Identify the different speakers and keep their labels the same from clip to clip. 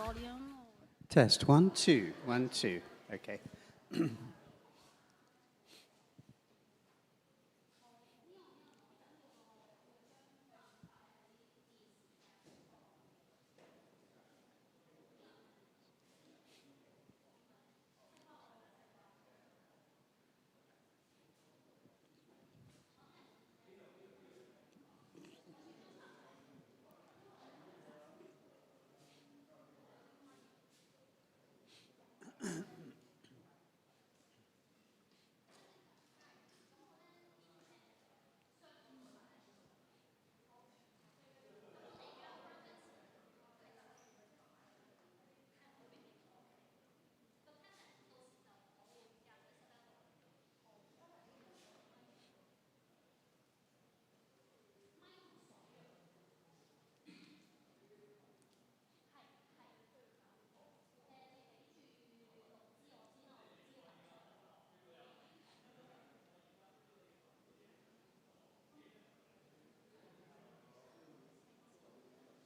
Speaker 1: volume?
Speaker 2: Test, 1, 2, 1, 2. Okay.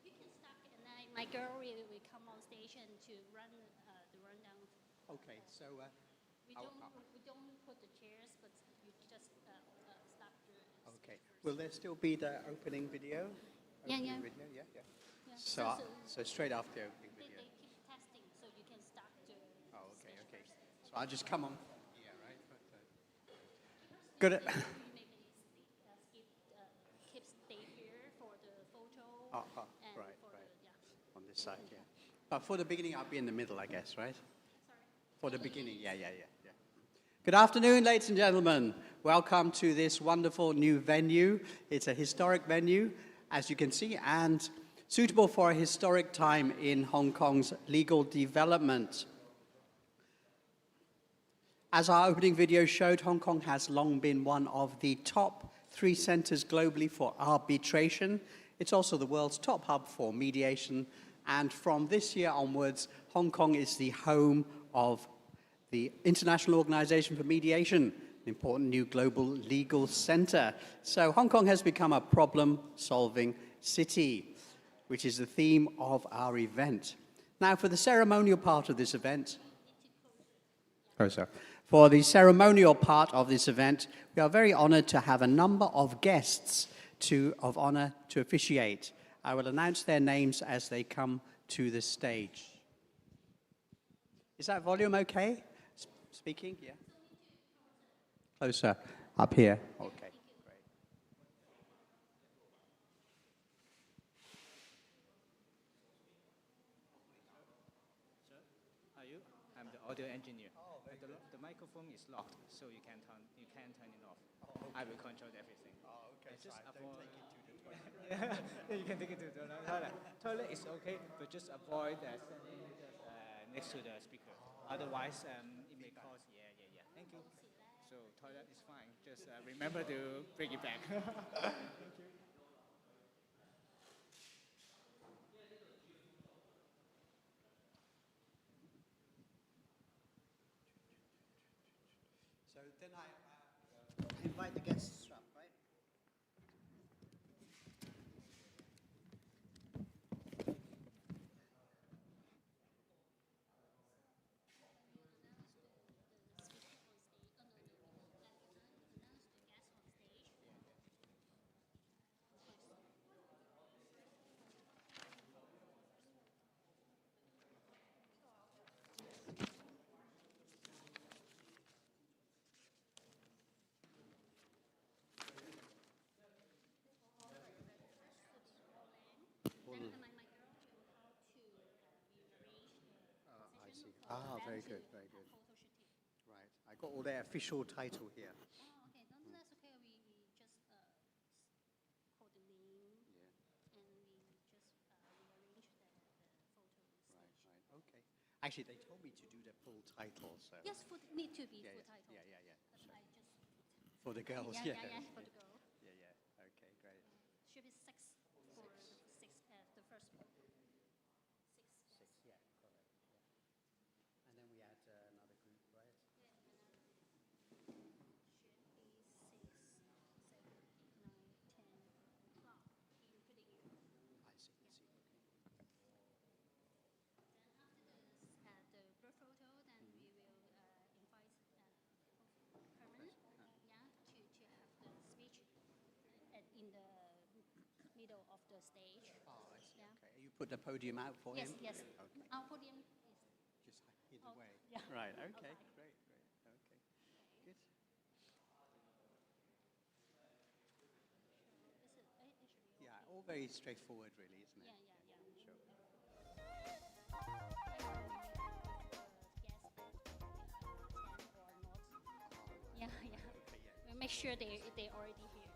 Speaker 1: You can start, and my girl will come on station to run the rundown.
Speaker 2: Okay, so...
Speaker 1: We don't put the chairs, but you just start the
Speaker 2: Okay.
Speaker 1: speech
Speaker 2: Will
Speaker 1: first.
Speaker 2: there still be the opening video?
Speaker 1: Yeah,
Speaker 2: Opening
Speaker 1: yeah.
Speaker 2: Video? Yeah, yeah.
Speaker 1: Yeah.
Speaker 2: So straight after the opening
Speaker 1: They
Speaker 2: video.
Speaker 1: keep testing, so you can start the
Speaker 2: Oh, okay,
Speaker 1: speech
Speaker 2: okay.
Speaker 1: first.
Speaker 2: So I'll just come on. Yeah, right. Good.
Speaker 1: You maybe keep stay here for the photo and
Speaker 2: right,
Speaker 1: for
Speaker 2: right.
Speaker 1: the yeah.
Speaker 2: On this side, yeah. But for the beginning, I'll be in the middle, I guess, right?
Speaker 1: Sorry.
Speaker 2: For the beginning, yeah. Good afternoon, ladies and gentlemen. Welcome to this wonderful new venue. It's a historic venue, as you can see, and suitable for a historic time in Hong Kong's legal development. As our opening video showed, Hong Kong has long been one of the top 3 centers globally for arbitration. It's also the world's top hub for mediation. And from this year onwards, Hong Kong is the home of the International Organization for Mediation, an important new global legal center. So Hong Kong has become a problem-solving city, which is the theme of our event. Now, for the ceremonial part of this event, For the ceremonial part of this event, we are very honored to have a number of guests of honor to officiate. I will announce their names as they come to the stage. Is that volume okay? Speaking, yeah? Closer, up here. Okay, great.
Speaker 3: Sir, are you? I'm the audio engineer. The microphone is locked, so you can turn it off. Okay. I will control everything.
Speaker 2: Oh, okay.
Speaker 3: Just
Speaker 2: so
Speaker 3: avoid.
Speaker 2: Don't take it to the toilet.
Speaker 3: Yeah, you can take it to the toilet. Toilet is okay, but just avoid standing next to the speaker. Otherwise, it may cause. Yeah. Thank you. So toilet is fine. Just remember to bring it back. Thank you.
Speaker 2: So then I invite the guests up, right? I see. Ah, very good, very good. Right, I got all their official title here.
Speaker 1: Oh, okay. No, that's okay. We just call the name, and we just rearrange the photo stage.
Speaker 2: Right, okay. Actually, they told me to do the full title, so.
Speaker 1: Yes, need to be full title.
Speaker 2: Yeah.
Speaker 1: But I just
Speaker 2: For the girls,
Speaker 1: yeah, for the girl.
Speaker 2: Yeah. Okay, great.
Speaker 1: Should be 6 for the first one. 6.
Speaker 2: 6, yeah, correct. Yeah. And then we add another group, right?
Speaker 1: Should be 6, 7, 8, 9, 10, 12, including you.
Speaker 2: I see, okay.
Speaker 1: the stage.
Speaker 2: Oh, I see.
Speaker 1: Yeah.
Speaker 2: Okay. You put the podium out for
Speaker 1: Yes,
Speaker 2: him?
Speaker 1: yes.
Speaker 2: Okay.
Speaker 1: Our podium is
Speaker 2: Just hidden
Speaker 1: Oh,
Speaker 2: away.
Speaker 1: yeah.
Speaker 2: Right. Okay.
Speaker 1: Okay.
Speaker 2: Great. Great. Okay. Good.
Speaker 1: is it actually
Speaker 2: Yeah.
Speaker 1: okay?
Speaker 2: All very straightforward, really, isn't it?
Speaker 1: Yeah, yeah, yeah.
Speaker 2: Sure.
Speaker 1: Yeah, yeah.
Speaker 2: Okay. Yeah.
Speaker 1: We make sure they already here.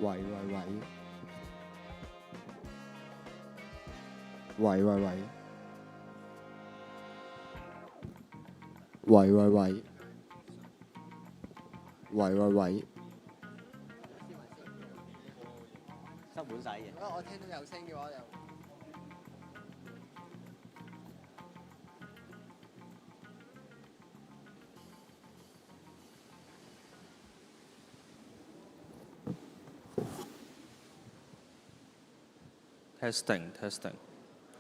Speaker 4: 喂喂喂，喂喂喂，喂喂喂，喂喂喂，
Speaker 5: 塞滿晒嘅。
Speaker 4: 我聽到有聲嘅話就。
Speaker 6: Testing, testing,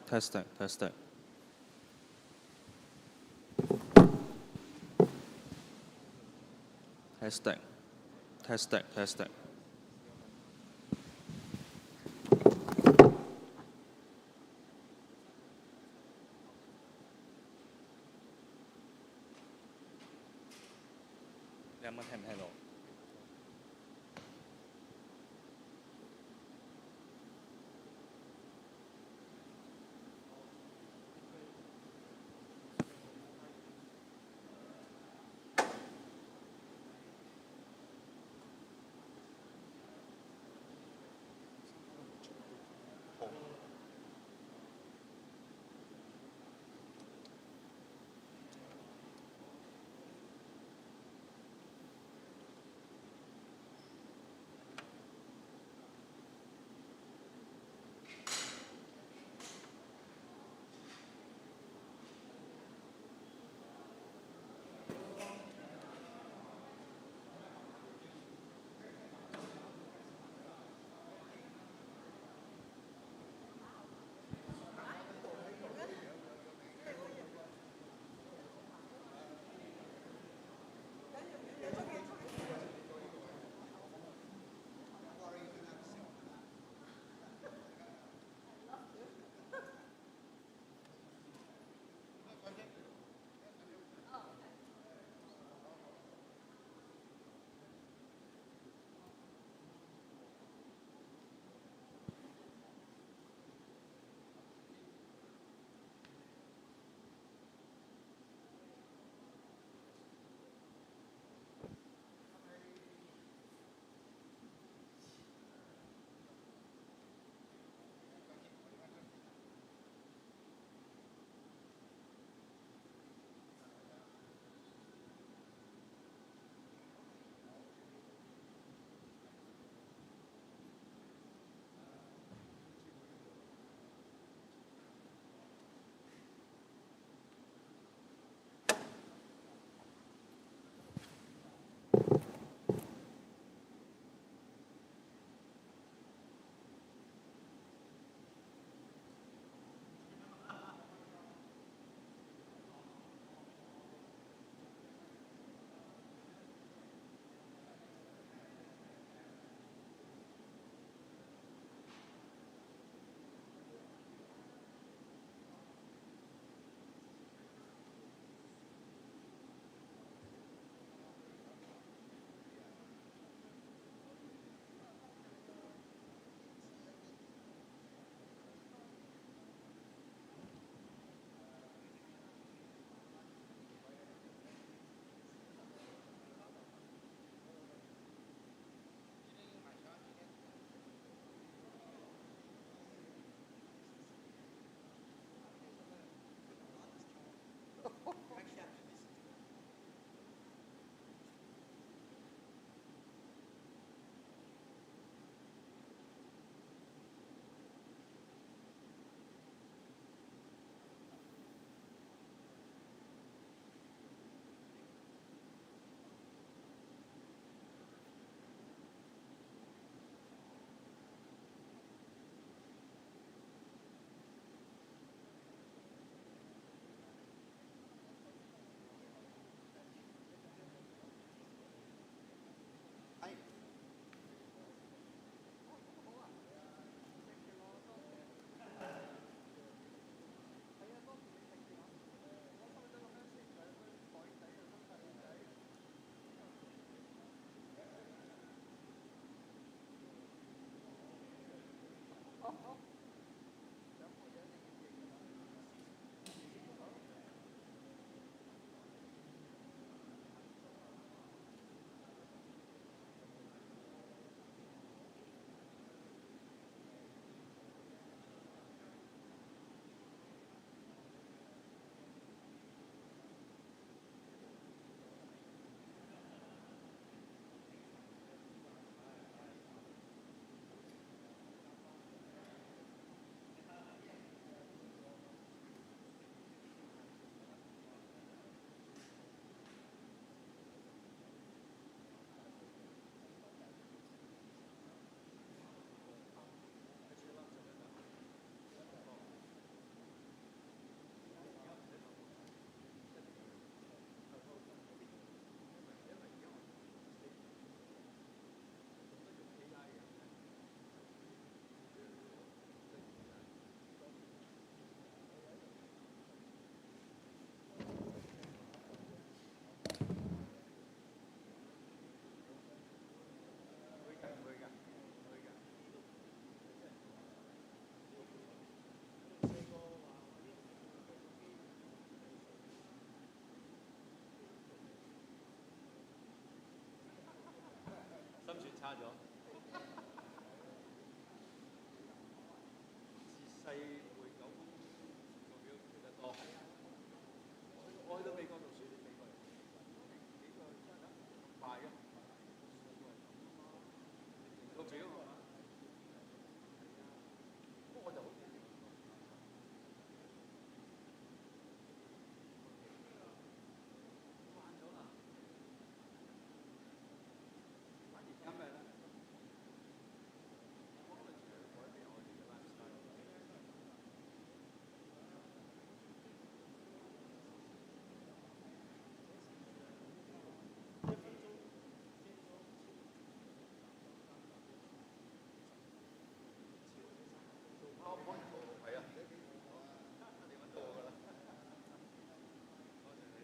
Speaker 6: testing, testing. Testing, testing, testing. 你有冇聽唔聽到？
Speaker 7: 差咗。自細會狗公代表做得多，我去到美國讀書，美國人幾個真係咁快嘅，讀表係嘛？不過我就好似慣咗啦。反而今日咧，可能就改變我哋嘅 lifestyle。PowerPoint 係啊，你揾到我㗎啦。多謝你。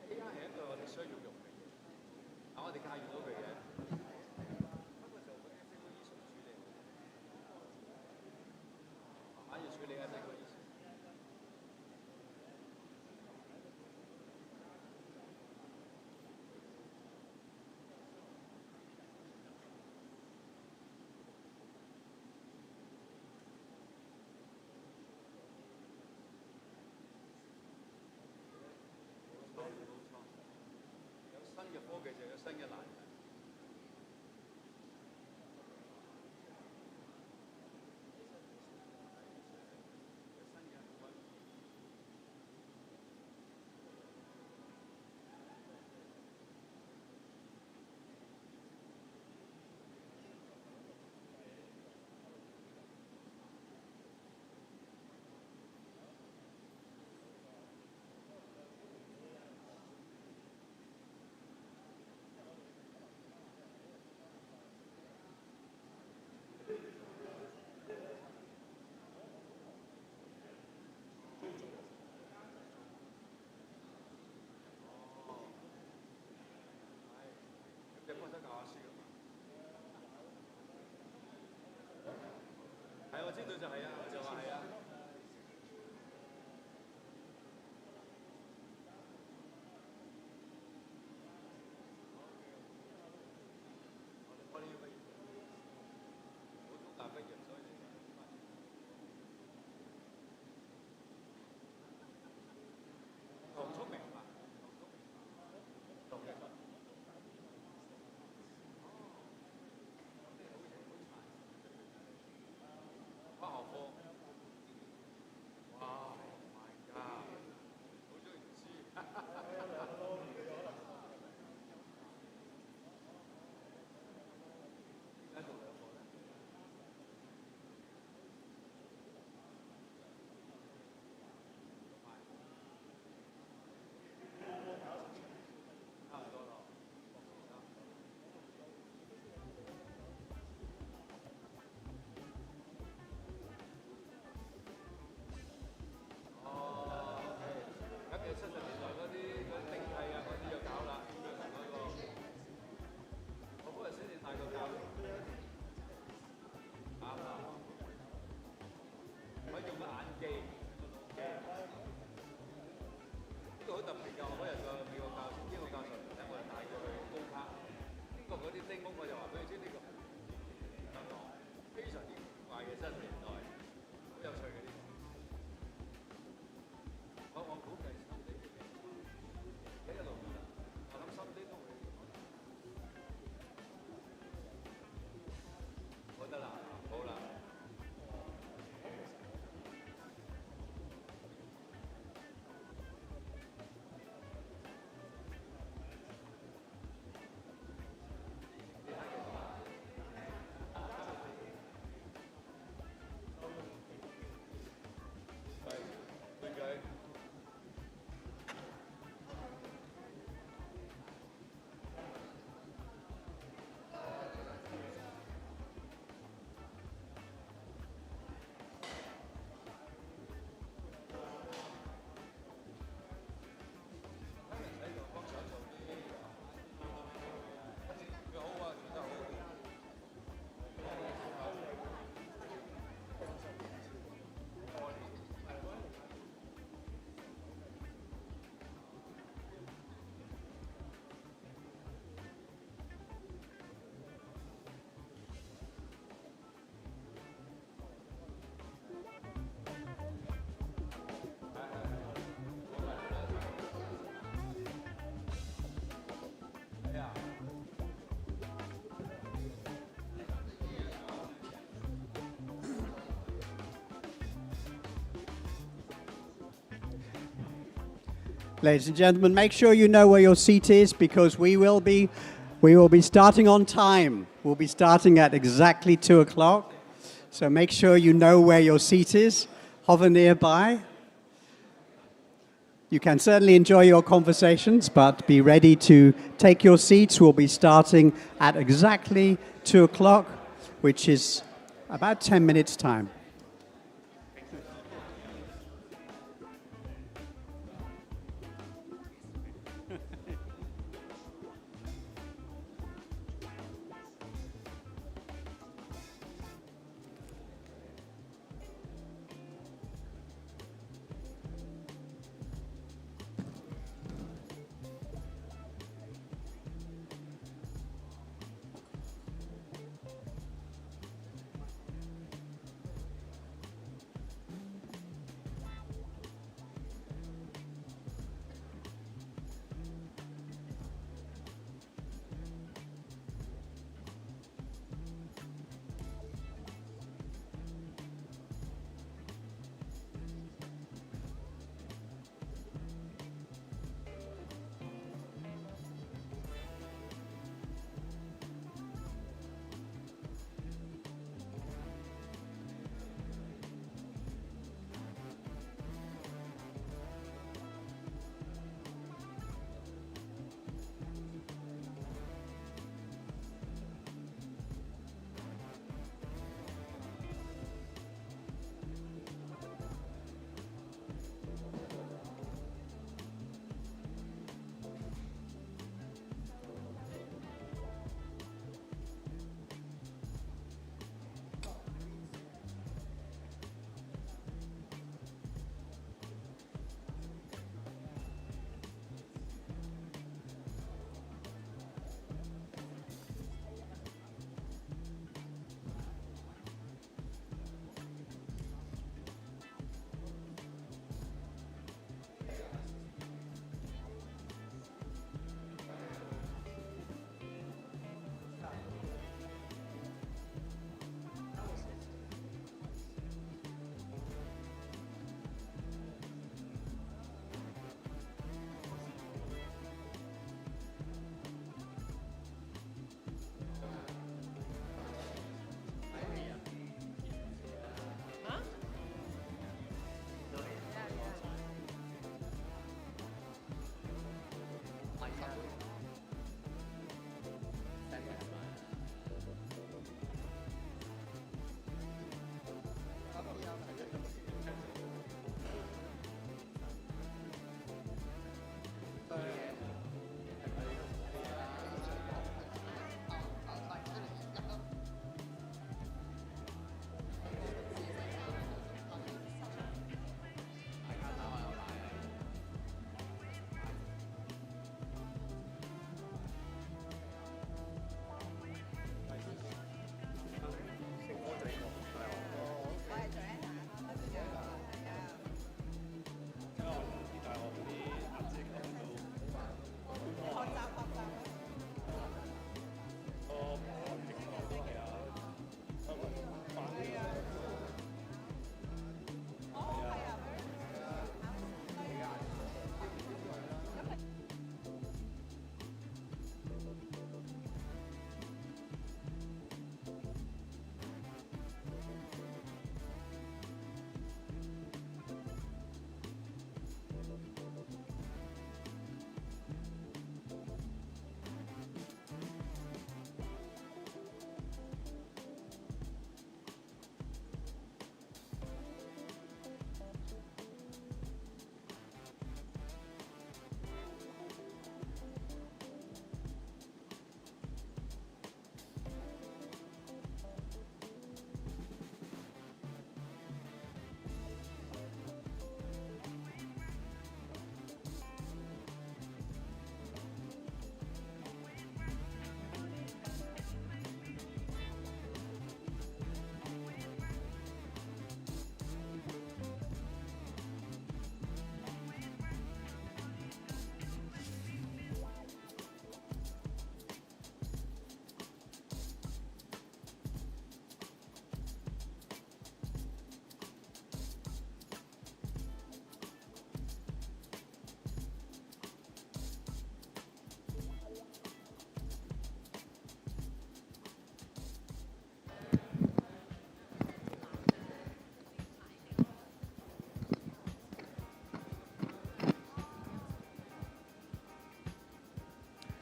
Speaker 7: AI 係一個我哋需要用嘅嘢，我哋駕馭到佢嘅。不過就個 ethical issue 處理好，慢慢要處理 ethical issue。有新嘅科技就有新嘅難題。有新嘅困難。咁你幫手教下書㗎嘛？係，我知道就係啊，我就話係啊。我哋要畢業，普通大畢業，所以你唐聰明嘛？唐聰明，唐嘅。化學科。
Speaker 2: Ladies and gentlemen, make sure you know where your seat is because we will be starting on time. We'll be starting at exactly 2 o'clock. So make sure you know where your seat is. Hover nearby. You can certainly enjoy your conversations, but be ready to take your seats. We'll be starting at exactly 2 o'clock, which is about 10 minutes' time.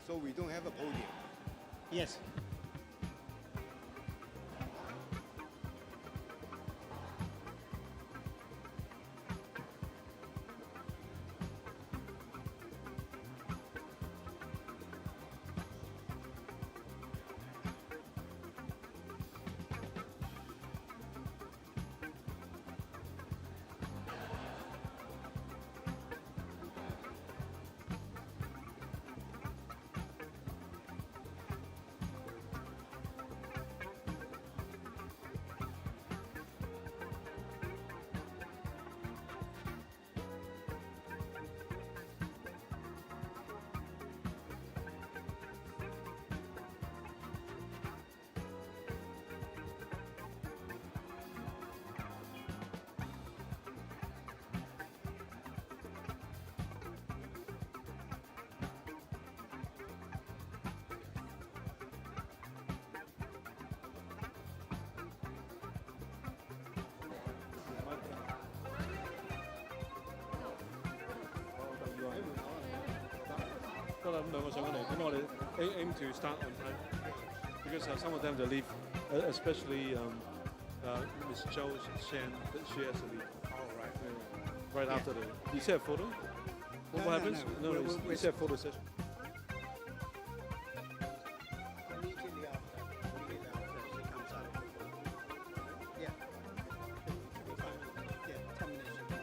Speaker 8: So we don't have a podium.
Speaker 2: Yes.
Speaker 7: Aim to start on time because some of them they leave, especially Miss Zhou Shan, she has to leave. Right after the. You see a photo? What happens? No, you see a photo session.
Speaker 2: Immediately after she comes out. Yeah. Should be fine. Yeah, 10 minutes should be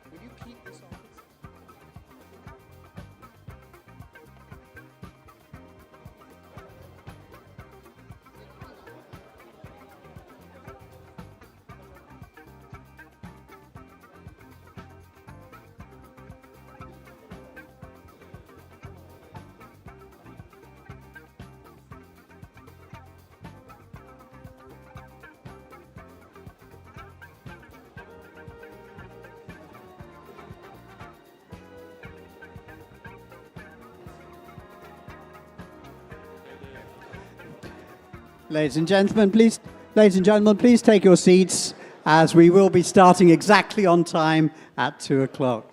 Speaker 2: Will you keep this on? Ladies and gentlemen, please take your seats as we will be starting exactly on time at 2 o'clock.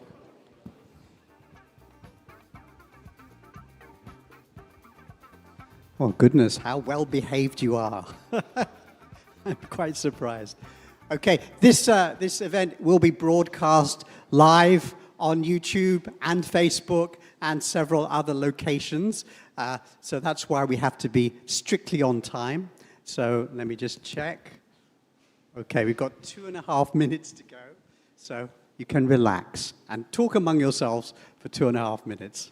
Speaker 2: Oh, goodness, how well behaved you are. I'm quite surprised. Okay, this event will be broadcast live on YouTube and Facebook and several other locations. So that's why we have to be strictly on time. So let me just check. Okay, we've got 2.5 minutes to go. So you can relax and talk among yourselves for 2.5 minutes.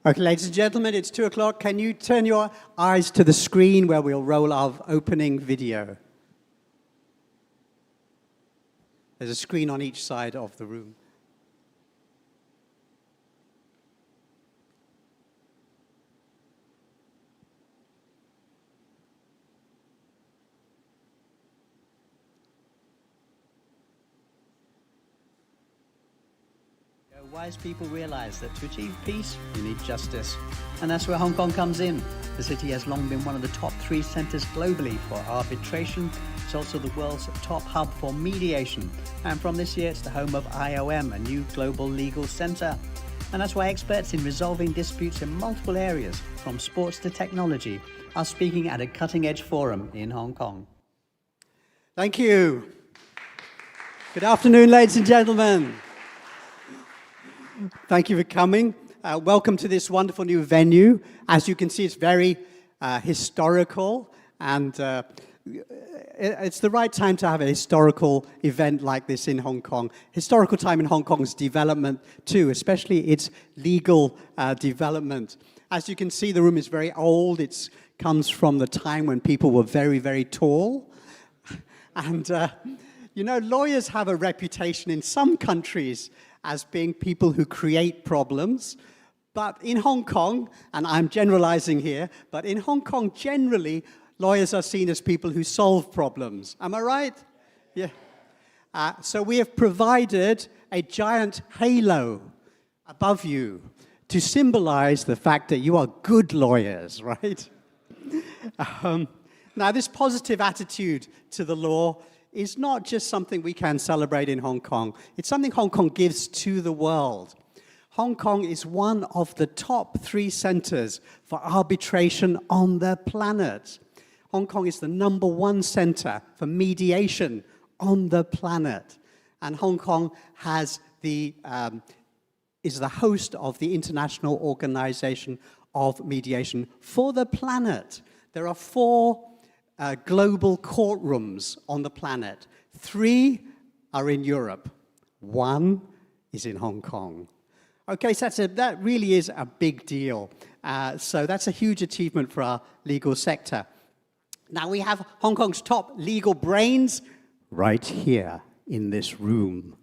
Speaker 2: Okay, ladies and gentlemen, it's 2 o'clock. Can you turn your eyes to the screen where we'll roll our opening video? There's a screen on each side of the room. Wise people realize that to achieve peace, you need justice. And that's where Hong Kong comes in. The city has long been one of the top 3 centers globally for arbitration. It's also the world's top hub for mediation. And from this year, it's the home of IOM, a new global legal center. And that's why experts in resolving disputes in multiple areas, from sports to technology, are speaking at a cutting-edge forum in Hong Kong. Thank you. Good afternoon, ladies and gentlemen. Thank you for coming. Welcome to this wonderful new venue. As you can see, it's very historical, and it's the right time to have a historical event like this in Hong Kong. Historical time in Hong Kong's development too, especially its legal development. As you can see, the room is very old. It comes from the time when people were very, very tall. And, you know, lawyers have a reputation in some countries as being people who create problems. But in Hong Kong, and I'm generalizing here, but in Hong Kong, generally, lawyers are seen as people who solve problems. Am I right? Yeah. So we have provided a giant halo above you to symbolize the fact that you are good lawyers, right? Now, this positive attitude to the law is not just something we can celebrate in Hong Kong. It's something Hong Kong gives to the world. Hong Kong is one of the top 3 centers for arbitration on the planet. Hong Kong is the #1 center for mediation on the planet. And Hong Kong has is the host of the International Organization of Mediation for the planet. There are 4 global courtrooms on the planet. 3 are in Europe. 1 is in Hong Kong. Okay, so that really is a big deal. So that's a huge achievement for our legal sector. Now we have Hong Kong's top legal brains right here in this room.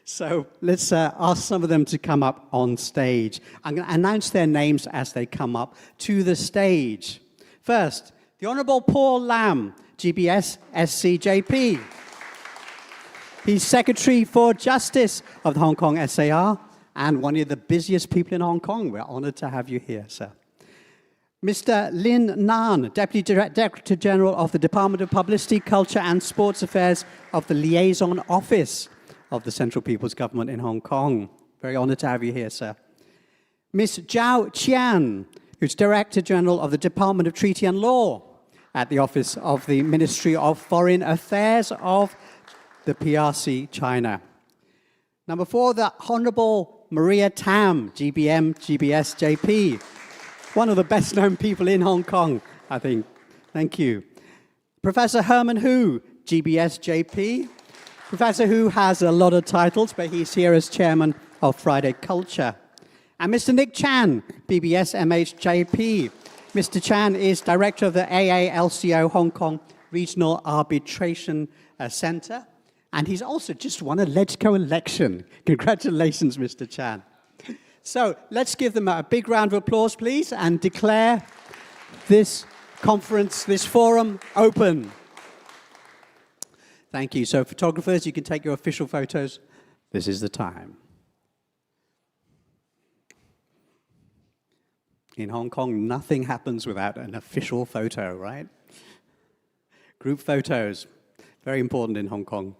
Speaker 2: So let's ask some of them to come up on stage. I'm going to announce their names as they come up to the stage. First, the Honourable Paul Lam, GBS SCJP. He's Secretary for Justice of the Hong Kong SAR and one of the busiest people in Hong Kong. We're honoured to have you here, sir. Mr. Lin Nan, Deputy Director General of the Department of Publicity, Culture and Sports Affairs of the Liaison Office of the Central People's Government in Hong Kong. Very honoured to have you here, sir. Ms. Zhao Qian, who's Director General of the Department of Treaty and Law at the Office of the Ministry of Foreign Affairs of the PRC, China. Number 4, the Honourable Maria Tam, GBM, GBS, JP. One of the best-known people in Hong Kong, I think. Thank you. Professor Herman Hu, GBS, JP. Professor Hu has a lot of titles, but he's here as Chairman of Friday Culture. And Mr. Nick Chan, BBS, MHJP. Mr. Chan is Director of the AALCO Hong Kong Regional Arbitration Center. And he's also just won a LegCo election. Congratulations, Mr. Chan. So let's give them a big round of applause, please, and declare this conference, this forum, open. Thank you. So photographers, you can take your official photos. This is the time. In Hong Kong, nothing happens without an official photo, right? Group photos, very important in Hong Kong.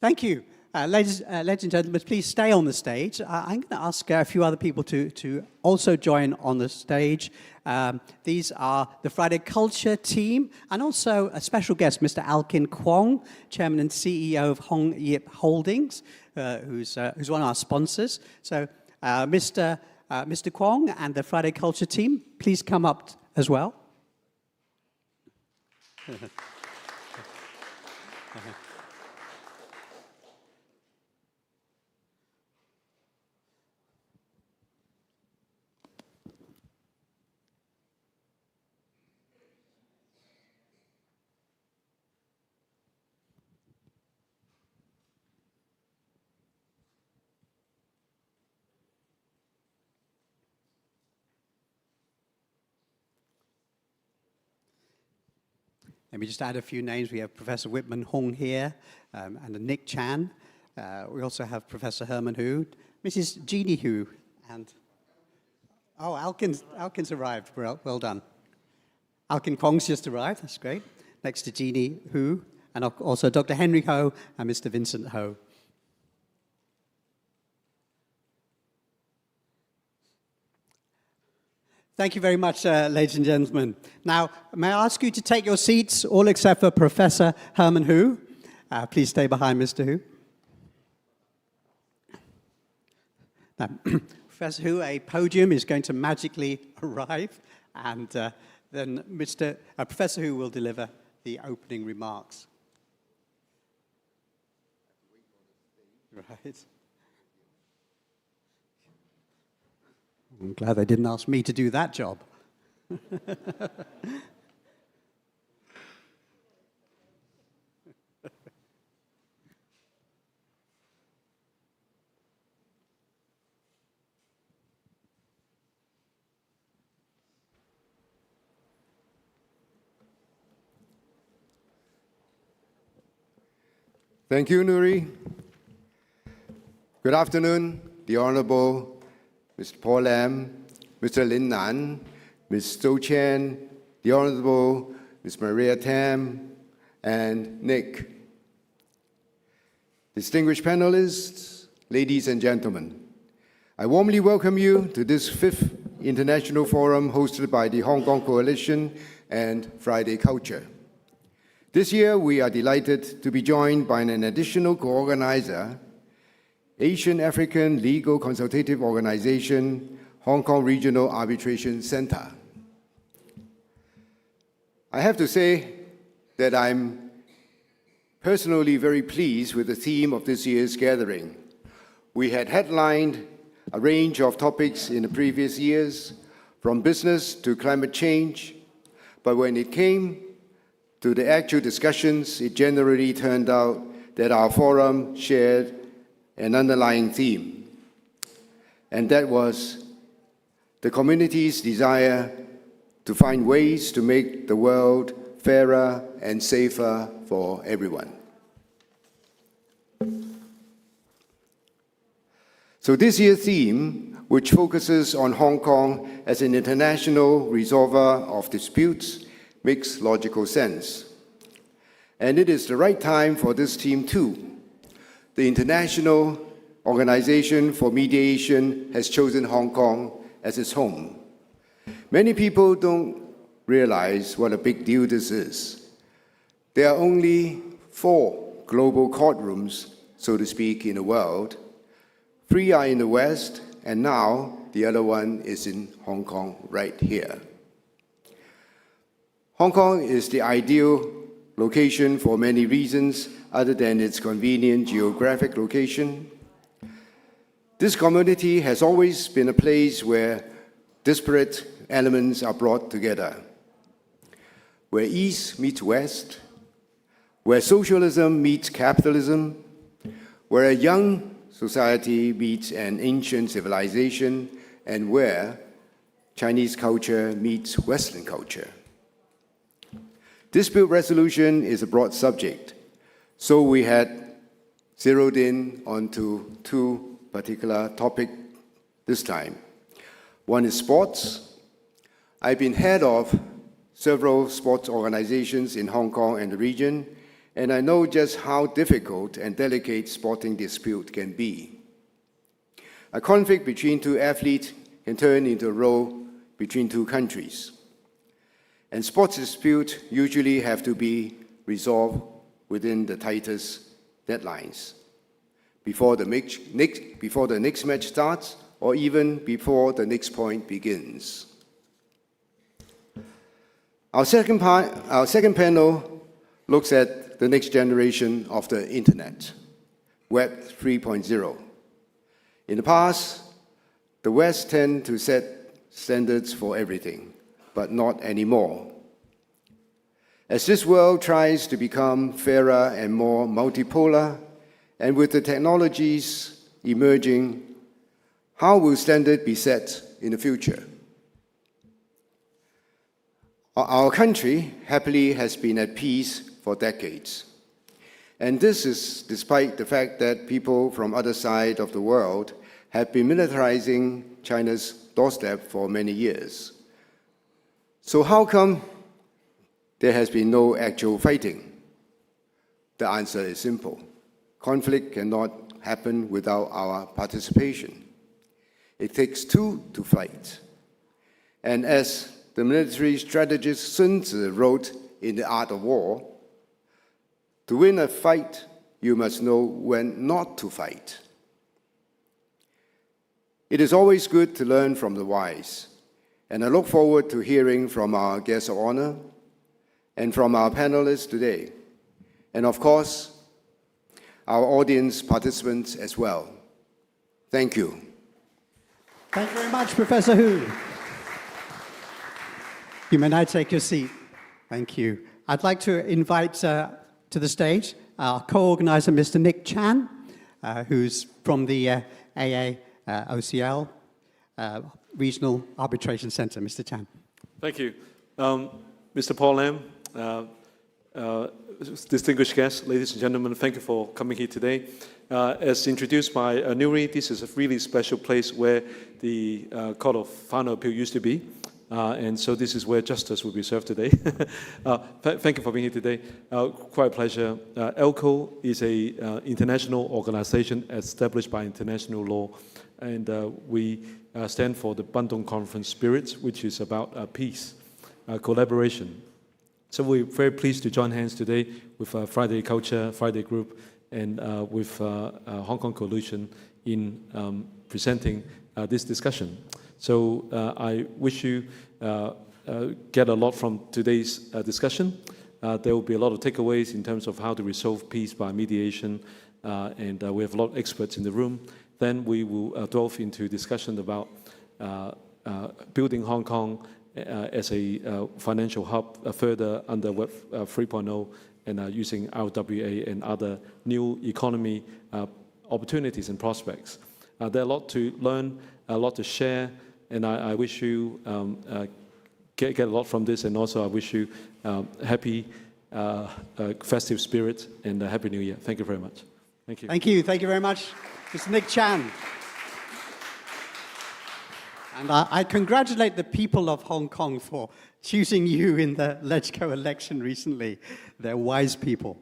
Speaker 2: Thank you. Ladies and gentlemen, please stay on the stage. I'm going to ask a few other people to also join on the stage. These are the Friday Culture team and also a special guest, Mr. Alkin Kwong, Chairman and CEO of Hong Yip Holdings, who's one of our sponsors. So Mr. Kwong and the Friday Culture team, please come up as well. Let me just add a few names. We have Professor Whitman Hong here, and Nick Chan. We also have Professor Herman Hu, Mrs. Jeannie Hu, and oh, Alkin's arrived. Well done. Alkin Kong's just arrived. That's great. Next to Jeannie Hu, and also Dr. Henry Ho and Mr. Vincent Ho. Thank you very much, ladies and gentlemen. Now, may I ask you to take your seats, all except for Professor Herman Hu. Please stay behind Mr. Hu. Now, Professor Hu, a podium is going to magically arrive, and then Professor Hu will deliver the opening remarks. Right. I'm glad they didn't ask me to do that job.
Speaker 8: Thank you, Nuri. Good afternoon, the Honorable Mr. Paul Lam, Mr. Lin Nan, Ms. Zhou Chen, the Honorable Ms. Maria Tam, and Nick. Distinguished panelists, ladies and gentlemen, I warmly welcome you to this 5th International Forum hosted by the Hong Kong Coalition and Friday Culture. This year, we are delighted to be joined by an additional co-organizer, Asian African Legal Consultative Organization, Hong Kong Regional Arbitration Center. I have to say that I'm personally very pleased with the theme of this year's gathering. We had headlined a range of topics in the previous years, from business to climate change, but when it came to the actual discussions, it generally turned out that our forum shared an underlying theme, and that was the community's desire to find ways to make the world fairer and safer for everyone. So this year's theme, which focuses on Hong Kong as an international resolver of disputes, makes logical sense. And it is the right time for this theme too. The International Organization for Mediation has chosen Hong Kong as its home. Many people don't realize what a big deal this is. There are only 4 global courtrooms, so to speak, in the world. 3 are in the West, and now the other one is in Hong Kong right here. Hong Kong is the ideal location for many reasons other than its convenient geographic location. This community has always been a place where disparate elements are brought together, where East meets West, where socialism meets capitalism, where a young society meets an ancient civilization, and where Chinese culture meets Western culture. Dispute resolution is a broad subject, so we had zeroed in onto 2 particular topics this time. One is sports. I've been head of several sports organizations in Hong Kong and the region, and I know just how difficult and delicate sporting dispute can be. A conflict between 2 athletes can turn into a row between 2 countries. And sports disputes usually have to be resolved within the tightest deadlines, before the next match starts, or even before the next point begins. Our second panel looks at the next generation of the Internet, Web 3.0. In the past, the West tended to set standards for everything, but not anymore. As this world tries to become fairer and more multipolar, and with the technologies emerging, how will standards be set in the future? Our country happily has been at peace for decades. And this is despite the fact that people from other side of the world have been militarizing China's doorstep for many years. So how come there has been no actual fighting? The answer is simple. Conflict cannot happen without our participation. It takes two to fight. And as the military strategist Sun Tzu wrote in The Art of War, to win a fight, you must know when not to fight. It is always good to learn from the wise, and I look forward to hearing from our guests of honor and from our panelists today, and of course, our audience participants as well. Thank you.
Speaker 2: Thank you very much, Professor Hu. You may now take your seat. Thank you. I'd like to invite to the stage our co-organizer, Mr. Nick Chan, who's from the AAOCL Regional Arbitration Center. Mr. Chan.
Speaker 7: Thank you. Mr. Paul Lam, distinguished guests, ladies and gentlemen, thank you for coming here today. As introduced by Nuri, this is a really special place where the Court of Final Appeal used to be. And so this is where justice will be served today. Thank you for being here today. Quite a pleasure. ELCO is an international organization established by international law, and we stand for the Bandung Conference spirit, which is about peace, collaboration. So we're very pleased to join hands today with Friday Culture, Friday Group, and with Hong Kong Coalition in presenting this discussion. So I wish you get a lot from today's discussion. There will be a lot of takeaways in terms of how to resolve peace by mediation, and we have a lot of experts in the room. Then we will delve into discussion about building Hong Kong as a financial hub further under Web 3.0 and using RWA and other new economy opportunities and prospects. There are a lot to learn, a lot to share, and I wish you get a lot from this, and also I wish you happy festive spirit and a Happy New Year. Thank you very much. Thank you.
Speaker 2: Thank you. Thank you very much, Mr. Nick Chan. And I congratulate the people of Hong Kong for choosing you in the LegCo election recently. They're wise people.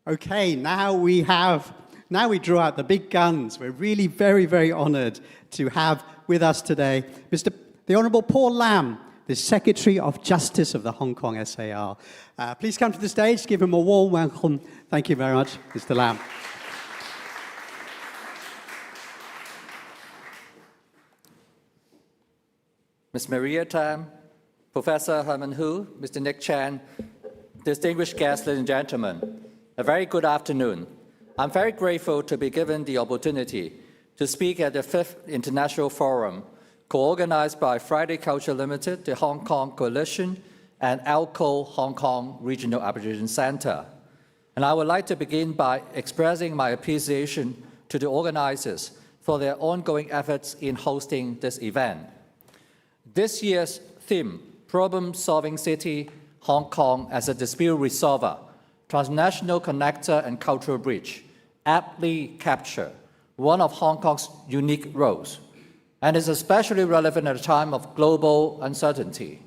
Speaker 2: Okay, now we draw out the big guns. We're really very, very honored to have with us today the Honorable Paul Lam, the Secretary of Justice of the Hong Kong SAR. Please come to the stage. Give him a warm welcome. Thank you very much, Mr. Lam.
Speaker 9: Ms. Maria Tam, Professor Herman Hu, Mr. Nick Chan, distinguished guests, ladies and gentlemen, a very good afternoon. I'm very grateful to be given the opportunity to speak at the 5th International Forum, co-organized by Friday Culture Limited, the Hong Kong Coalition, and ELCO Hong Kong Regional Arbitration Center. And I would like to begin by expressing my appreciation to the organizers for their ongoing efforts in hosting this event. This year's theme, Problem-Solving City, Hong Kong as a Dispute Resolver, Transnational Connector and Cultural Bridge, aptly capture one of Hong Kong's unique roles, and is especially relevant at a time of global uncertainty,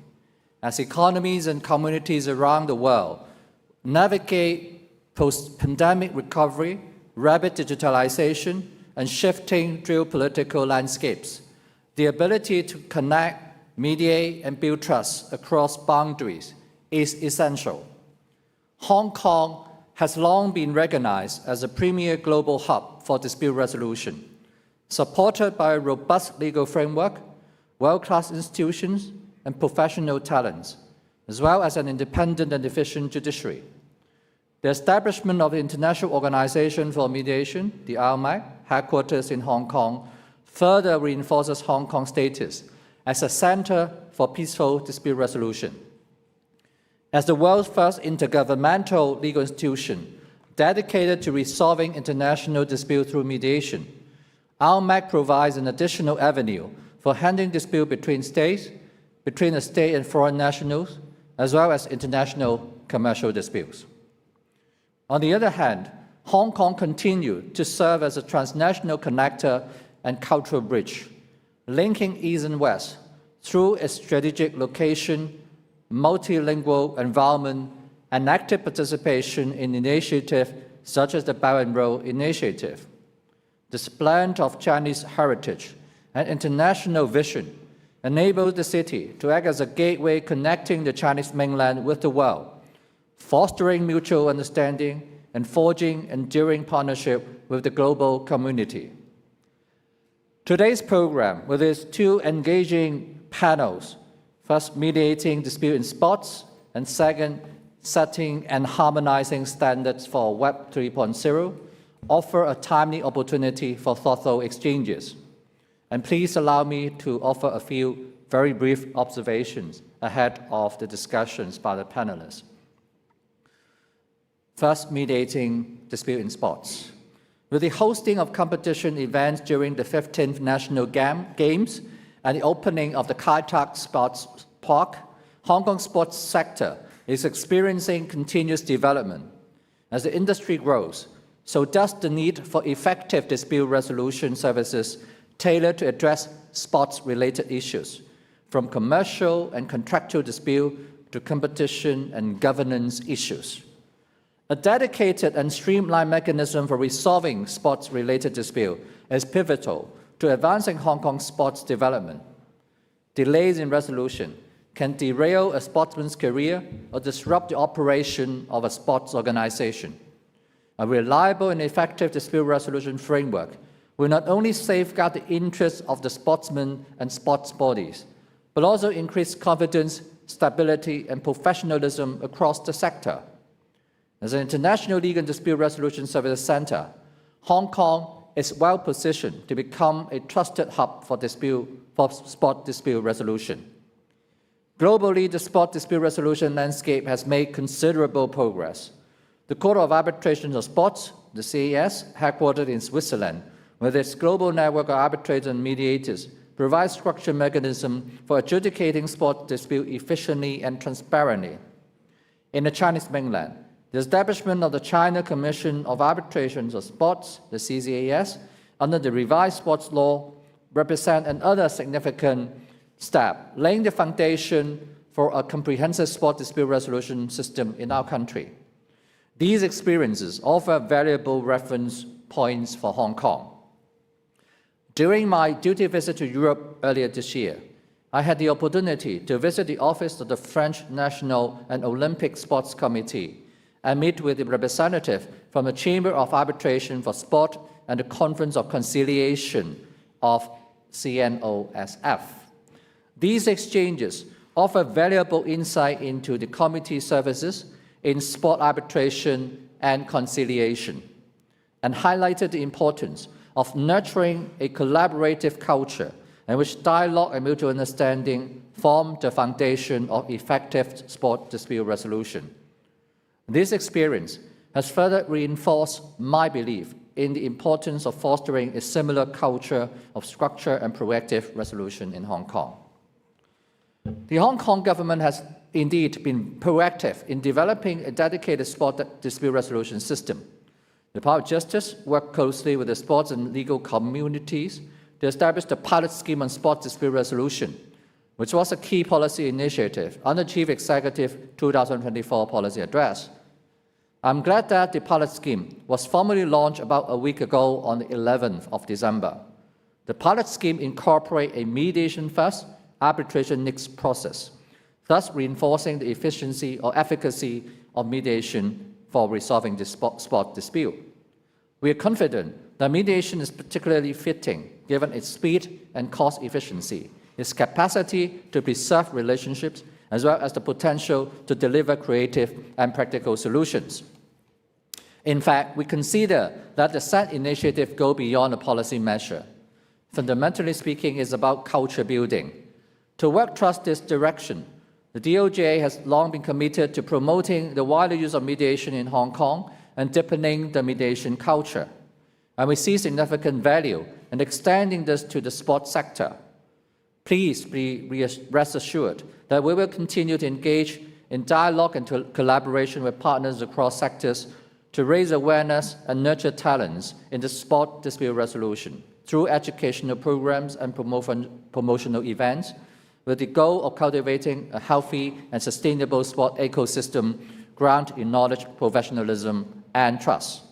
Speaker 9: as economies and communities around the world navigate post-pandemic recovery, rapid digitalization, and shifting geopolitical landscapes. The ability to connect, mediate, and build trust across boundaries is essential. Hong Kong has long been recognized as a premier global hub for dispute resolution, supported by a robust legal framework, world-class institutions, and professional talents, as well as an independent and efficient judiciary. The establishment of the International Organization for Mediation, the IOMAC, headquarters in Hong Kong, further reinforces Hong Kong's status as a center for peaceful dispute resolution. As the world's first intergovernmental legal institution dedicated to resolving international disputes through mediation, IOMAC provides an additional avenue for handling disputes between states, between a state and foreign nationals, as well as international commercial disputes. On the other hand, Hong Kong continued to serve as a transnational connector and cultural bridge, linking East and West through its strategic location, multilingual environment, and active participation in initiatives such as the Belt and Road Initiative. This blend of Chinese heritage and international vision enabled the city to act as a gateway connecting the Chinese mainland with the world, fostering mutual understanding and forging enduring partnership with the global community. Today's program, with its two engaging panels, first mediating dispute in sports, and second, setting and harmonizing standards for Web 3.0, offer a timely opportunity for thoughtful exchanges. And please allow me to offer a few very brief observations ahead of the discussions by the panelists. First, mediating dispute in sports. With the hosting of competition events during the 15th National Games and the opening of the Kai Tak Sports Park, Hong Kong's sports sector is experiencing continuous development. As the industry grows, so does the need for effective dispute resolution services tailored to address sports-related issues, from commercial and contractual dispute to competition and governance issues. A dedicated and streamlined mechanism for resolving sports-related dispute is pivotal to advancing Hong Kong's sports development. Delays in resolution can derail a sportsman's career or disrupt the operation of a sports organization. A reliable and effective dispute resolution framework will not only safeguard the interests of the sportsmen and sports bodies, but also increase confidence, stability, and professionalism across the sector. As an international legal and dispute resolution services center, Hong Kong is well positioned to become a trusted hub for sport dispute resolution. Globally, the sport dispute resolution landscape has made considerable progress. The Court of Arbitration of Sports, the CAS, headquartered in Switzerland, with its global network of arbitrators and mediators, provides structured mechanism for adjudicating sport dispute efficiently and transparently. In the Chinese mainland, the establishment of the China Commission of Arbitration of Sports, the CCAS, under the revised sports law, represent another significant step, laying the foundation for a comprehensive sport dispute resolution system in our country. These experiences offer valuable reference points for Hong Kong. During my duty visit to Europe earlier this year, I had the opportunity to visit the office of the French National and Olympic Sports Committee and meet with the representative from the Chamber of Arbitration for Sport and the Conference of Conciliation of CNOSF. These exchanges offer valuable insight into the committee services in sport arbitration and conciliation, and highlighted the importance of nurturing a collaborative culture in which dialogue and mutual understanding form the foundation of effective sport dispute resolution. This experience has further reinforced my belief in the importance of fostering a similar culture of structure and proactive resolution in Hong Kong. The Hong Kong government has indeed been proactive in developing a dedicated sport dispute resolution system. The Department of Justice worked closely with the sports and legal communities to establish the pilot scheme on sport dispute resolution, which was a key policy initiative under Chief Executive 2024 Policy Address. I'm glad that the pilot scheme was formally launched about a week ago on the 11th of December. The pilot scheme incorporates a mediation-first, arbitration-next process, thus reinforcing the efficiency or efficacy of mediation for resolving the sport dispute. We are confident that mediation is particularly fitting given its speed and cost efficiency, its capacity to preserve relationships, as well as the potential to deliver creative and practical solutions. In fact, we consider that the said initiative goes beyond a policy measure. Fundamentally speaking, it's about culture building. To work towards this direction, the DOJ has long been committed to promoting the wider use of mediation in Hong Kong and deepening the mediation culture. And we see significant value in extending this to the sports sector. Please rest assured that we will continue to engage in dialogue and collaboration with partners across sectors to raise awareness and nurture talents in the sport dispute resolution through educational programs and promotional events with the goal of cultivating a healthy and sustainable sport ecosystem grounded in knowledge, professionalism, and trust.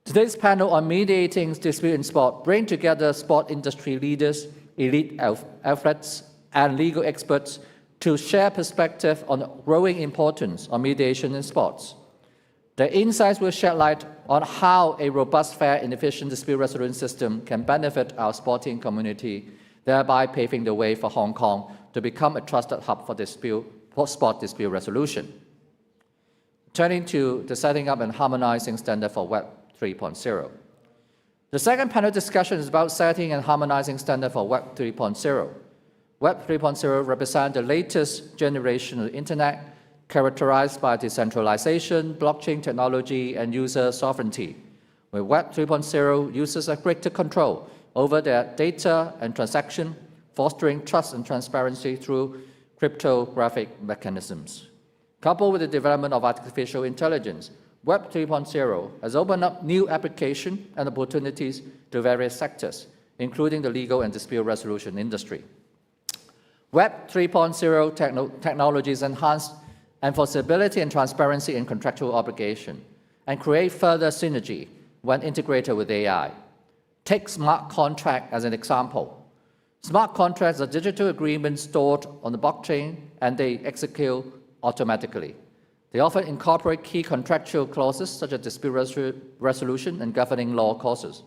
Speaker 9: Today's panel on mediating dispute in sport brings together sport industry leaders, elite athletes, and legal experts to share perspective on the growing importance of mediation in sports. The insights will shed light on how a robust, fair, and efficient dispute resolution system can benefit our sporting community, thereby paving the way for Hong Kong to become a trusted hub for sport dispute resolution. Turning to the setting up and harmonizing standard for Web 3.0. The second panel discussion is about setting and harmonizing standard for Web 3.0. Web 3.0 represents the latest generation of the Internet, characterized by decentralization, blockchain technology, and user sovereignty. With Web 3.0, users have greater control over their data and transaction, fostering trust and transparency through cryptographic mechanisms. Coupled with the development of artificial intelligence, Web 3.0 has opened up new applications and opportunities to various sectors, including the legal and dispute resolution industry. Web 3.0 technologies enhance enforceability and transparency in contractual obligation and create further synergy when integrated with AI. Take smart contract as an example. Smart contracts are digital agreements stored on the blockchain and they execute automatically. They often incorporate key contractual clauses such as dispute resolution and governing law clauses.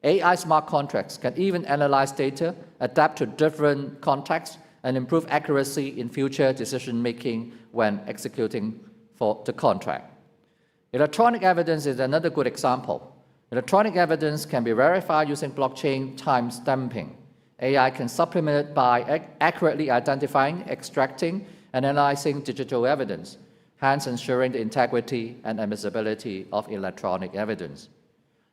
Speaker 9: AI smart contracts can even analyze data, adapt to different contexts, and improve accuracy in future decision-making when executing for the contract. Electronic evidence is another good example. Electronic evidence can be verified using blockchain time stamping. AI can supplement it by accurately identifying, extracting, and analyzing digital evidence, hence ensuring the integrity and admissibility of electronic evidence.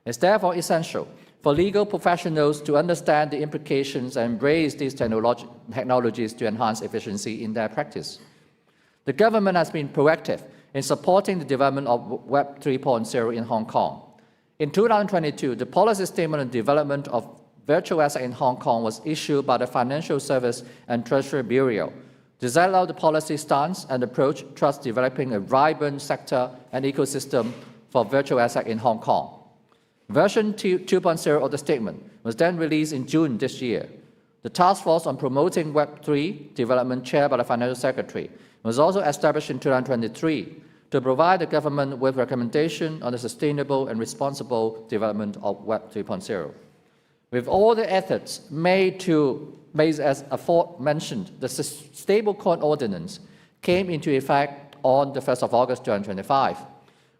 Speaker 9: It's therefore essential for legal professionals to understand the implications and embrace these technologies to enhance efficiency in their practice. The government has been proactive in supporting the development of Web 3.0 in Hong Kong. In 2022, the policy statement on development of virtual assets in Hong Kong was issued by the Financial Service and Treasury Bureau to set out the policy stance and approach towards developing a vibrant sector and ecosystem for virtual assets in Hong Kong. Version 2.0 of the statement was then released in June this year. The task force on promoting Web 3 development chaired by the Financial Secretary was also established in 2023 to provide the government with recommendations on the sustainable and responsible development of Web 3.0. With all the efforts made as aforementioned, the Stablecoin Ordinance came into effect on the 1st of August 2025,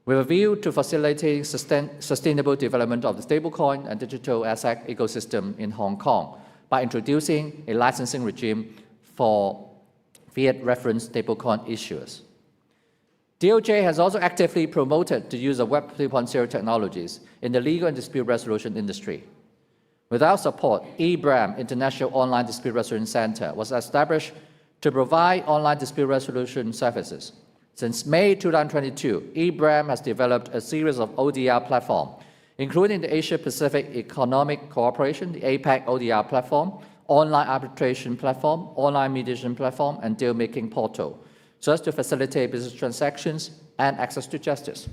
Speaker 9: with a view to facilitating sustainable development of the stablecoin and digital asset ecosystem in Hong Kong by introducing a licensing regime for fiat reference stablecoin issuers. DOJ has also actively promoted the use of Web 3.0 technologies in the legal and dispute resolution industry. With our support, EBRAM, International Online Dispute Resolution Center, was established to provide online dispute resolution services. Since May 2022, EBRAM has developed a series of ODR platforms, including the Asia-Pacific Economic Cooperation, the APEC ODR platform, online arbitration platform, online mediation platform, and deal-making portal, so as to facilitate business transactions and access to justice.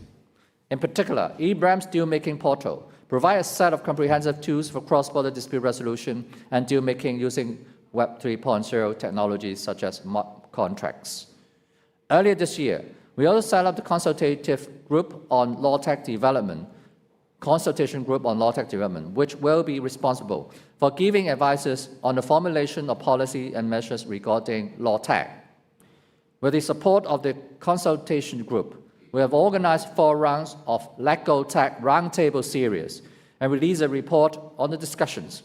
Speaker 9: In particular, EBRAM's deal-making portal provides a set of comprehensive tools for cross-border dispute resolution and deal-making using Web 3.0 technologies such as smart contracts. Earlier this year, we also set up the Consultation Group on Law Tech Development, which will be responsible for giving advices on the formulation of policy and measures regarding law tech. With the support of the Consultation Group, we have organized 4 rounds of Legal Tech Roundtable series and released a report on the discussions.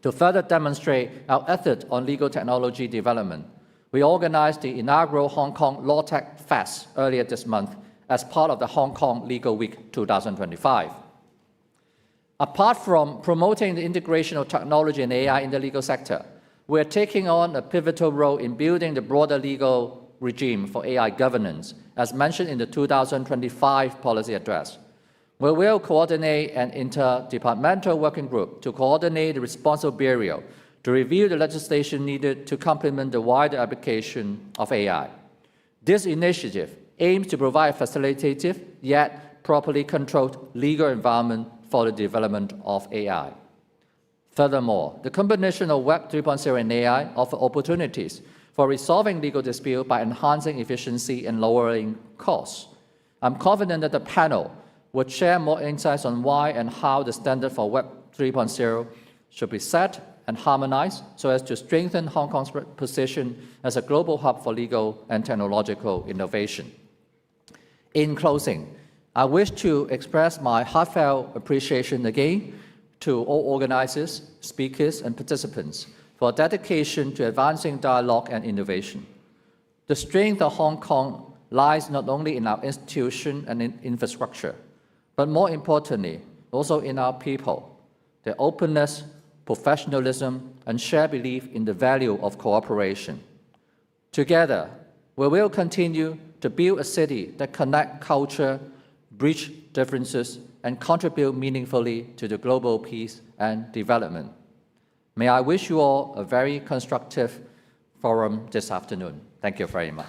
Speaker 9: To further demonstrate our effort on legal technology development, we organized the inaugural Hong Kong Law Tech Fest earlier this month as part of the Hong Kong Legal Week 2025. Apart from promoting the integration of technology and AI in the legal sector, we are taking on a pivotal role in building the broader legal regime for AI governance, as mentioned in the 2025 policy address. We will coordinate an interdepartmental working group to coordinate the responsible bureau to review the legislation needed to complement the wider application of AI. This initiative aims to provide a facilitative yet properly controlled legal environment for the development of AI. Furthermore, the combination of Web 3.0 and AI offers opportunities for resolving legal disputes by enhancing efficiency and lowering costs. I'm confident that the panel would share more insights on why and how the standard for Web 3.0 should be set and harmonized so as to strengthen Hong Kong's position as a global hub for legal and technological innovation. In closing, I wish to express my heartfelt appreciation again to all organizers, speakers, and participants for dedication to advancing dialogue and innovation. The strength of Hong Kong lies not only in our institution and in infrastructure, but more importantly, also in our people, their openness, professionalism, and shared belief in the value of cooperation. Together, we will continue to build a city that connects culture, bridge differences, and contribute meaningfully to the global peace and development. May I wish you all a very constructive forum this afternoon. Thank you very much.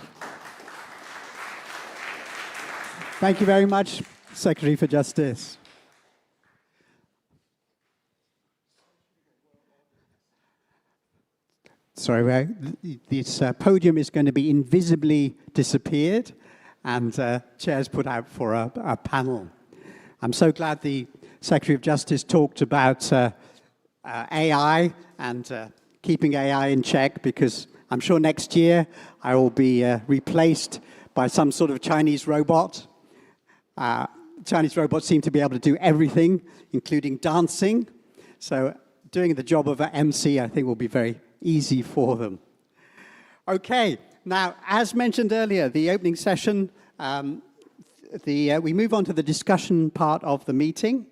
Speaker 2: Thank you very much, Secretary for Justice. Sorry, this podium is going to be invisibly disappeared, and chairs put out for a panel. I'm so glad the Secretary of Justice talked about AI and keeping AI in check, because I'm sure next year I will be replaced by some sort of Chinese robot. Chinese robots seem to be able to do everything, including dancing. So doing the job of an MC, I think, will be very easy for them. Okay, now, as mentioned earlier, the opening session, we move on to the discussion part of the meeting.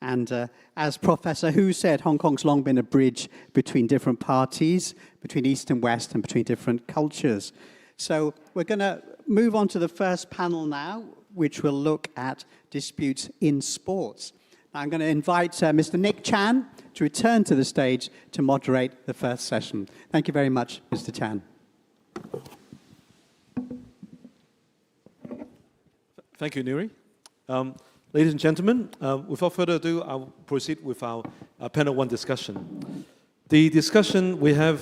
Speaker 2: And as Professor Hu said, Hong Kong's long been a bridge between different parties, between East and West, and between different cultures. So we're going to move on to the first panel now, which will look at disputes in sports. I'm going to invite Mr. Nick Chan to return to the stage to moderate the first session. Thank you very much, Mr. Chan.
Speaker 7: Thank you, Nuri. Ladies and gentlemen, without further ado, I'll proceed with our panel one discussion. The discussion we have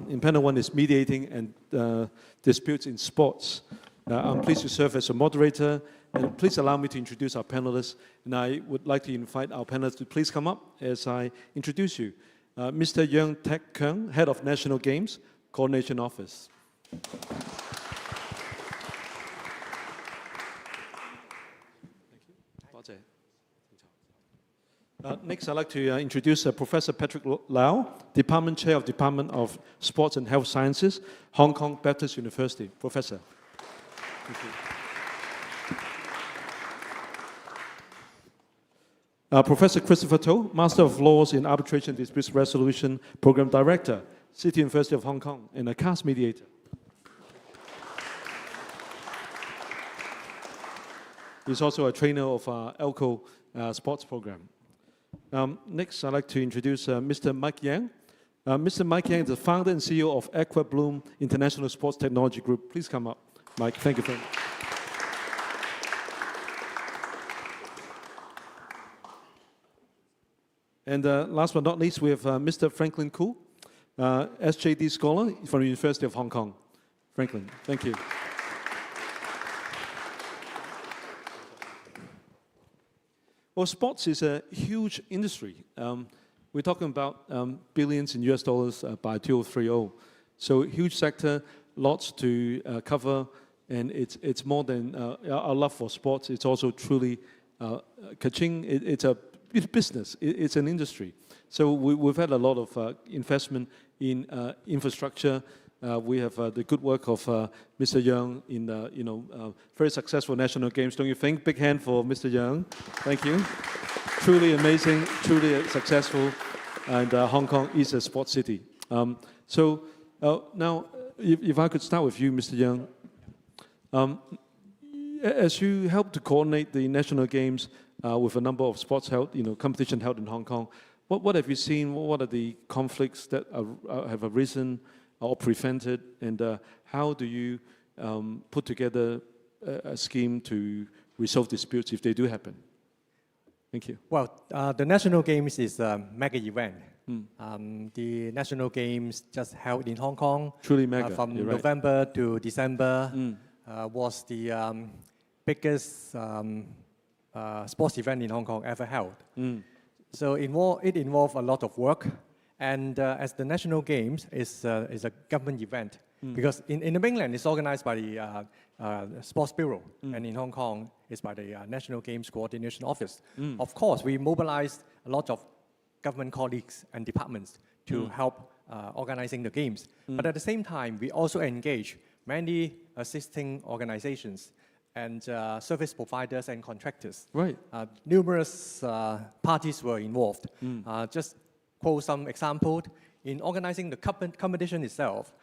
Speaker 7: in panel one is mediating and disputes in sports. I'm pleased to serve as a moderator, and please allow me to introduce our panelists. And I would like to invite our panelists to please come up as I introduce you. Mr. Yeung Tek Keung, Head of National Games, Coordination Office. Next, I'd like to introduce Professor Patrick Lau, Department Chair of Department of Sports and Health Sciences, Hong Kong Baptist University. Professor. Thank you. Professor Christopher To, Master of Laws in Arbitration and Disputes Resolution Program Director, City University of Hong Kong, and a CAS mediator. He's also a trainer of ELCO sports program. Next, I'd like to introduce Mr. Mike Yang. Mr. Mike Yang is the founder and CEO of Aqua Bloom International Sports Technology Group. Please come up, Mike. Thank you very much. And last but not least, we have Mr. Franklin Koo, SJD scholar from the University of Hong Kong. Franklin, thank you. Well, sports is a huge industry. We're talking about billions in US dollars by 2030. So huge sector, lots to cover, and it's more than our love for sports. It's also truly kaching. It's a business. It's an industry. So we've had a lot of investment in infrastructure. We have the good work of Mr. Yeung in very successful national games. Don't you think? Big hand for Mr. Yeung. Thank you. Truly amazing, truly successful, and Hong Kong is a sports city. So now, if I could start with you, Mr. Yeung, As you help to coordinate the national games with a number of sports held, competition held in Hong Kong, what have you seen? What are the conflicts that have arisen or prevented, and how do you put together a scheme to resolve disputes if they do happen? Thank you.
Speaker 10: Well, the National Games is a mega event. The National Games just held in Hong Kong.
Speaker 7: Truly mega,
Speaker 10: from
Speaker 7: you're right.
Speaker 10: November to December was the biggest sports event in Hong Kong ever held. So it involved a lot of work. And as the National Games is a government event, because in the mainland it's organized by the Sports Bureau, and in Hong Kong it's by the National Games Coordination Office. Of course, we mobilized a lot of government colleagues and departments to help organizing the games. But at the same time, we also engage many assisting organizations and service providers and contractors.
Speaker 7: Right.
Speaker 10: Numerous parties were involved. Just quote some example. In organizing the competition itself,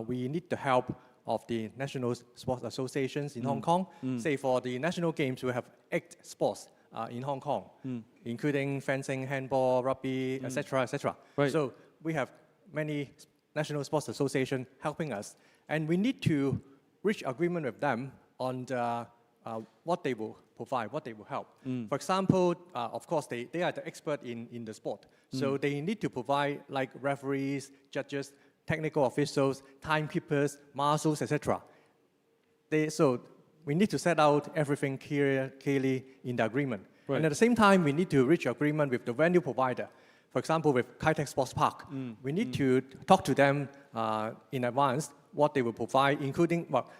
Speaker 10: we need the help of the national sports associations in Hong Kong. Say for the national games, we have 8 sports in Hong Kong, including fencing, handball, rugby, etc., etc.
Speaker 7: Right.
Speaker 10: So we have many national sports associations helping us, and we need to reach agreement with them on what they will provide, what they will help. For example, of course, they are the expert in the sport, so they need to provide like referees, judges, technical officials, timekeepers, marshals, etc. So we need to set out everything clearly in the agreement.
Speaker 7: Right.
Speaker 10: And at the same time, we need to reach agreement with the venue provider. For example, with Kai Tak Sports Park, we need to talk to them in advance what they will provide, including, well,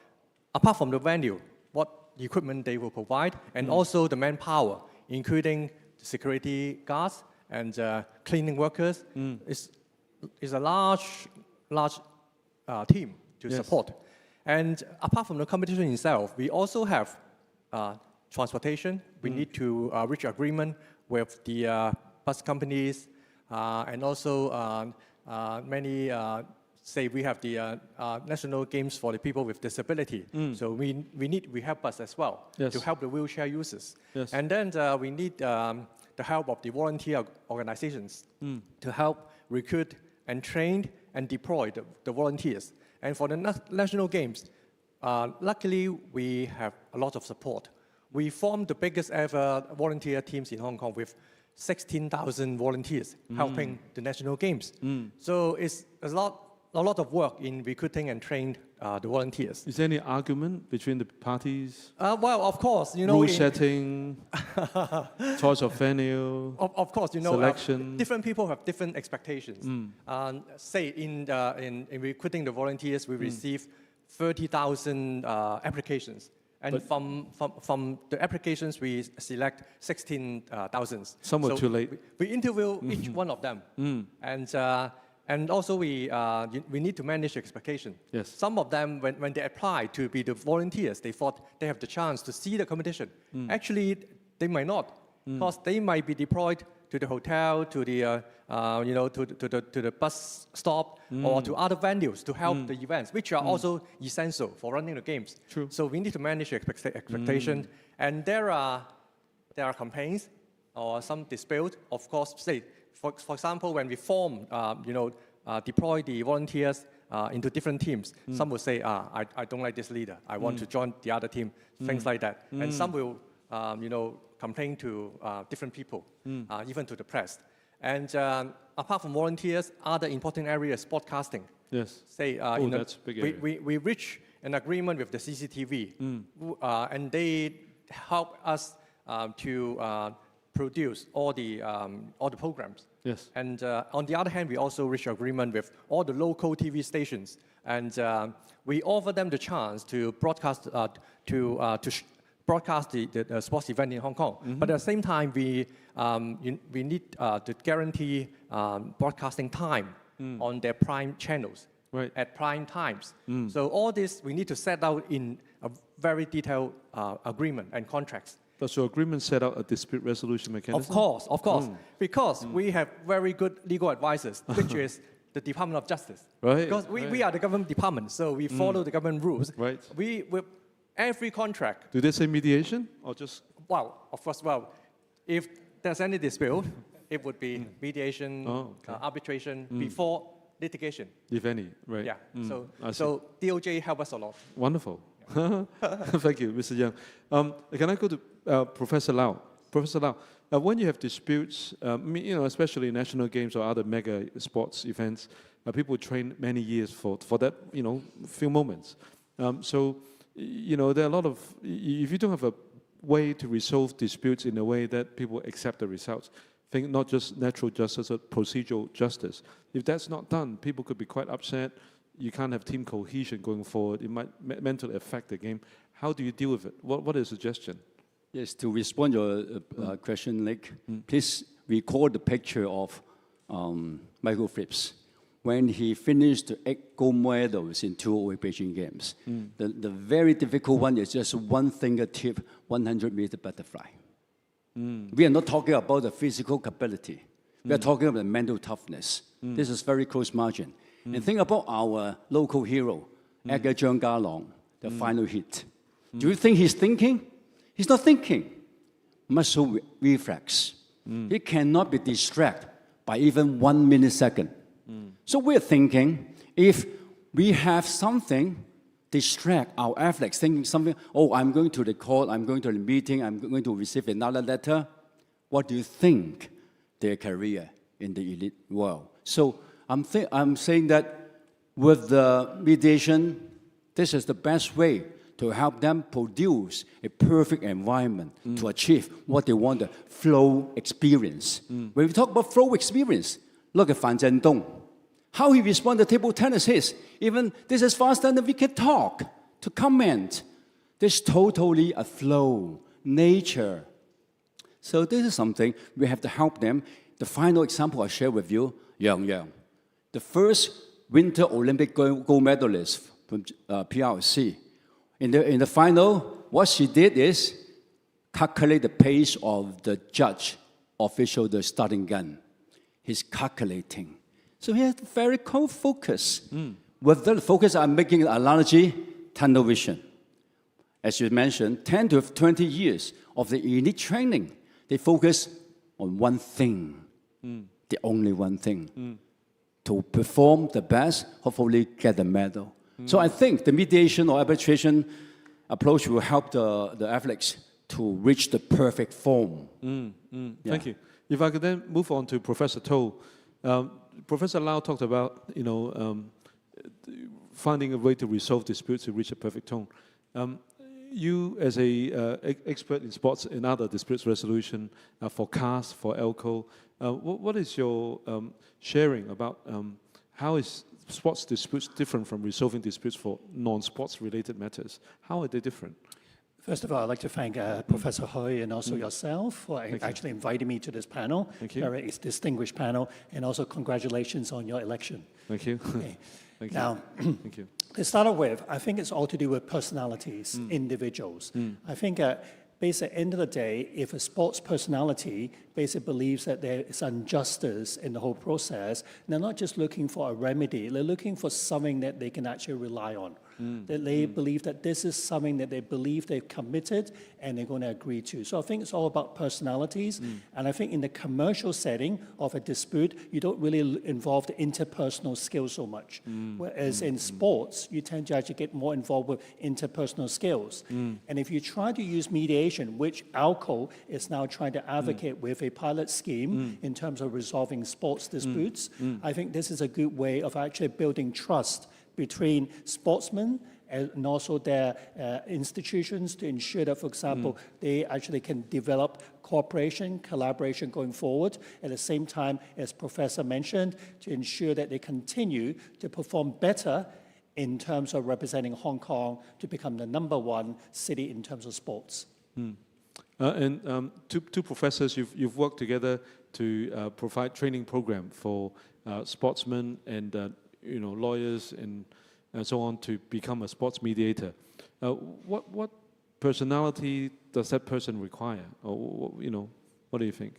Speaker 10: apart from the venue, what equipment they will provide, and also the manpower, including security guards and cleaning workers. It's a large team to support. And apart from the competition itself, we also have transportation. We need to reach agreement with the bus companies and also many, say we have the national games for the people with disability. So we help us as well to help the wheelchair users. And then we need the help of the volunteer organizations to help recruit and train and deploy the volunteers. And for the national games, luckily we have a lot of support. We formed the biggest ever volunteer teams in Hong Kong with 16,000 volunteers helping the national games. So it's a lot of work in recruiting and training the volunteers.
Speaker 7: Is there any argument between the parties?
Speaker 10: Well, of course,
Speaker 7: Rule setting, choice of venue,
Speaker 10: of course,
Speaker 7: selection.
Speaker 10: Different people have different expectations. Say in recruiting the volunteers, we received 30,000 applications. And from the applications, we select 16,000.
Speaker 7: Some were too late.
Speaker 10: We interview each one of them. And also we need to manage expectation.
Speaker 7: Yes.
Speaker 10: Some of them, when they apply to be the volunteers, they thought they have the chance to see the competition. Actually, they might not, because they might be deployed to the hotel, to the to the bus stop, or to other venues to help the events, which are also essential for running the games.
Speaker 7: True.
Speaker 10: So we need to manage expectation, and there are complaints or some dispute. Of course, say for example, when we form, deploy the volunteers into different teams, some will say, I don't like this leader. I want to join the other team. Things like that, and some will, complain to different people, even to the press. And apart from volunteers, other important areas, broadcasting.
Speaker 7: Yes.
Speaker 10: Say,
Speaker 7: that's a big area.
Speaker 10: we reach an agreement with the CCTV, and they help us to produce all the programs.
Speaker 7: Yes.
Speaker 10: And on the other hand, we also reach agreement with all the local TV stations, and we offer them the chance to broadcast broadcast the sports event in Hong Kong. But at the same time, we need to guarantee broadcasting time on their prime channels at prime times. So all this we need to set out in a very detailed agreement and contracts.
Speaker 7: Does your agreement set out a dispute resolution mechanism?
Speaker 10: Of course, because we have very good legal advisors, which is the Department of Justice.
Speaker 7: Right.
Speaker 10: Because we are the government department, so we follow the government rules.
Speaker 7: Right.
Speaker 10: every contract,
Speaker 7: Do they say mediation or just?
Speaker 10: well, of course, well, if there's any dispute, it would be mediation,
Speaker 7: Oh, okay.
Speaker 10: arbitration before litigation.
Speaker 7: If any, right?
Speaker 10: Yeah.
Speaker 7: I see.
Speaker 10: So DOJ help us a lot.
Speaker 7: Wonderful. Thank you, Mr. Young. Can I go to Professor Lau? Professor Lau, when you have disputes, especially national games or other mega sports events, people train many years for that, few moments. There are a lot of, if you don't have a way to resolve disputes in a way that people accept the results, think not just natural justice, but procedural justice. If that's not done, people could be quite upset. You can't have team cohesion going forward. It might mentally affect the game. How do you deal with it? What is the suggestion?
Speaker 11: Yes, to respond to your question, Nick, please recall the picture of Michael Phelps when he finished 8 gold medals in 2008 Beijing Games. The very difficult one is just one fingertip, 100-meter butterfly. We are not talking about the physical capability. We are talking about the mental toughness. This is very close margin. And think about our local hero, Edgar Zhang Galong, the final hit. Do you think he's thinking? He's not thinking. Muscle reflex. He cannot be distracted by even 1 millisecond. So we're thinking, if we have something distract our athletes, thinking something, oh, I'm going to the court, I'm going to the meeting, I'm going to receive another letter, what do you think their career in the elite world? So I'm saying that with the mediation, this is the best way to help them produce a perfect environment to achieve what they want, the flow experience. When we talk about flow experience, look at Fan Zhendong. How he responded to table tennis is, even this is faster than we can talk, to comment. This totally a flow, nature. So this is something we have to help them. The final example I share with you, Yang Yang. The first Winter Olympic gold medalist from PRC. In the final, what she did is calculate the pace of the judge official, the starting gun. He's calculating. So he has very cold focus. With the focus, I'm making an analogy, tunnel vision. As you mentioned, 10 to 20 years of the elite training, they focus on one thing, the only one thing. To perform the best, hopefully get the medal. So I think the mediation or arbitration approach will help the athletes to reach the perfect form.
Speaker 7: Thank you. If I could then move on to Professor To. Professor Lau talked about, finding a way to resolve disputes to reach a perfect tone. You, as an expert in sports and other disputes resolution for CAS, for ELCO, what is your sharing about how is sports disputes different from resolving disputes for non-sports related matters? How are they different?
Speaker 12: First of all, I'd like to thank Professor Hui and also yourself for actually inviting me to this panel.
Speaker 7: Thank you.
Speaker 12: Very distinguished panel, and also congratulations on your election.
Speaker 7: Thank you.
Speaker 12: Okay.
Speaker 7: Thank
Speaker 12: now,
Speaker 7: you. Thank you.
Speaker 12: To start off with, I think it's all to do with personalities, individuals. I think basically, at the end of the day, if a sports personality basically believes that there is injustice in the whole process, they're not just looking for a remedy, they're looking for something that they can actually rely on. That they believe that this is something that they believe they've committed and they're going to agree to. So I think it's all about personalities. And I think in the commercial setting of a dispute, you don't really involve the interpersonal skills so much. Whereas in sports, you tend to actually get more involved with interpersonal skills. And if you try to use mediation, which ALCO is now trying to advocate with a pilot scheme in terms of resolving sports disputes, I think this is a good way of actually building trust between sportsmen and also their institutions to ensure that, for example, they actually can develop cooperation, collaboration going forward. At the same time, as Professor mentioned, to ensure that they continue to perform better in terms of representing Hong Kong to become the #1 city in terms of sports.
Speaker 7: Two professors, you've worked together to provide training program for sportsmen and lawyers and so on to become a sports mediator. What personality does that person require? Or what do you think?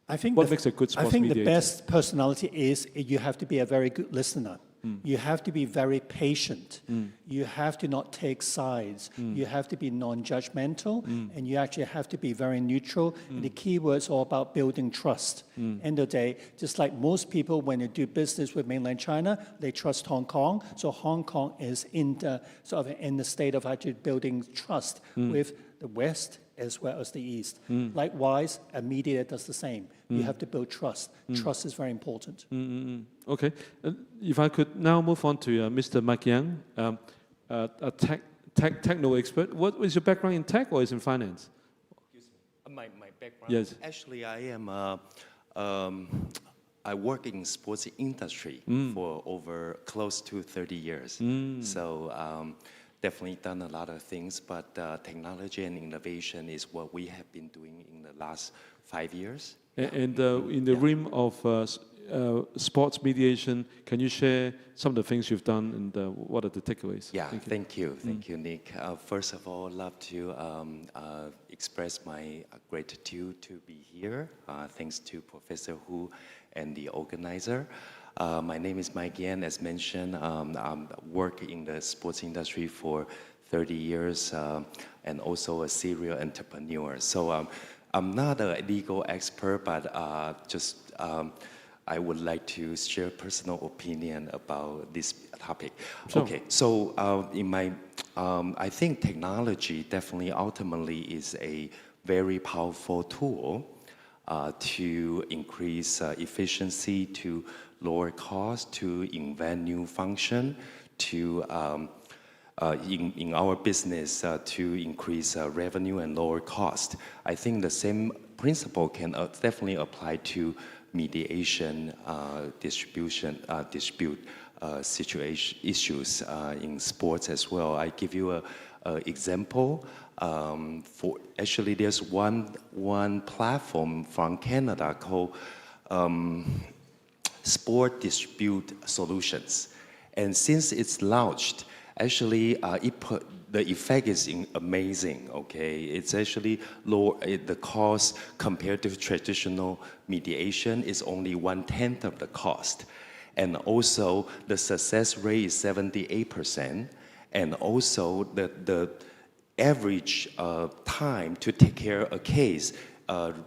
Speaker 12: I think
Speaker 7: what makes a good sports mediator?
Speaker 12: I think the best personality is you have to be a very good listener. You have to be very patient. You have to not take sides. You have to be non-judgmental, and you actually have to be very neutral. And the key words are about building trust. End of the day, just like most people, when they do business with mainland China, they trust Hong Kong. So Hong Kong is in the sort of in the state of actually building trust with the West as well as the East. Likewise, a media does the same. You have to build trust. Trust is very important.
Speaker 7: Okay. If I could now move on to Mr. Mike Yang, a techno expert. What is your background in tech or is in finance?
Speaker 13: My background?
Speaker 7: Yes.
Speaker 13: Actually, I work in sports industry for over close to 30 years. So definitely done a lot of things, but technology and innovation is what we have been doing in the last 5 years.
Speaker 7: And in the realm of sports mediation, can you share some of the things you've done and what are the takeaways?
Speaker 13: Yeah, thank you, Nick. First of all, I'd love to express my gratitude to be here. Thanks to Professor Hu and the organizer. My name is Mike Yan. As mentioned, I work in the sports industry for 30 years and also a serial entrepreneur. So I'm not a legal expert, but I would like to share personal opinion about this topic.
Speaker 7: Sure.
Speaker 13: Okay, so I think technology definitely ultimately is a very powerful tool to increase efficiency, to lower cost, to invent new function, to in our business to increase revenue and lower cost. I think the same principle can definitely apply to mediation, dispute situation issues in sports as well. I give you an example. Actually, there's one platform from Canada called Sport Dispute Solutions, and since it's launched, actually the effect is amazing. Okay, it's actually lower. The cost compared to traditional mediation is only 1/10 of the cost, and also the success rate is 78%, and also the average time to take care of a case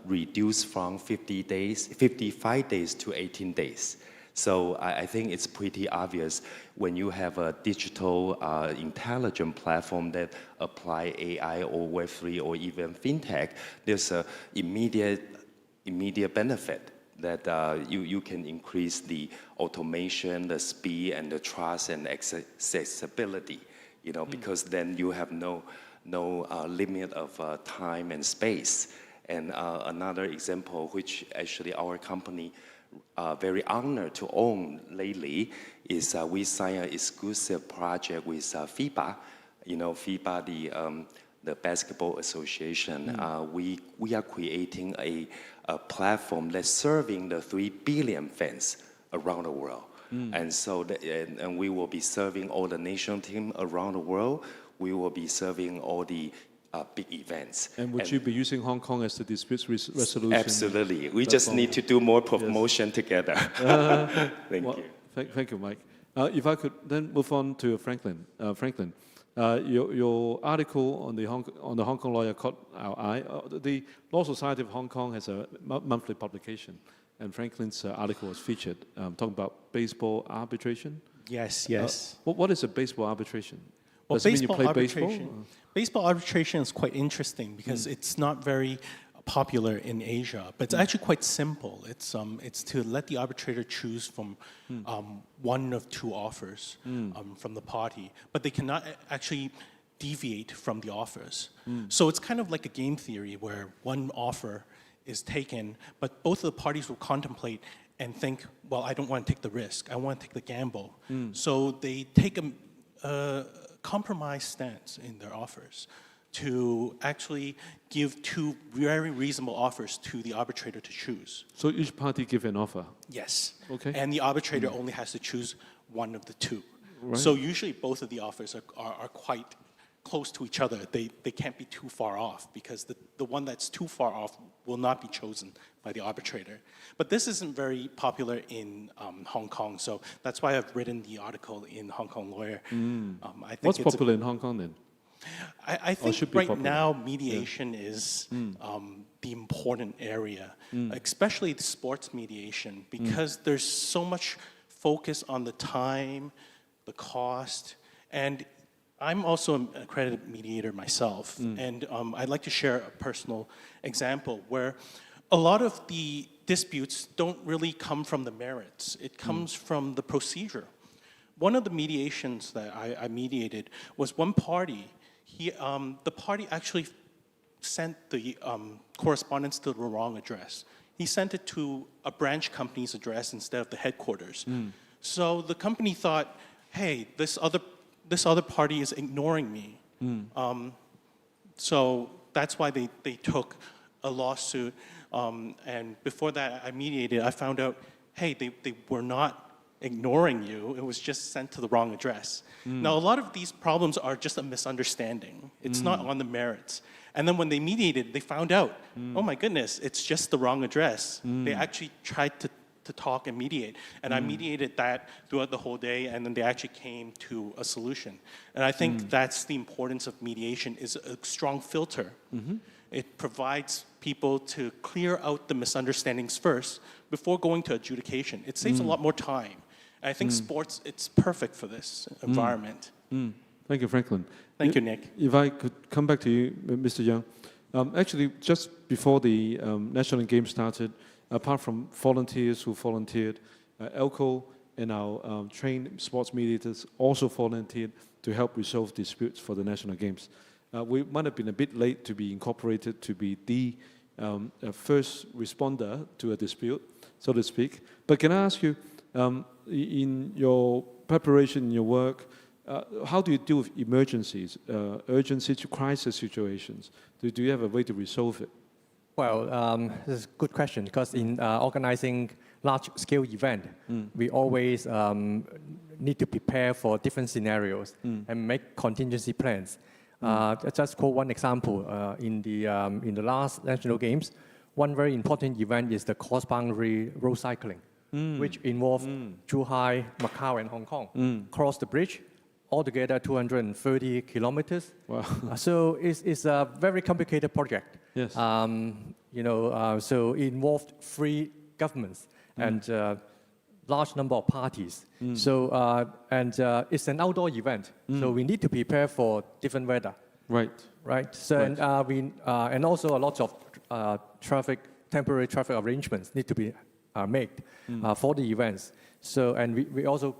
Speaker 13: reduced from 55 days to 18 days. So I think it's pretty obvious when you have a digital intelligent platform that apply AI or Web3 or even FinTech, there's an immediate benefit that you can increase the automation, the speed, and the trust and accessibility, because then you have no limit of time and space. And another example, which actually our company very honored to own lately, is we signed an exclusive project with FIBA. FIBA, the basketball association. We are creating a platform that's serving the 3 billion fans around the world. And so and we will be serving all the national team around the world. We will be serving all the big events.
Speaker 7: And would you be using Hong Kong as the dispute resolution?
Speaker 13: Absolutely. We just need to do more promotion together. Thank you.
Speaker 7: Thank you, Mike. If I could then move on to Franklin. Franklin, your article on the Hong Kong lawyer caught our eye. The Law Society of Hong Kong has a monthly publication, and Franklin's article was featured, talking about baseball arbitration.
Speaker 14: Yes.
Speaker 7: What is a baseball arbitration?
Speaker 14: Well,
Speaker 7: Does it mean you play
Speaker 14: arbitration, baseball arbitration is quite interesting because it's not very popular in Asia, but it's actually quite simple. It's to let the arbitrator choose from one of two offers from the party, but they cannot actually deviate from the offers. So it's kind of like a game theory where one offer is taken, but both of the parties will contemplate and think, well, I don't want to take the risk. I want to take the gamble. So they take a compromise stance in their offers to actually give two very reasonable offers to the arbitrator to choose.
Speaker 7: So each party give an offer?
Speaker 14: Yes.
Speaker 7: Okay.
Speaker 14: And the arbitrator only has to choose one of the two.
Speaker 7: Right.
Speaker 14: So usually both of the offers are quite close to each other. They can't be too far off because the one that's too far off will not be chosen by the arbitrator. But this isn't very popular in Hong Kong, so that's why I've written the article in Hong Kong Lawyer. I think
Speaker 7: What's popular in Hong Kong then?
Speaker 14: I think right now mediation is the important area, especially the sports mediation, because there's so much focus on the time, the cost, and I'm also an accredited mediator myself, and I'd like to share a personal example where a lot of the disputes don't really come from the merits. It comes from the procedure. One of the mediations that I mediated was one party. The party actually sent the correspondence to the wrong address. He sent it to a branch company's address instead of the headquarters. So the company thought, hey, this other party is ignoring me. So that's why they took a lawsuit. And before that, I mediated. I found out, hey, they were not ignoring you. It was just sent to the wrong address. Now, a lot of these problems are just a misunderstanding. It's not on the merits. And then when they mediated, they found out, oh my goodness, it's just the wrong address. They actually tried to talk and mediate. And I mediated that throughout the whole day, and then they actually came to a solution. And I think that's the importance of mediation, is a strong filter. It provides people to clear out the misunderstandings first before going to adjudication. It saves a lot more time. And I think sports, it's perfect for this environment.
Speaker 7: Thank you, Franklin.
Speaker 14: Thank you, Nick.
Speaker 7: If I could come back to you, Mr. Young. Actually, just before the National Games started, apart from volunteers who volunteered, ELCO and our trained sports mediators also volunteered to help resolve disputes for the National Games. We might have been a bit late to be incorporated to be the first responder to a dispute, so to speak. But can I ask you, in your preparation, in your work, how do you deal with emergencies, urgent crisis situations? Do you have a way to resolve it?
Speaker 10: Well, this is a good question, because in organizing large-scale event, we always need to prepare for different scenarios and make contingency plans. Just quote one example. In the last National Games, one very important event is the cross-boundary road cycling, which involved Zhuhai, Macau, and Hong Kong. Cross the bridge, altogether 230 kilometers.
Speaker 7: Wow.
Speaker 10: So it's a very complicated project.
Speaker 7: Yes.
Speaker 10: So it involved 3 governments and large number of parties. So it's an outdoor event. So we need to prepare for different weather.
Speaker 7: Right.
Speaker 10: Right. So and also a lot of temporary traffic arrangements need to be made for the events. So we also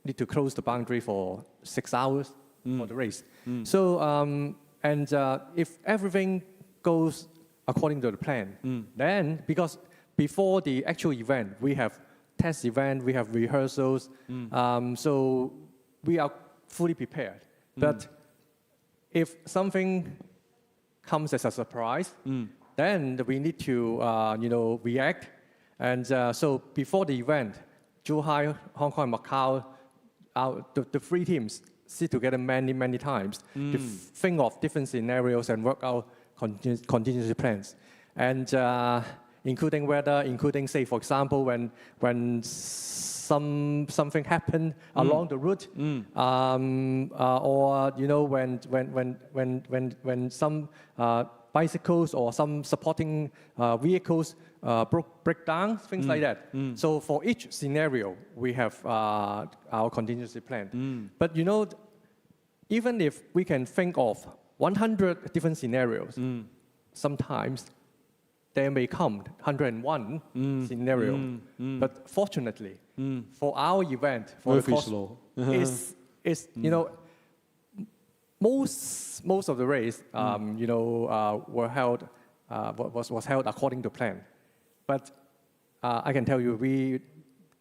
Speaker 10: need to close the boundary for 6 hours for the race. So if everything goes according to the plan, then because before the actual event we have test event, we have rehearsals, so we are fully prepared. But if something comes as a surprise, then we need to react. And so before the event, Zhuhai, Hong Kong, and Macau, the 3 teams sit together many times to think of different scenarios and work out contingency plans. And including weather, including, say, for example, when something happened along the route, or when some bicycles or some supporting vehicles break down, things like that. So for each scenario, we have our contingency plan. But even if we can think of 100 different scenarios, sometimes there may come 101 scenario. But fortunately, for our event, for the course, most of the race, was held according to plan. But I can tell you, we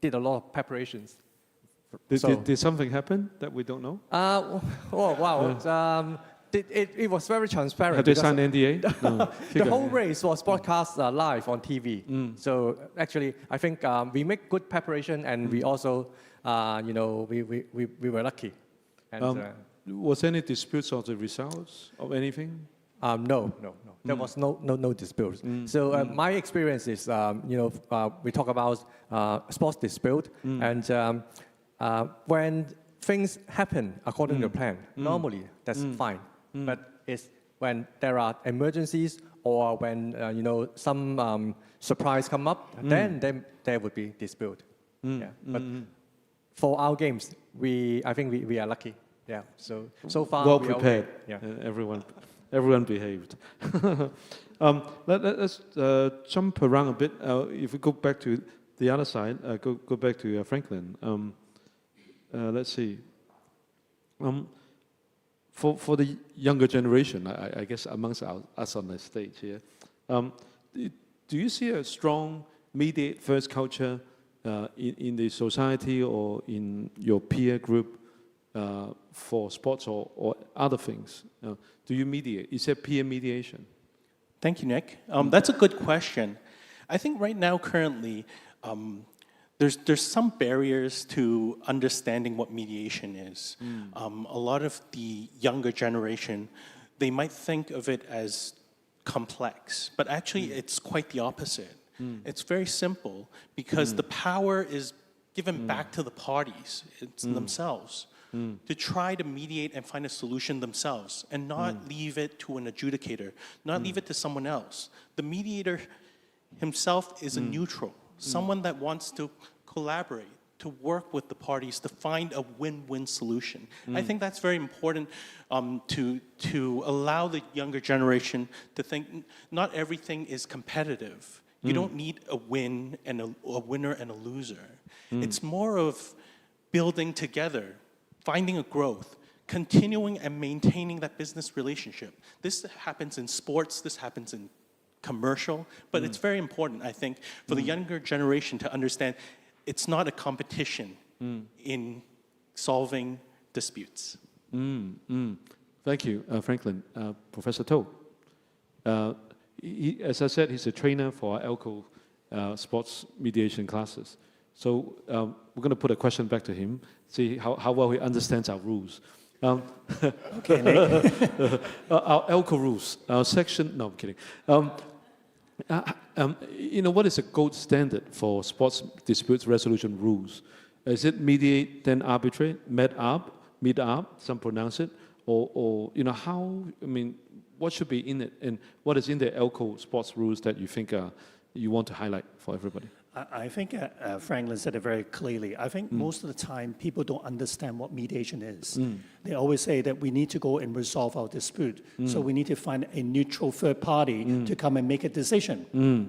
Speaker 10: did a lot of preparations.
Speaker 7: Did something happen that we don't know?
Speaker 10: It was very transparent.
Speaker 7: Have they signed NDA? No.
Speaker 10: The whole race was broadcast live on TV. So actually, I think we make good preparation, and we also, we were lucky. And,
Speaker 7: was any disputes of the results of anything?
Speaker 10: No. There was no dispute. So my experience is, we talk about sports dispute, and when things happen according to plan, normally that's fine. But it's when there are emergencies or when some surprise come up, then there would be dispute. But for our games, I think we are lucky. Yeah. So far
Speaker 7: well
Speaker 10: we are
Speaker 7: prepared.
Speaker 10: okay. Yeah.
Speaker 7: Everyone behaved. Let's jump around a bit. If we go back to the other side, go back to Franklin. Let's see. For the younger generation, I guess amongst us on the stage here, do you see a strong mediate first culture in the society or in your peer group for sports or other things? Do you mediate? Is there peer mediation?
Speaker 14: Thank you, Nick. That's a good question. I think right now, currently, there's some barriers to understanding what mediation is. A lot of the younger generation, they might think of it as complex, but actually it's quite the opposite. It's very simple because the power is given back to the parties themselves to try to mediate and find a solution themselves and not leave it to an adjudicator, not leave it to someone else. The mediator himself is a neutral, someone that wants to collaborate, to work with the parties to find a win-win solution. I think that's very important to allow the younger generation to think not everything is competitive. You don't need a win and a winner and a loser. It's more of building together, finding a growth, continuing and maintaining that business relationship. This happens in sports, this happens in commercial, but it's very important, I think, for the younger generation to understand it's not a competition in solving disputes.
Speaker 7: Thank you, Franklin. Professor To. As I said, he's a trainer for ALCO sports mediation classes. So we're going to put a question back to him, see how well he understands our rules.
Speaker 12: Okay, Nick.
Speaker 7: Our ALCO rules, our section, no, I'm kidding. What is a gold standard for sports disputes resolution rules? Is it mediate, then arbitrate, meet up, some pronounce it, or what should be in it, and what is in the ALCO sports rules that you think you want to highlight for everybody?
Speaker 12: I think Franklin said it very clearly. I think most of the time people don't understand what mediation is. They always say that we need to go and resolve our dispute. So we need to find a neutral third party to come and make a decision.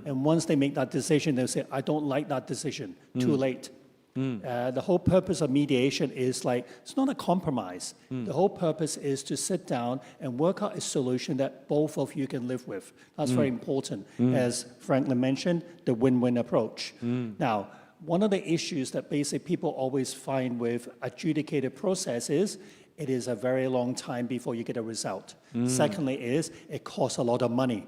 Speaker 12: And once they make that decision, they'll say, I don't like that decision. Too late. The whole purpose of mediation is it's not a compromise. The whole purpose is to sit down and work out a solution that both of you can live with. That's very important. As Franklin mentioned, the win-win approach. Now, one of the issues that basically people always find with adjudicated process is it is a very long time before you get a result. Secondly is it costs a lot of money.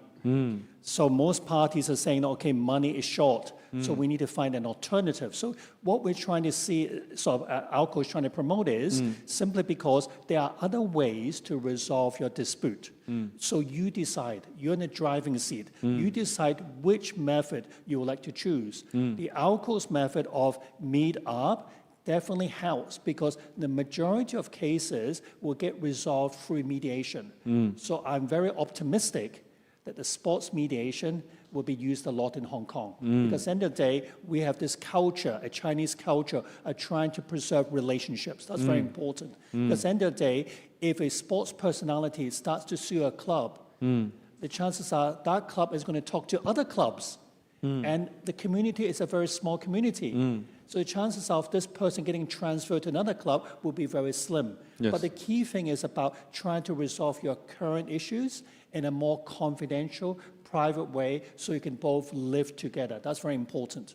Speaker 12: So most parties are saying, okay, money is short, so we need to find an alternative. So what we're trying to see, ALCO is trying to promote is simply because there are other ways to resolve your dispute. So you decide, you're in the driving seat, you decide which method you would like to choose. The ALCO's method of meet up definitely helps because the majority of cases will get resolved through mediation. So I'm very optimistic that the sports mediation will be used a lot in Hong Kong. Because at the end of the day, we have this culture, a Chinese culture, of trying to preserve relationships. That's very important. Because at the end of the day, if a sports personality starts to sue a club, the chances are that club is going to talk to other clubs. And the community is a very small community. So the chances of this person getting transferred to another club will be very slim.
Speaker 7: Yes.
Speaker 12: But the key thing is about trying to resolve your current issues in a more confidential, private way so you can both live together. That's very important.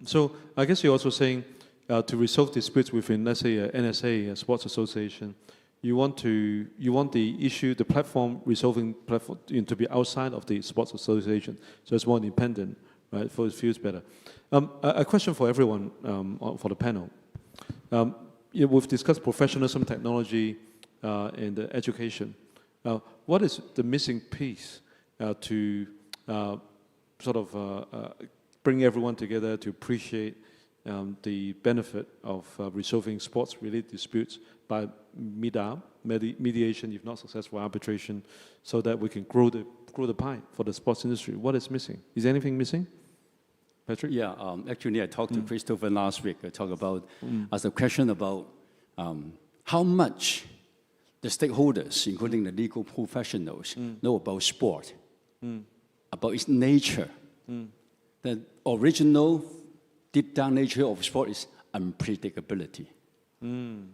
Speaker 7: So I guess you're also saying to resolve disputes within, let's say, a NSA, a sports association, you want the issue, the platform resolving platform to be outside of the sports association, so it's more independent, right? So it feels better. A question for everyone for the panel. We've discussed professionalism, technology, in the education. What is the missing piece to sort of bring everyone together to appreciate the benefit of resolving sports-related disputes by mediation, if not successful arbitration, so that we can grow the pie for the sports industry? What is missing? Is anything missing? Patrick?
Speaker 11: Yeah, actually, I talked to Christopher last week. I talked about, asked a question about how much the stakeholders, including the legal professionals, know about sport, about its nature. The original, deep down nature of sport is unpredictability.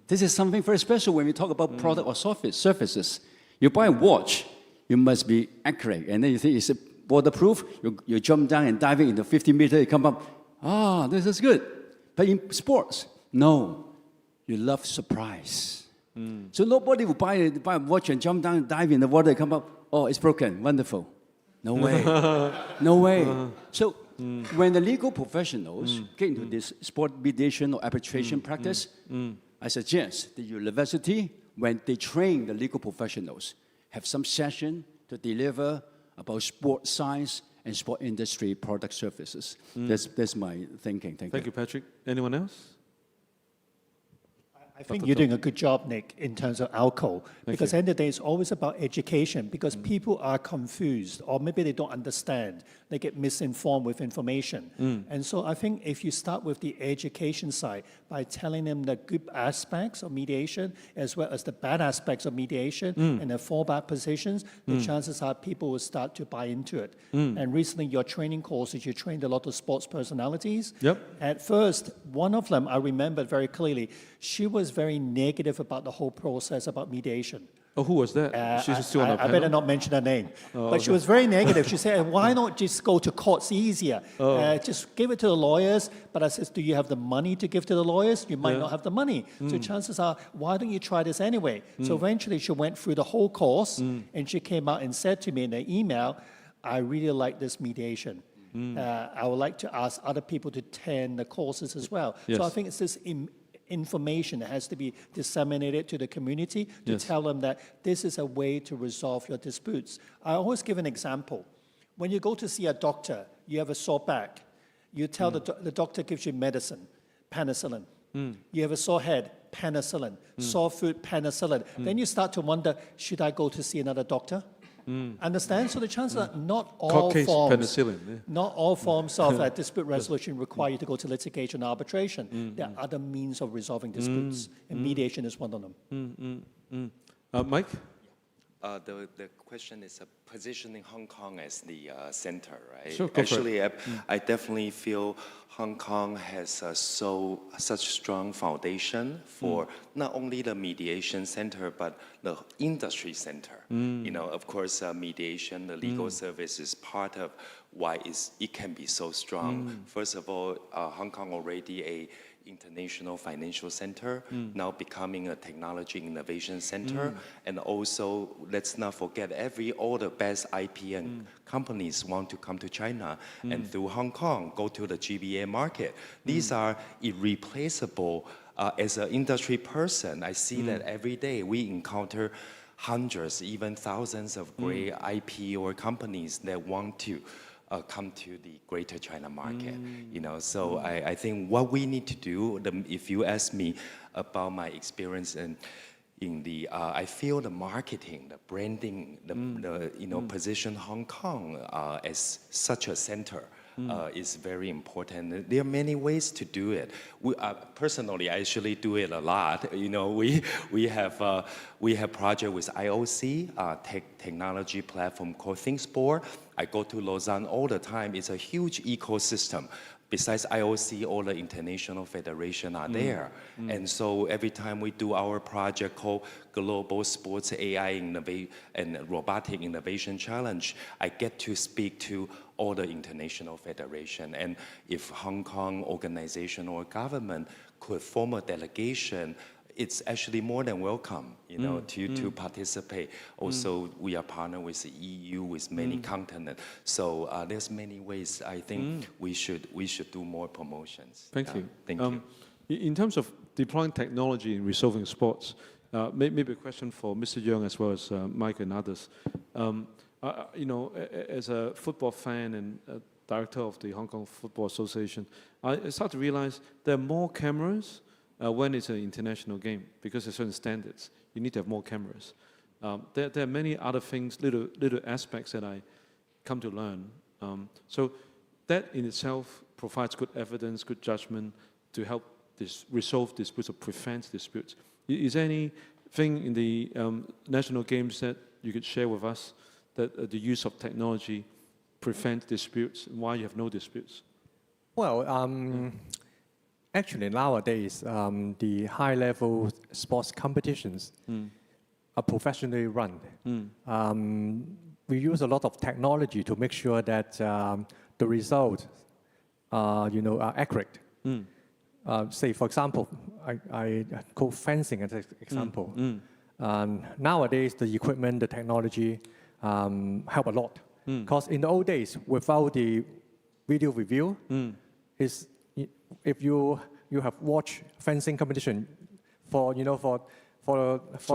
Speaker 11: This is something very special when we talk about product or services. You buy a watch, you must be accurate, and then you think it's waterproof. You jump down and dive into 50 meters, you come up, this is good. But in sports, no, you love surprise. So nobody will buy a watch and jump down and dive in the water, come up, oh, it's broken, wonderful. No way, no way. So when the legal professionals get into this sport mediation or arbitration practice, I suggest the university, when they train the legal professionals, have some session to deliver about sport science and sport industry product services. That's my thinking. Thank you,
Speaker 7: Patrick. Anyone else?
Speaker 12: I think you're doing a good job, Nick, in terms of alcohol. Because at the end of the day, it's always about education, because people are confused, or maybe they don't understand. They get misinformed with information. And so I think if you start with the education side, by telling them the good aspects of mediation, as well as the bad aspects of mediation, and the fallback positions, the chances are people will start to buy into it. And recently, your training courses, you trained a lot of sports personalities. At first, one of them, I remember very clearly, she was very negative about the whole process about mediation.
Speaker 7: Oh, who was that? She's still on the
Speaker 12: I
Speaker 7: panel?
Speaker 12: better not mention her name. But she was very negative. She said, why not just go to courts easier? Just give it to the lawyers. But I said, do you have the money to give to the lawyers? You might not have the money. So chances are, why don't you try this anyway? So eventually she went through the whole course, and she came out and said to me in an email, I really like this mediation. I would like to ask other people to attend the courses as well. So I think it's this information that has to be disseminated to the community to tell them that this is a way to resolve your disputes. I always give an example. When you go to see a doctor, you have a sore back. You tell the doctor gives you medicine, penicillin. You have a sore head, penicillin. Sore foot, penicillin. Then you start to wonder, should I go to see another doctor? Understand? So the chances are not all forms, not all forms of dispute resolution require you to go to litigation or arbitration. There are other means of resolving disputes, and mediation is one of them.
Speaker 7: Mike?
Speaker 13: The question is positioning Hong Kong as the center, right?
Speaker 7: Sure, go
Speaker 13: Actually, I definitely feel Hong Kong has such strong foundation for not only the mediation center, but the industry center. You know, of course, mediation, the legal service is part of why it can be so strong. First of all, Hong Kong already a international financial center, now becoming a technology innovation center. And also, let's not forget, all the best IP and companies want to come to China and through Hong Kong, go to the GBA market. These are irreplaceable. As an industry person, I see that every day we encounter hundreds, even thousands of great IP or companies that want to come to the Greater China market, you know. So I think what we need to do, if you ask me about my experience in the, I feel the marketing, the branding, position Hong Kong as such a center is very important. There are many ways to do it. Personally, I actually do it a lot. You know, we have project with IOC, technology platform called ThinkSport. I go to Lausanne all the time. It's a huge ecosystem. Besides IOC, all the international federations are there. And so every time we do our project called Global Sports AI and Robotic Innovation Challenge, I get to speak to all the international federation. And if Hong Kong organization or government could form a delegation, it's actually more than welcome, you know, to participate. Also, we are partnered with the EU, with many continents. So there's many ways I think we should do more promotions.
Speaker 7: Thank you.
Speaker 13: Thank you.
Speaker 7: In terms of deploying technology in resolving sports, maybe a question for Mr. Yeung as well as Mike and others. You know, as a football fan and director of the Hong Kong Football Association, I start to realize there are more cameras when it's an international game because there's certain standards. You need to have more cameras. There are many other things, little aspects that I come to learn. So that in itself provides good evidence, good judgment to help resolve disputes or prevent disputes. Is there anything in the national games that you could share with us that the use of technology prevents disputes and why you have no disputes?
Speaker 10: Well, actually nowadays, the high-level sports competitions are professionally run. We use a lot of technology to make sure that the results are accurate. Say, for example, I call fencing as an example. Nowadays, the equipment, the technology help a lot. Because in the old days, without the video review, if you have watched fencing competition for the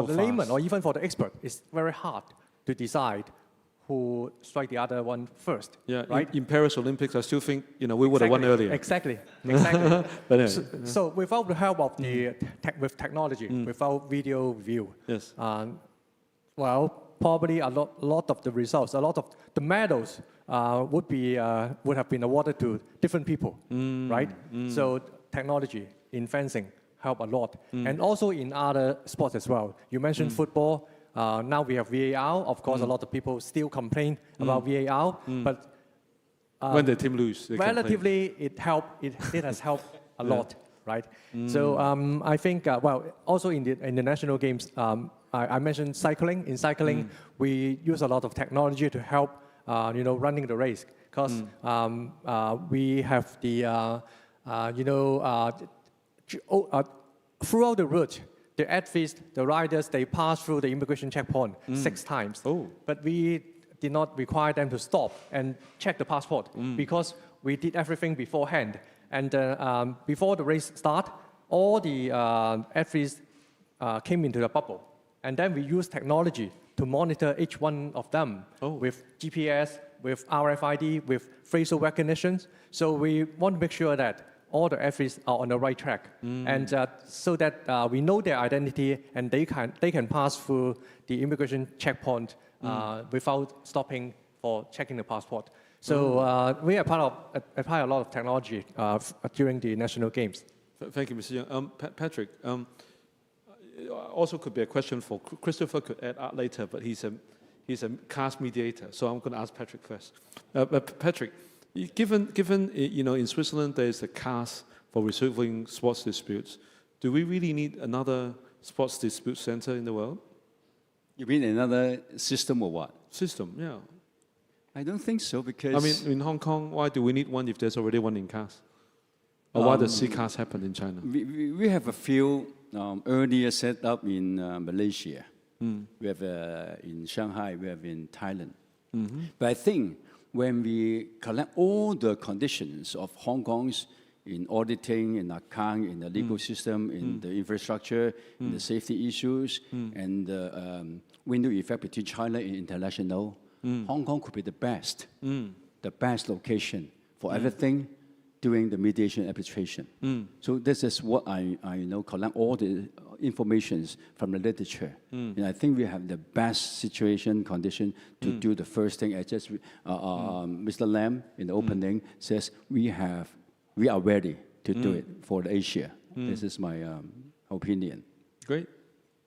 Speaker 10: layman or even for the expert, it's very hard to decide who strike the other one first.
Speaker 7: Yeah,
Speaker 10: right?
Speaker 7: in Paris Olympics, I still think we would have won earlier.
Speaker 10: Exactly.
Speaker 7: But anyway.
Speaker 10: So without the help of with technology, without video review,
Speaker 7: yes.
Speaker 10: Well, probably a lot of the results, a lot of the medals would have been awarded to different people, right? So technology in fencing help a lot, and also in other sports as well. You mentioned football. Now we have VAR. Of course, a lot of people still complain about VAR, but
Speaker 7: when the team lose,
Speaker 10: relatively it has helped a lot, right? So I think also in the national games, I mentioned cycling. In cycling, we use a lot of technology to help running the race, because we have the throughout the route, the athletes, the riders, they pass through the immigration checkpoint 6 times. But we did not require them to stop and check the passport because we did everything beforehand. And before the race start, all the athletes came into the bubble. And then we use technology to monitor each one of them with GPS, with RFID, with facial recognition. So we want to make sure that all the athletes are on the right track, and so that we know their identity and they can pass through the immigration checkpoint without stopping for checking the passport. So we apply a lot of technology during the national games.
Speaker 7: Thank you, Mr. Yeung. Patrick, also could be a question for Christopher. Could add later, but he's a CAS mediator, so I'm going to ask Patrick first. Patrick. Given in Switzerland there's a CAS for resolving sports disputes, do we really need another sports dispute center in the world?
Speaker 11: You mean another system or what?
Speaker 7: System, yeah.
Speaker 11: I don't think so, because
Speaker 7: I mean, in Hong Kong, why do we need one if there's already one in CAS? Or why does CCAS happen in China?
Speaker 11: We have a few earlier set up in Malaysia. We have in Shanghai. We have in Thailand. But I think when we collect all the conditions of Hong Kong's in auditing, in account, in the legal system, in the infrastructure, in the safety issues, and the window effect between China and international, Hong Kong could be the best location for everything during the mediation arbitration. So this is what I collect all the informations from the literature. And I think we have the best situation, condition to do the first thing. As just Mr. Lam in the opening says, we are ready to do it for Asia. This is my opinion.
Speaker 7: Great.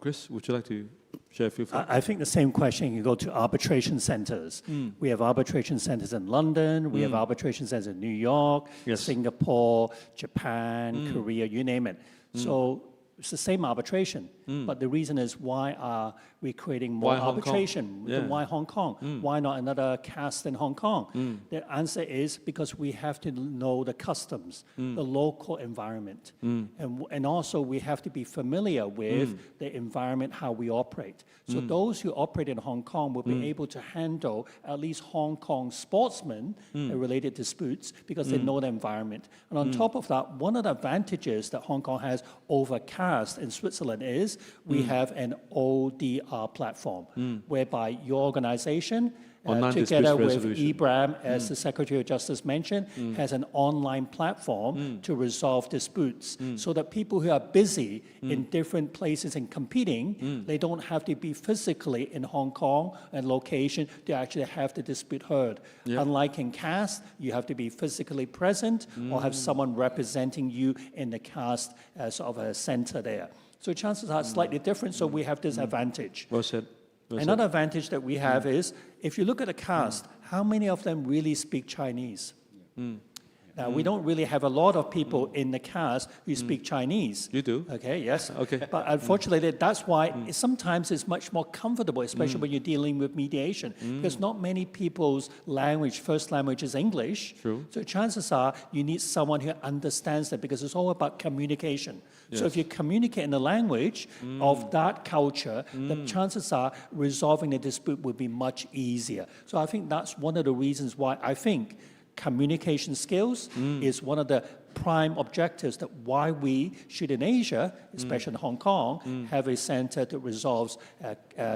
Speaker 7: Chris, would you like to share a few thoughts?
Speaker 12: I think the same question, you go to arbitration centers. We have arbitration centers in London, we have arbitration centers in New York, Singapore, Japan, Korea, you name it. So it's the same arbitration, but the reason is, why are we creating more arbitration? Why Hong Kong? Why not another CAS in Hong Kong? The answer is because we have to know the customs, the local environment, and also we have to be familiar with the environment, how we operate. So those who operate in Hong Kong will be able to handle at least Hong Kong sportsmen related disputes because they know the environment. And on top of that, one of the advantages that Hong Kong has over CAS cast in Switzerland is we have an ODR platform whereby your organization,
Speaker 7: Online
Speaker 12: together
Speaker 7: dispute
Speaker 12: with
Speaker 7: resolution.
Speaker 12: EBRAM, as the Secretary of Justice mentioned, has an online platform to resolve disputes so that people who are busy in different places and competing, they don't have to be physically in Hong Kong and location to actually have the dispute heard. Unlike in CAST, you have to be physically present or have someone representing you in the CAST sort of a center there. So chances are slightly different, so we have this advantage.
Speaker 7: Well said.
Speaker 12: Another advantage that we have is, if you look at the cast, how many of them really speak Chinese? Now, we don't really have a lot of people in the cast who speak Chinese.
Speaker 7: You do?
Speaker 12: Okay, yes.
Speaker 7: Okay.
Speaker 12: But unfortunately, that's why sometimes it's much more comfortable, especially when you're dealing with mediation, because not many people's first language is English.
Speaker 7: True.
Speaker 12: So chances are you need someone who understands that, because it's all about communication. So if you communicate in the language of that culture, the chances are resolving the dispute will be much easier. So I think that's one of the reasons why I think communication skills is one of the prime objectives that why we should in Asia, especially in Hong Kong, have a center that resolves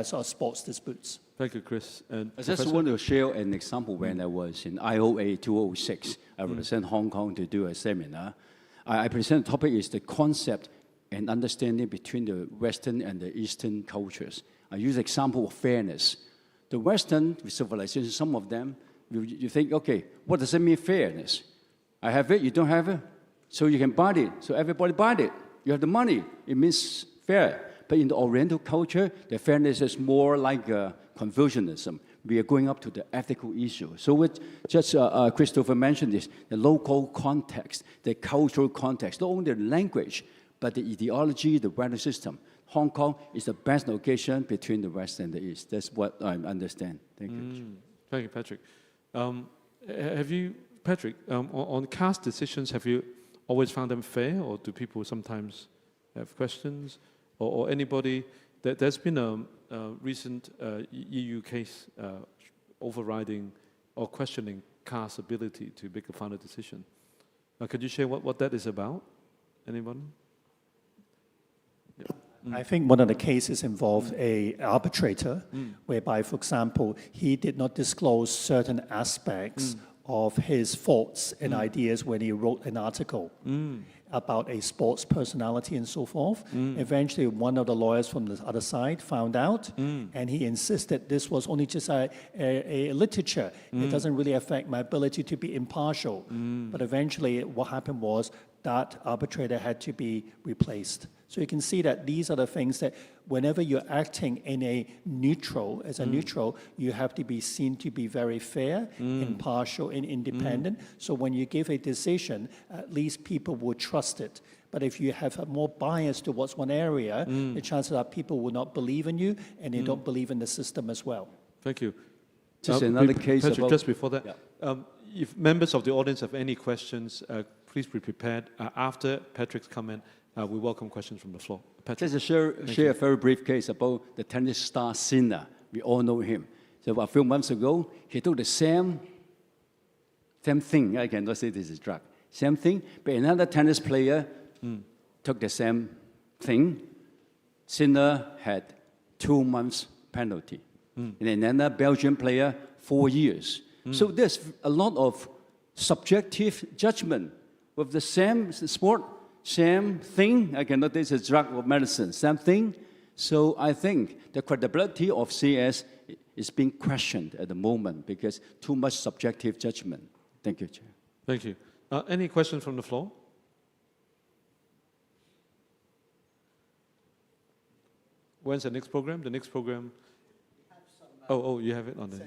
Speaker 12: sort of sports disputes.
Speaker 7: Thank you, Chris. And
Speaker 11: I just want to share an example. When I was in IOA 2006, I represent Hong Kong to do a seminar. I present the topic is the concept and understanding between the Western and the Eastern cultures. I use example of fairness. The Western civilization, some of them, you think, okay, what does it mean fairness? I have it, you don't have it, so you can buy it. So everybody buy it. You have the money. It means fair. But in the Oriental culture, the fairness is more like Confucianism. We are going up to the ethical issue. So what just Christopher mentioned is the local context, the cultural context, not only the language, but the ideology, the value system. Hong Kong is the best location between the West and the East. That's what I understand. Thank you.
Speaker 7: Thank you, Patrick. Have you, Patrick, on CAST decisions, have you always found them fair, or do people sometimes have questions? Or anybody, there's been a recent EU case overriding or questioning CAST's ability to make a final decision. Could you share what that is about? Anyone?
Speaker 12: I think one of the cases involved an arbitrator, whereby, for example, he did not disclose certain aspects of his thoughts and ideas when he wrote an article about a sports personality and so forth. Eventually, one of the lawyers from the other side found out, and he insisted this was only just a literature. It doesn't really affect my ability to be impartial. But eventually, what happened was that arbitrator had to be replaced. So you can see that these are the things that whenever you're acting in a neutral, you have to be seen to be very fair, impartial, and independent. So when you give a decision, at least people will trust it. But if you have a more bias towards one area, the chances are people will not believe in you, and they don't believe in the system as well.
Speaker 7: Thank you.
Speaker 11: Just another case
Speaker 7: Patrick,
Speaker 11: about...
Speaker 7: just before that, if members of the audience have any questions, please be prepared. After Patrick's comment, we welcome questions from the floor. Patrick.
Speaker 11: Just to share a very brief case about the tennis star Sinner. We all know him. So a few months ago, he took the same thing. I cannot say this is drug. Same thing, but another tennis player took the same thing. Sinner had 2 months penalty. And another Belgian player, 4 years. So there's a lot of subjective judgment with the same sport, same thing. I cannot say it's drug or medicine, same thing. So I think the credibility of CS is being questioned at the moment because too much subjective judgment. Thank you, Chair.
Speaker 7: Thank you. Any questions from the floor? When's the next program? The next program? Oh, you have it on the...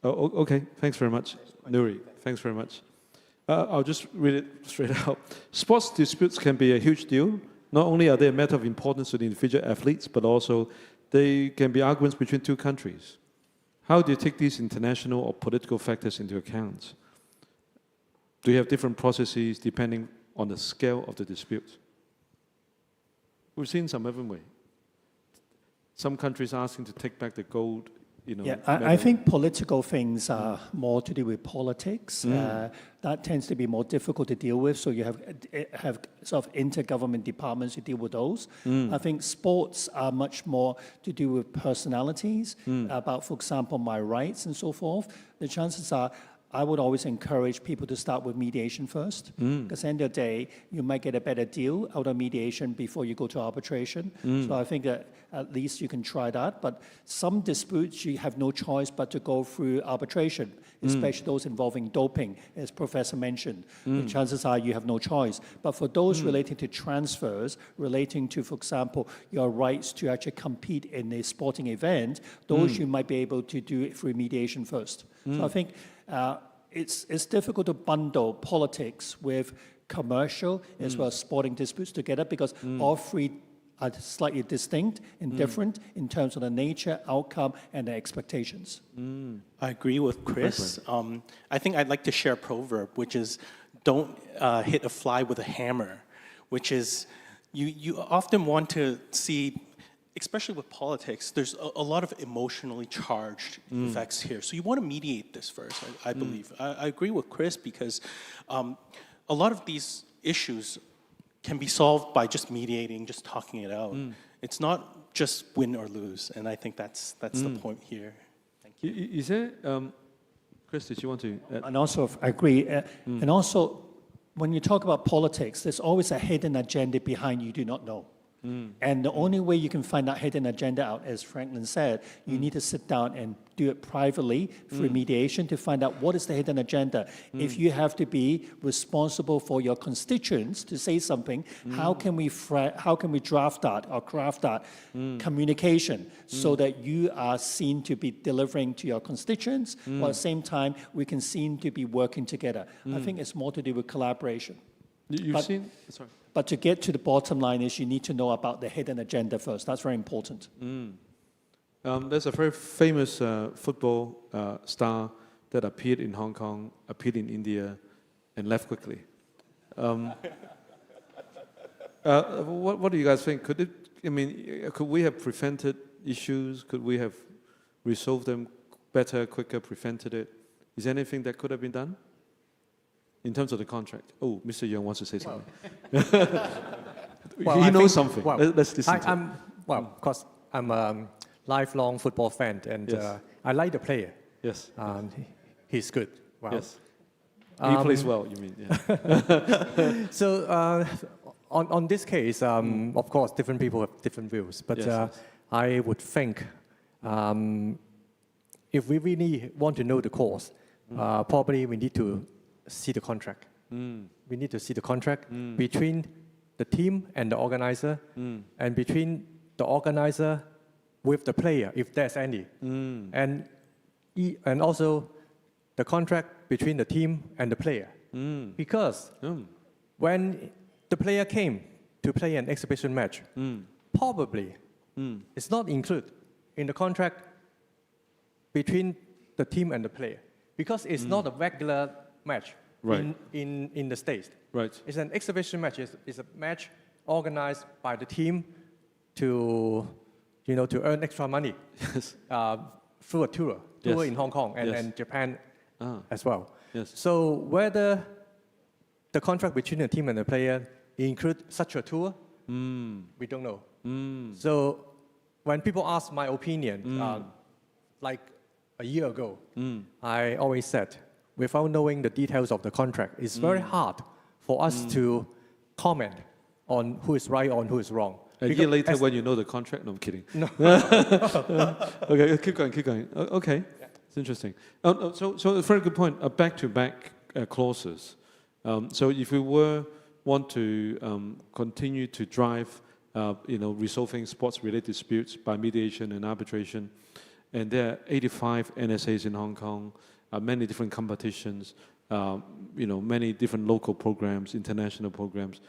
Speaker 7: Oh, okay. Thanks very much. Nuri, thanks very much. I'll just read it straight out. Sports disputes can be a huge deal. Not only are they a matter of importance to the individual athletes, but also they can be arguments between two countries. How do you take these international or political factors into account? Do you have different processes depending on the scale of the dispute? We've seen some, haven't we? Some countries asking to take back the gold
Speaker 12: Yeah, I think political things are more to do with politics. That tends to be more difficult to deal with. So you have sort of intergovernment departments who deal with those. I think sports are much more to do with personalities, about, for example, my rights and so forth. The chances are, I would always encourage people to start with mediation first, because at the end of the day, you might get a better deal out of mediation before you go to arbitration. So I think that at least you can try that. But some disputes, you have no choice but to go through arbitration, especially those involving doping, as Professor mentioned. The chances are you have no choice. But for those relating to transfers, relating to, for example, your rights to actually compete in a sporting event, those you might be able to do it through mediation first. So I think it's difficult to bundle politics with commercial as well as sporting disputes together, because all three are slightly distinct and different in terms of the nature, outcome, and the expectations.
Speaker 14: I agree with Chris. I think I'd like to share a proverb, which is don't hit a fly with a hammer, which is you often want to see, especially with politics, there's a lot of emotionally charged effects here. So you want to mediate this first, I believe. I agree with Chris, because a lot of these issues can be solved by just mediating, just talking it out. It's not just win or lose, and I think that's the point here. Thank you.
Speaker 7: Is there, Chris, did you want to add?
Speaker 12: And also, I agree. And also, when you talk about politics, there's always a hidden agenda behind you do not know. And the only way you can find that hidden agenda out, as Franklin said, you need to sit down and do it privately through mediation to find out what is the hidden agenda. If you have to be responsible for your constituents to say something, how can we draft that or craft that communication so that you are seen to be delivering to your constituents, while at the same time we can seem to be working together. I think it's more to do with collaboration.
Speaker 7: Sorry.
Speaker 12: But to get to the bottom line is you need to know about the hidden agenda first. That's very important.
Speaker 7: There's a very famous football star that appeared in Hong Kong, appeared in India, and left quickly. What do you guys think? Could we have prevented issues? Could we have resolved them better, quicker, prevented it? Is there anything that could have been done? In terms of the contract. Oh, Mr. Young wants to say something. He knows something. Let's listen to him.
Speaker 10: Of course, I'm a lifelong football fan, and I like the player.
Speaker 7: Yes.
Speaker 10: He's good. Wow.
Speaker 7: Yes. He plays well, you mean. Yeah.
Speaker 10: So on this case, of course, different people have different views. But I would think if we really want to know the cause, probably we need to see the contract. We need to see the contract between the team and the organizer, and between the organizer with the player, if there's any, and also the contract between the team and the player. Because when the player came to play an exhibition match, probably it's not included in the contract between the team and the player, because it's not a regular match in the States.
Speaker 7: Right.
Speaker 10: It's an exhibition match. It's a match organized by the team to earn extra money through a tour in Hong Kong and Japan as well.
Speaker 7: Yes.
Speaker 10: So whether the contract between the team and the player include such a tour, we don't know. So when people ask my opinion, like a year ago, I always said, without knowing the details of the contract, it's very hard for us to comment on who is right or who is wrong.
Speaker 7: A year later, when you know the contract, no, I'm kidding.
Speaker 10: No.
Speaker 7: Okay, keep going. Okay, it's interesting. So a very good point. Back-to-back clauses. So if we want to continue to drive, resolving sports-related disputes by mediation and arbitration, and there are 85 NSAs in Hong Kong. Many different competitions, many different local programs, international programs.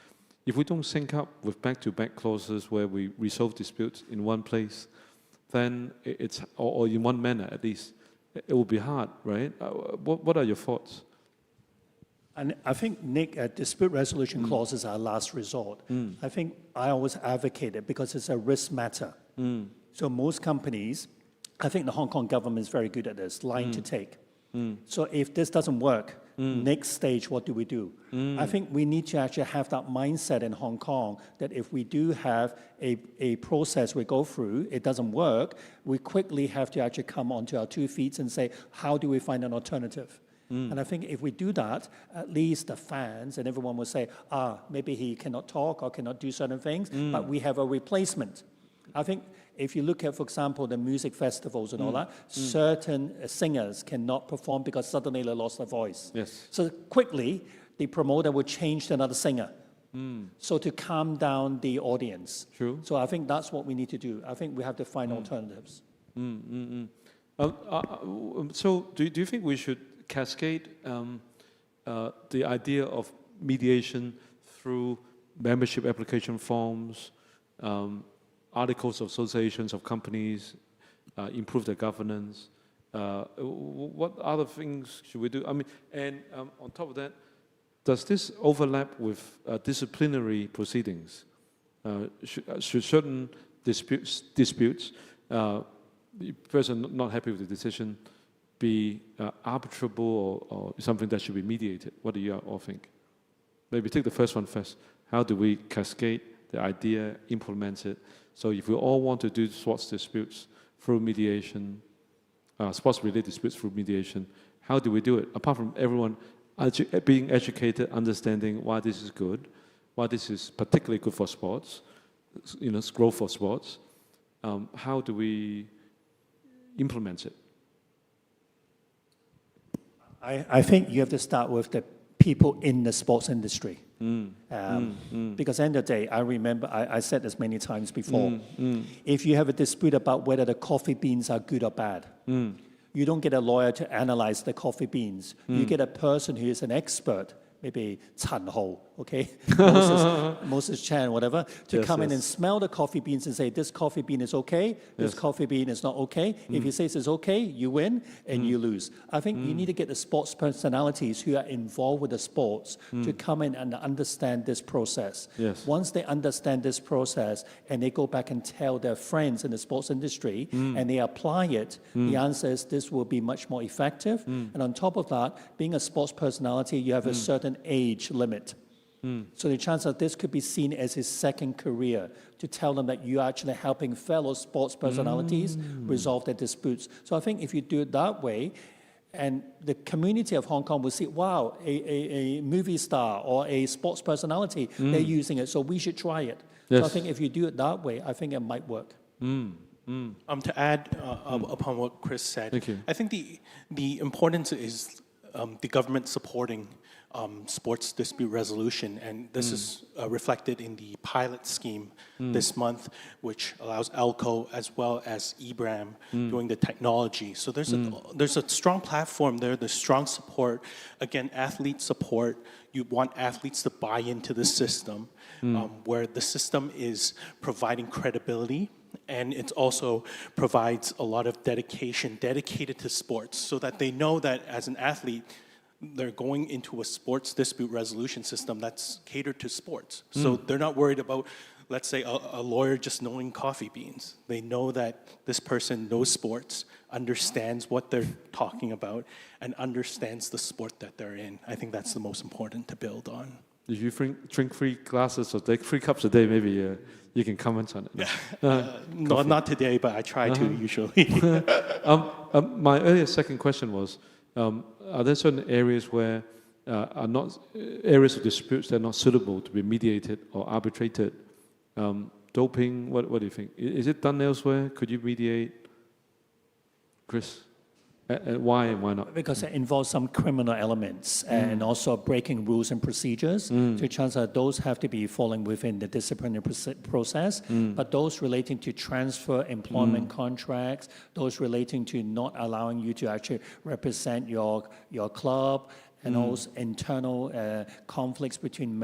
Speaker 7: If we don't sync up with back-to-back clauses where we resolve disputes in one place, then or in one manner at least, it will be hard, right? What are your thoughts?
Speaker 12: And I think, Nick, dispute resolution clauses are last resort. I think I always advocate it because it's a risk matter. So most companies I think the Hong Kong government is very good at this, line to take. So if this doesn't work, next stage, what do we do? I think we need to actually have that mindset in Hong Kong that if we do have a process we go through, it doesn't work, we quickly have to actually come onto our 2 feet and say, how do we find an alternative? And I think if we do that, at least the fans and everyone will say, maybe he cannot talk or cannot do certain things, but we have a replacement. I think if you look at, for example, the music festivals and all that, certain singers cannot perform because suddenly they lost their voice.
Speaker 7: Yes.
Speaker 12: So quickly, the promoter will change to another singer. So to calm down the audience.
Speaker 7: True.
Speaker 12: So I think that's what we need to do. I think we have to find alternatives.
Speaker 7: So do you think we should cascade the idea of mediation through membership application forms, articles of associations of companies, improve their governance? What other things should we do? I mean, and on top of that, does this overlap with disciplinary proceedings? Should certain disputes, the person not happy with the decision, be arbitrable or something that should be mediated? What do you all think? Maybe take the first one first. How do we cascade the idea, implement it? So if we all want to do sports disputes through mediation, sports-related disputes through mediation, how do we do it? Apart from everyone being educated, understanding why this is good, why this is particularly good for sports, growth for sports, how do we implement it?
Speaker 12: I think you have to start with the people in the sports industry. Because at the end of the day, I remember, I said this many times before, if you have a dispute about whether the coffee beans are good or bad, you don't get a lawyer to analyze the coffee beans. You get a person who is an expert, maybe Chan Ho, okay, Moses Chan, whatever, to come in and smell the coffee beans and say, this coffee bean is okay, this coffee bean is not okay. If he says it's okay, you win and you lose. I think you need to get the sports personalities who are involved with the sports to come in and understand this process. Once they understand this process and they go back and tell their friends in the sports industry and they apply it, the answer is this will be much more effective. And on top of that, being a sports personality, you have a certain age limit. So the chance that this could be seen as his second career, to tell them that you're actually helping fellow sports personalities resolve their disputes. So I think if you do it that way, and the community of Hong Kong will see, wow, a movie star or a sports personality, they're using it, so we should try it. So I think if you do it that way, I think it might work.
Speaker 14: To add upon what Chris said, I think the importance is the government supporting sports dispute resolution, and this is reflected in the pilot scheme this month, which allows ELCO as well as EBRAM doing the technology. So there's a strong platform there, there's strong support. Again, athlete support. You want athletes to buy into the system, where the system is providing credibility, and it also provides a lot of dedicated to sports, so that they know that as an athlete, they're going into a sports dispute resolution system that's catered to sports. So they're not worried about, let's say, a lawyer just knowing coffee beans. They know that this person knows sports, understands what they're talking about, and understands the sport that they're in. I think that's the most important to build on.
Speaker 7: If you drink 3 glasses or take 3 cups a day, maybe you can comment on it.
Speaker 14: Not today, but I try to usually.
Speaker 7: My earlier second question was, are there certain areas where are not areas of disputes that are not suitable to be mediated or arbitrated? Doping, what do you think? Is it done elsewhere? Could you mediate? Chris? Why and why not?
Speaker 12: Because it involves some criminal elements and also breaking rules and procedures. So the chance that those have to be falling within the disciplinary process. But those relating to transfer employment contracts, those relating to not allowing you to actually represent your club, and those internal conflicts between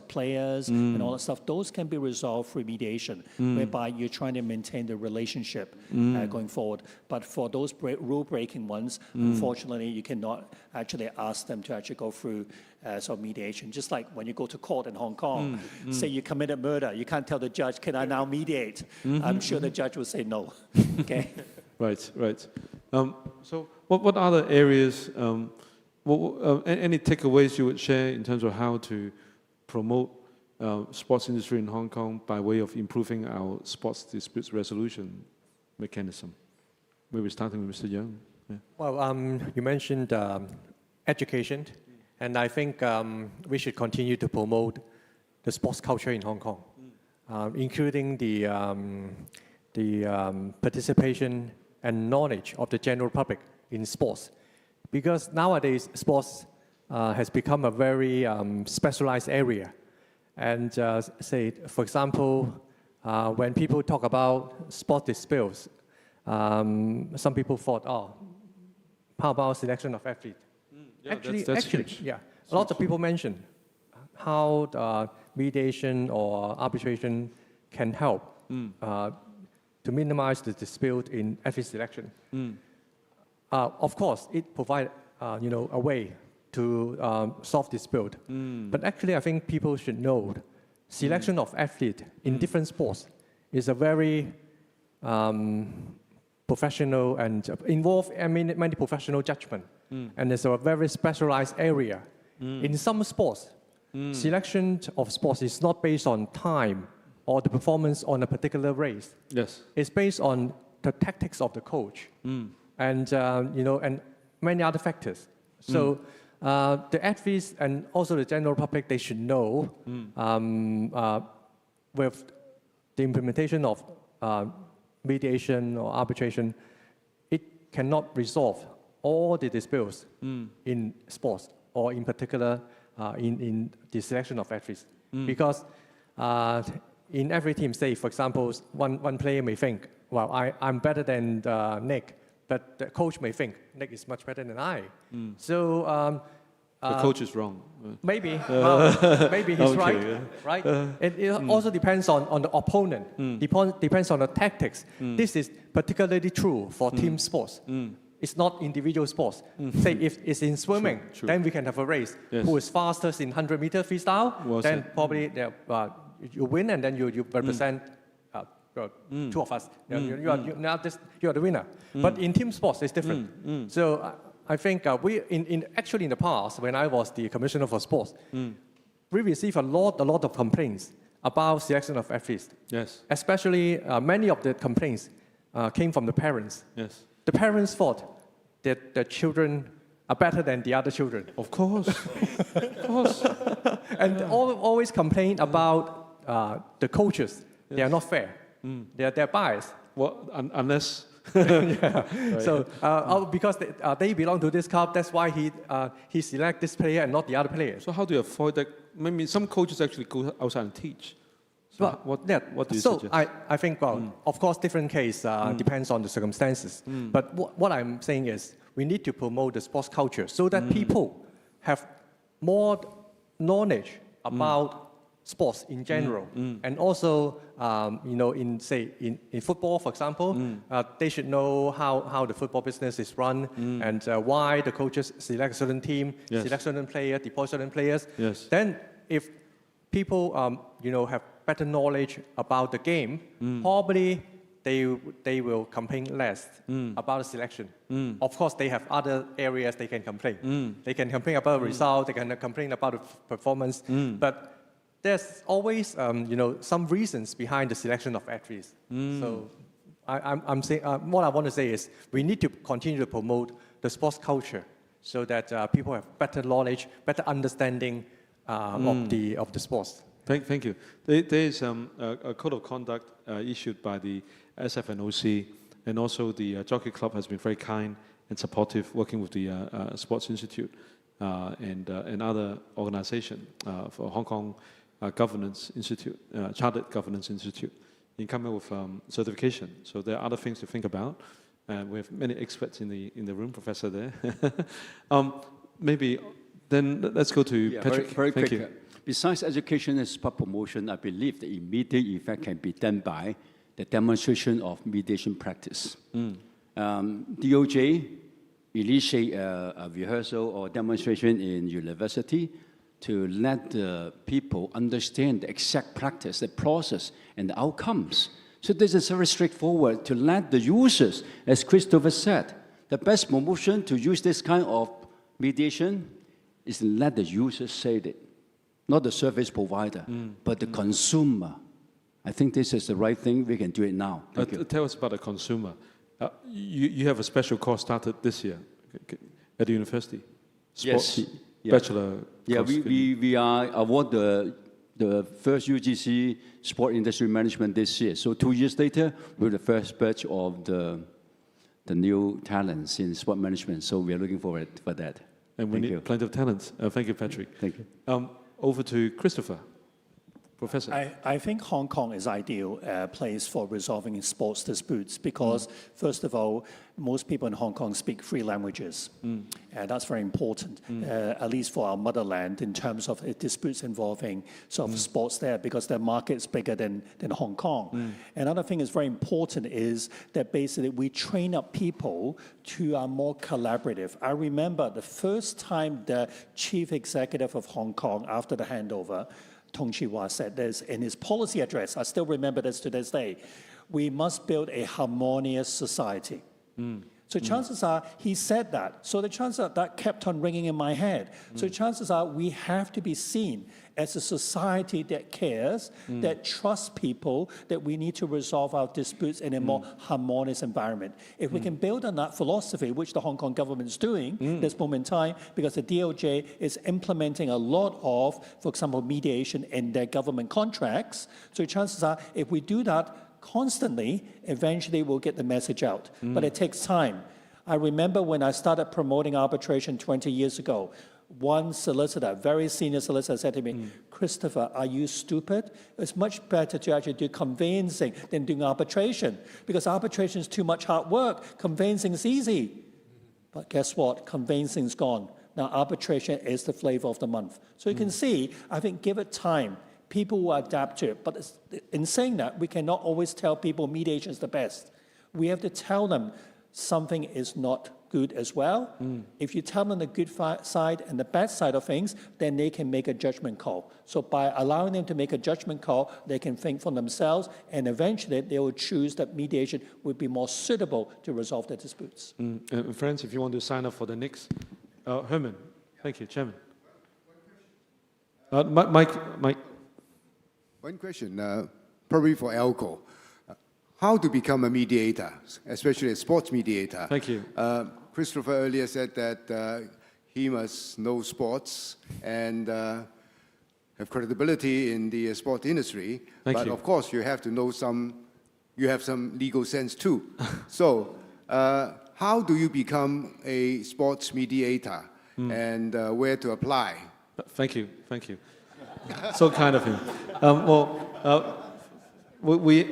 Speaker 12: players and all that stuff, those can be resolved through mediation, whereby you're trying to maintain the relationship going forward. But for those rule-breaking ones, unfortunately, you cannot actually ask them to actually go through mediation. Just like when you go to court in Hong Kong, say you committed murder, you can't tell the judge, can I now mediate? I'm sure the judge will say no. Okay.
Speaker 7: Right, right. So what other areas, any takeaways you would share in terms of how to promote sports industry in Hong Kong by way of improving our sports disputes resolution mechanism? Maybe starting with Mr. Young. Yeah.
Speaker 10: Well, you mentioned education, and I think we should continue to promote the sports culture in Hong Kong, including the participation and knowledge of the general public in sports. Because nowadays, sports has become a very specialized area. And say, for example, when people talk about sport disputes, some people thought, oh, how about selection of athletes?
Speaker 7: Yeah,
Speaker 10: actually,
Speaker 7: huge.
Speaker 10: yeah, a lot of people mention how mediation or arbitration can help to minimize the dispute in athlete selection. Of course, it provides a way to solve dispute. But actually, I think people should know selection of athletes in different sports is a very professional and involve many professional judgment. And it's a very specialized area. In some sports, selection of sports is not based on time or the performance on a particular race.
Speaker 7: Yes.
Speaker 10: It's based on the tactics of the coach and and many other factors. So the athletes and also the general public, they should know with the implementation of mediation or arbitration, it cannot resolve all the disputes in sports or in particular in the selection of athletes. Because in every team, say, for example, one player may think, well, I'm better than Nick, but the coach may think Nick is much better than I. So
Speaker 7: the coach is wrong.
Speaker 10: Maybe, maybe he's
Speaker 7: Okay,
Speaker 10: right. It also depends on the opponent. Depends on the tactics. This is particularly true for team sports. It's not individual sports. Say if it's in swimming,
Speaker 7: True.
Speaker 10: then we can have a race.
Speaker 7: Yes.
Speaker 10: Who is fastest in 100-meter freestyle?
Speaker 7: Well
Speaker 10: then
Speaker 7: said.
Speaker 10: probably you win, and then you represent two of us. You are the winner. But in team sports, it's different. So I think actually in the past, when I was the commissioner for sports, we received a lot of complaints about selection of athletes.
Speaker 7: Yes.
Speaker 10: Especially many of the complaints came from the parents.
Speaker 7: Yes.
Speaker 10: The parents thought that the children are better than the other children.
Speaker 7: Of course. Of course.
Speaker 10: And always complain about the coaches. They are not fair. They're biased.
Speaker 7: Well, unless...
Speaker 10: Yeah.
Speaker 7: Right.
Speaker 10: So because they belong to this club, that's why he select this player and not the other player.
Speaker 7: So how do you avoid that? Maybe some coaches actually go outside and teach. So what do you suggest?
Speaker 10: I think, of course, different case depends on the circumstances. But what I'm saying is we need to promote the sports culture so that people have more knowledge about sports in general. And also, in football, for example, they should know how the football business is run and why the coaches select a certain team, select certain player, deploy certain players.
Speaker 7: Yes.
Speaker 10: Then if people, have better knowledge about the game, probably they will complain less about the selection. Of course, they have other areas they can complain. They can complain about the result, they can complain about the performance, but there's always, some reasons behind the selection of athletes. So I'm saying, what I want to say is we need to continue to promote the sports culture so that people have better knowledge, better understanding of the sports.
Speaker 7: Thank you. There is a code of conduct issued by the SFNOC, and also the Jockey Club has been very kind and supportive, working with the Sports Institute and other organization for Hong Kong Governance Institute, Chartered Governance Institute, in coming with certification. So there are other things to think about. We have many experts in the room, Professor there. Maybe then let's go to Patrick.
Speaker 11: Very
Speaker 7: Thank
Speaker 11: quick.
Speaker 7: you.
Speaker 11: Besides education and sport promotion, I believe the immediate effect can be done by the demonstration of mediation practice. DOJ initiate a rehearsal or demonstration in university to let the people understand the exact practice, the process, and the outcomes So this is very straightforward to let the users, as Christopher said, the best promotion to use this kind of mediation is to let the users say it, not the service provider, but the consumer. I think this is the right thing. We can do it now. Thank you.
Speaker 7: Tell us about the consumer. You have a special course started this year at the university. Sports bachelor.
Speaker 11: Yeah,
Speaker 7: course.
Speaker 11: we are award the first UGC Sport Industry Management this year. So 2 years later, we're the first batch of the new talents in sport management. So we are looking forward for that.
Speaker 7: And we need plenty of talents. Thank you, Patrick.
Speaker 11: Thank you.
Speaker 7: Over to Christopher. Professor.
Speaker 12: I think Hong Kong is ideal place for resolving sports disputes because, first of all, most people in Hong Kong speak 3 languages. That's very important, at least for our motherland, in terms of disputes involving sort of sports there, because their market is bigger than Hong Kong. Another thing that's very important is that basically we train up people to are more collaborative. I remember the first time the chief executive of Hong Kong, after the handover, Tung Chee-hwa said this in his policy address. I still remember this to this day. We must build a harmonious society. So chances are he said that. So the chances are that kept on ringing in my head. So chances are we have to be seen as a society that cares, that trusts people, that we need to resolve our disputes in a more harmonious environment. If we can build on that philosophy, which the Hong Kong government is doing this moment in time, because the DOJ is implementing a lot of, for example, mediation in their government contracts. So chances are, if we do that constantly, eventually we'll get the message out. But it takes time. I remember when I started promoting arbitration 20 years ago, one solicitor, very senior solicitor, said to me, Christopher, are you stupid? It's much better to actually do conveyancing than doing arbitration, because arbitration is too much hard work. Conveyancing is easy. But guess what? Conveyancing's gone. Now arbitration is the flavor of the month. So you can see, I think, give it time. People will adapt to it. But in saying that, we cannot always tell people mediation is the best. We have to tell them something is not good as well. If you tell them the good side and the bad side of things, then they can make a judgment call. So by allowing them to make a judgment call, they can think for themselves, and eventually they will choose that mediation would be more suitable to resolve their disputes.
Speaker 7: Friends, if you want to sign up for the next, Herman. Thank you, Chairman. Mike.
Speaker 8: One question, probably for Elko. How to become a mediator, especially a sports mediator?
Speaker 7: Thank you.
Speaker 8: Christopher earlier said that he must know sports and have credibility in the sport industry. But of course, you have to know you have some legal sense too. So how do you become a sports mediator and where to apply?
Speaker 7: Thank you. So kind of him.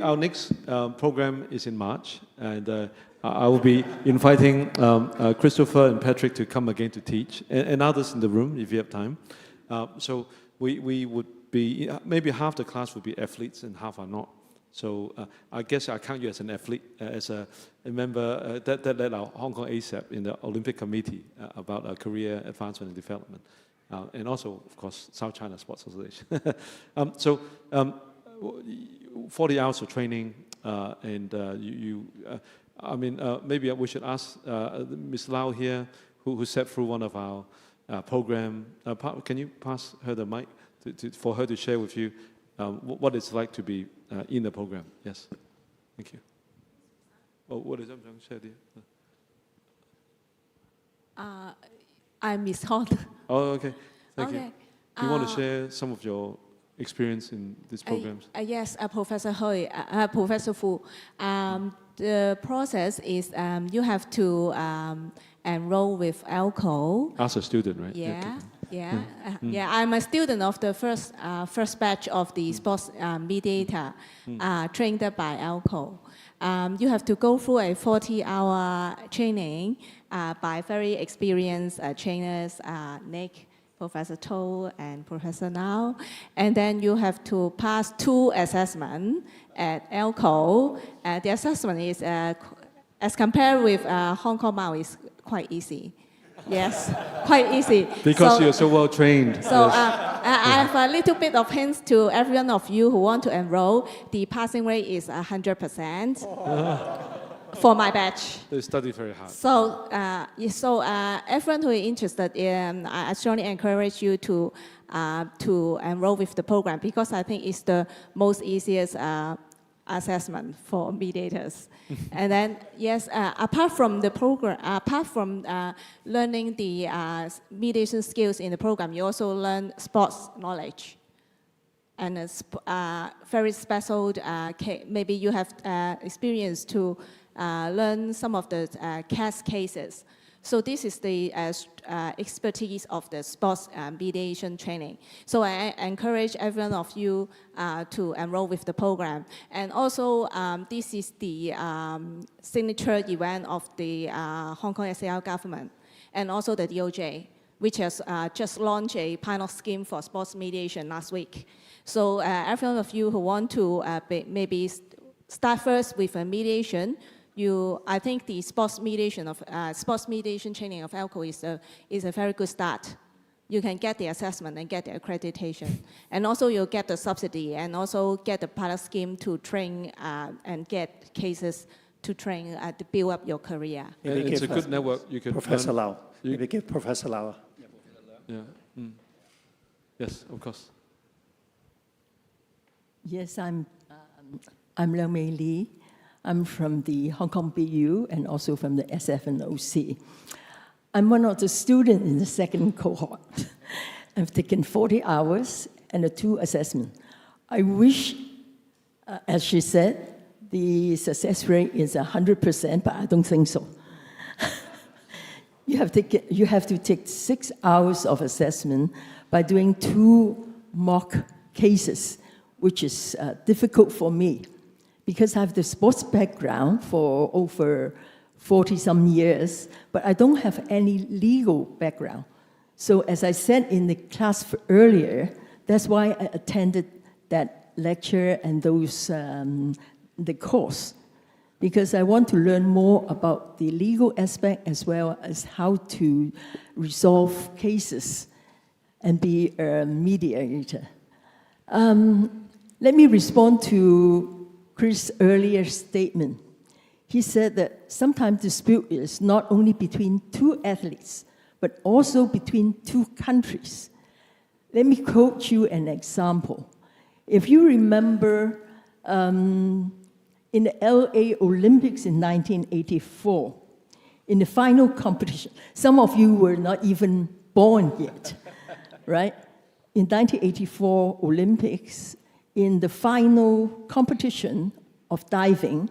Speaker 7: Our next program is in March, and I will be inviting Christopher and Patrick to come again to teach, and others in the room if you have time. So we would be, maybe half the class would be athletes and half are not. So I guess I count you as an athlete, as a member that led our Hong Kong ASAP in the Olympic Committee about career advancement and development. And also, of course, South China Sports Association. 40 hours of training, and maybe we should ask Ms. Lau here, who sat through one of our program. Can you pass her the mic for her to share with you what it's like to be in the program? Yes, thank you. What is that?
Speaker 15: I'm Miss Hong.
Speaker 7: Oh, okay. Thank you. Do you want to share some of your experience in these programs?
Speaker 15: Yes, Professor Hui, Professor Fu. The process is you have to enroll with ELCO.
Speaker 7: As a student, right?
Speaker 15: Yeah. I'm a student of the first batch of the sports mediator trained by ELCO. You have to go through a 40-hour training by very experienced trainers, Nick, Professor To, and Professor Now. And then you have to pass 2 assessments at ELCO. The assessment is, as compared with Hong Kong Mao, is quite easy. Yes, quite easy.
Speaker 7: Because
Speaker 15: So-
Speaker 7: you're so well trained.
Speaker 15: So
Speaker 7: yes.
Speaker 15: I have a little bit of hints to every one of you who want to enroll. The passing rate is 100% for my batch.
Speaker 7: They study very hard.
Speaker 15: So, everyone who is interested in, I strongly encourage you to enroll with the program because I think it's the most easiest assessment for mediators. And then, yes, apart from the program, apart from learning the mediation skills in the program, you also learn sports knowledge. And very special, maybe you have experience to learn some of the case cases. So this is the expertise of the sports mediation training. So I encourage every one of you to enroll with the program. And also, this is the signature event of the Hong Kong SAR government and also the DOJ, which has just launched a pilot scheme for sports mediation last week. So every one of you who want to maybe start first with a mediation, I think the sports mediation training of ALCO is a very good start. You can get the assessment and get the accreditation. And also you'll get the subsidy and also get the pilot scheme to train and get cases to train to build up your career.
Speaker 7: It's a good network. You can
Speaker 12: Professor
Speaker 7: learn.
Speaker 12: Lau. Maybe give Professor Lau.
Speaker 7: Yeah. Mm. Yes, of course.
Speaker 16: Yes, I'm Liang Mei Li. I'm from the Hong Kong BU and also from the SFNOC. I'm one of the students in the second cohort. I've taken 40 hours and 2 assessments. I wish, as she said, the success rate is 100%, but I don't think so. You have to take 6 hours of assessment by doing 2 mock cases, which is difficult for me because I have the sports background for over 40-some years, but I don't have any legal background. So as I said in the class earlier, that's why I attended that lecture and the course, because I want to learn more about the legal aspect as well as how to resolve cases and be a mediator. Let me respond to Chris' earlier statement. He said that sometimes dispute is not only between 2 athletes, but also between 2 countries. Let me quote you an example. If you remember, in the LA Olympics in 1984, in the final competition, some of you were not even born yet, right? In 1984 Olympics, in the final competition of diving,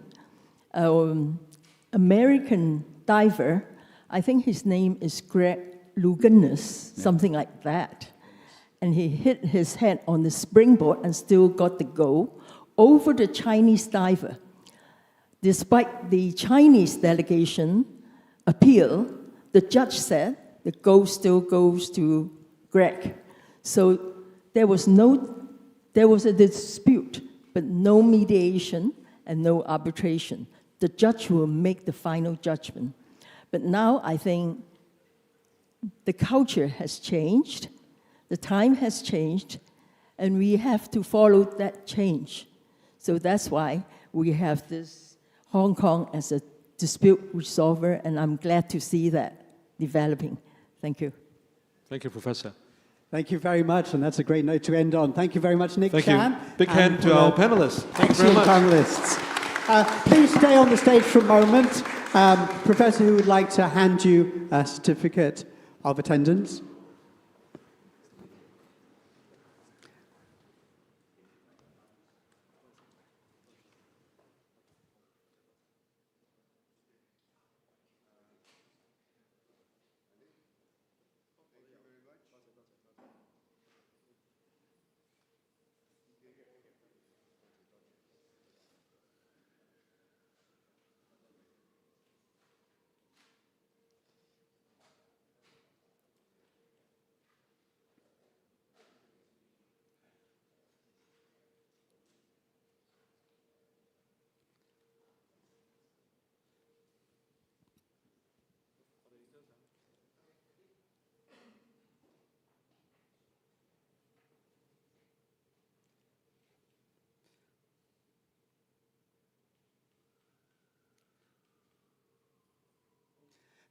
Speaker 16: American diver, I think his name is Greg Louganis, something like that. And he hit his head on the springboard and still got the goal over the Chinese diver. Despite the Chinese delegation appeal, the judge said the goal still goes to Greg. So there was a dispute, but no mediation and no arbitration. The judge will make the final judgment. But now I think the culture has changed, the time has changed, and we have to follow that change. So that's why we have this Hong Kong as a dispute resolver, and I'm glad to see that developing. Thank you.
Speaker 7: Thank you, Professor.
Speaker 2: Thank you very much, and that's a great note to end on. Thank you very much, Nick
Speaker 7: Thank
Speaker 2: Chan.
Speaker 7: you. Big hand to our panelists. Thank you very much.
Speaker 2: Panelists. Please stay on the stage for a moment. Professor, who would like to hand you a certificate of attendance?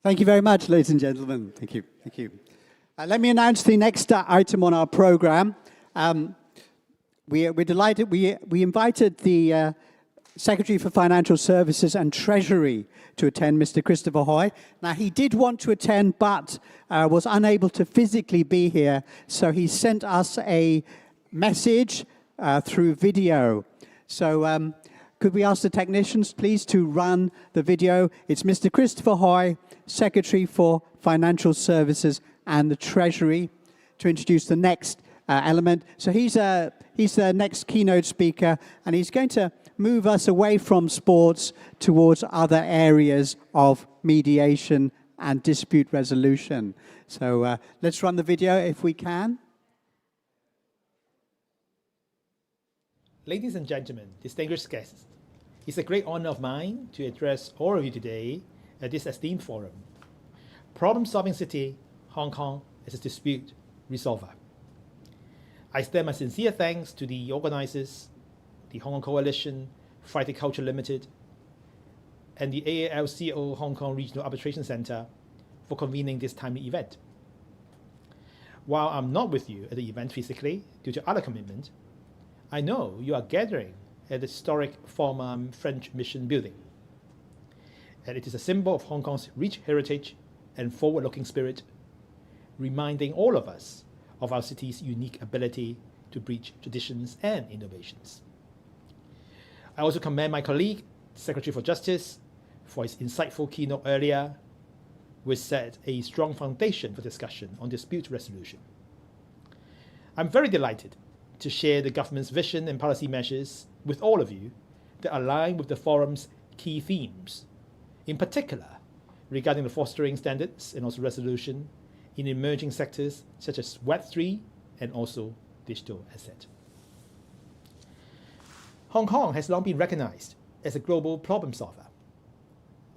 Speaker 2: Thank you very much, ladies and gentlemen. Thank you. Thank you. Let me announce the next item on our program. We're delighted. We invited the Secretary for Financial Services and Treasury to attend, Mr. Christopher Hoy. Now, he did want to attend, but was unable to physically be here, so he sent us a message through video. So could we ask the technicians, please, to run the video? It's Mr. Christopher Hoy, Secretary for Financial Services and the Treasury, to introduce the next element. So he's the next keynote speaker, and he's going to move us away from sports towards other areas of mediation and dispute resolution. So let's run the video if we can.
Speaker 17: Ladies and gentlemen, distinguished guests, it's a great honor of mine to address all of you today at this esteemed forum. Problem-solving city, Hong Kong, as a dispute resolver. I extend my sincere thanks to the organizers, the Hong Kong Coalition, Fighting Culture Limited, and the AALCO Hong Kong Regional Arbitration Center for convening this timely event. While I'm not with you at the event physically due to other commitment, I know you are gathering at the historic former French Mission building. And it is a symbol of Hong Kong's rich heritage and forward-looking spirit, reminding all of us of our city's unique ability to bridge traditions and innovations. I also commend my colleague, Secretary for Justice, for his insightful keynote earlier, which set a strong foundation for discussion on dispute resolution. I'm very delighted to share the government's vision and policy measures with all of you that align with the forum's key themes, in particular regarding the fostering standards and also resolution in emerging sectors such as Web3 and also digital asset. Hong Kong has long been recognized as a global problem solver,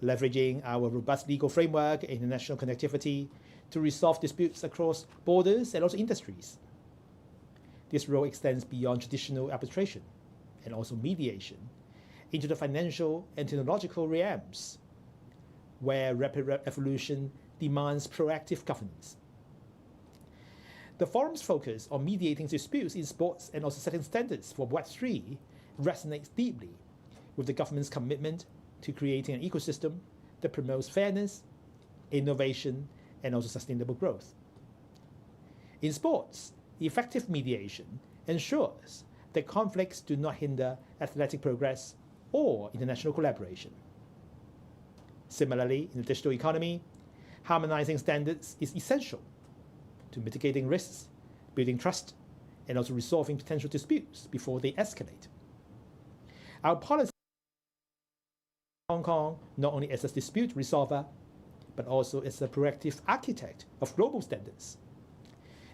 Speaker 17: leveraging our robust legal framework and international connectivity to resolve disputes across borders and also industries. This role extends beyond traditional arbitration and also mediation into the financial and technological realms, where rapid evolution demands proactive governance. The forum's focus on mediating disputes in sports and also setting standards for Web3 resonates deeply with the government's commitment to creating an ecosystem that promotes fairness, innovation, and also sustainable growth. In sports, effective mediation ensures that conflicts do not hinder athletic progress or international collaboration. Similarly, in the digital economy, harmonizing standards is essential to mitigating risks, building trust, and also resolving potential disputes before they escalate. Our policy in Hong Kong not only as a dispute resolver, but also as a proactive architect of global standards,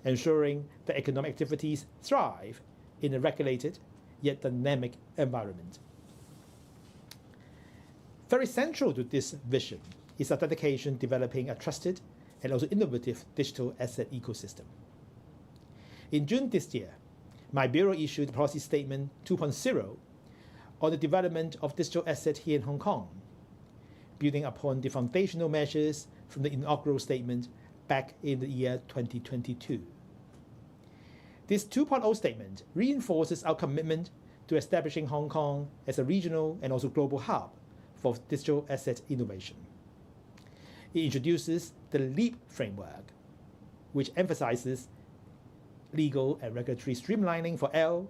Speaker 17: ensuring that economic activities thrive in a regulated yet dynamic environment. Very central to this vision is our dedication developing a trusted and also innovative digital asset ecosystem. In June this year, my bureau issued Policy Statement 2.0 on the development of digital assets here in Hong Kong, building upon the foundational measures from the inaugural statement back in the year 2022. This 2.0 statement reinforces our commitment to establishing Hong Kong as a regional and also global hub for digital asset innovation. It introduces the LEAP framework, which emphasizes legal and regulatory streamlining for L,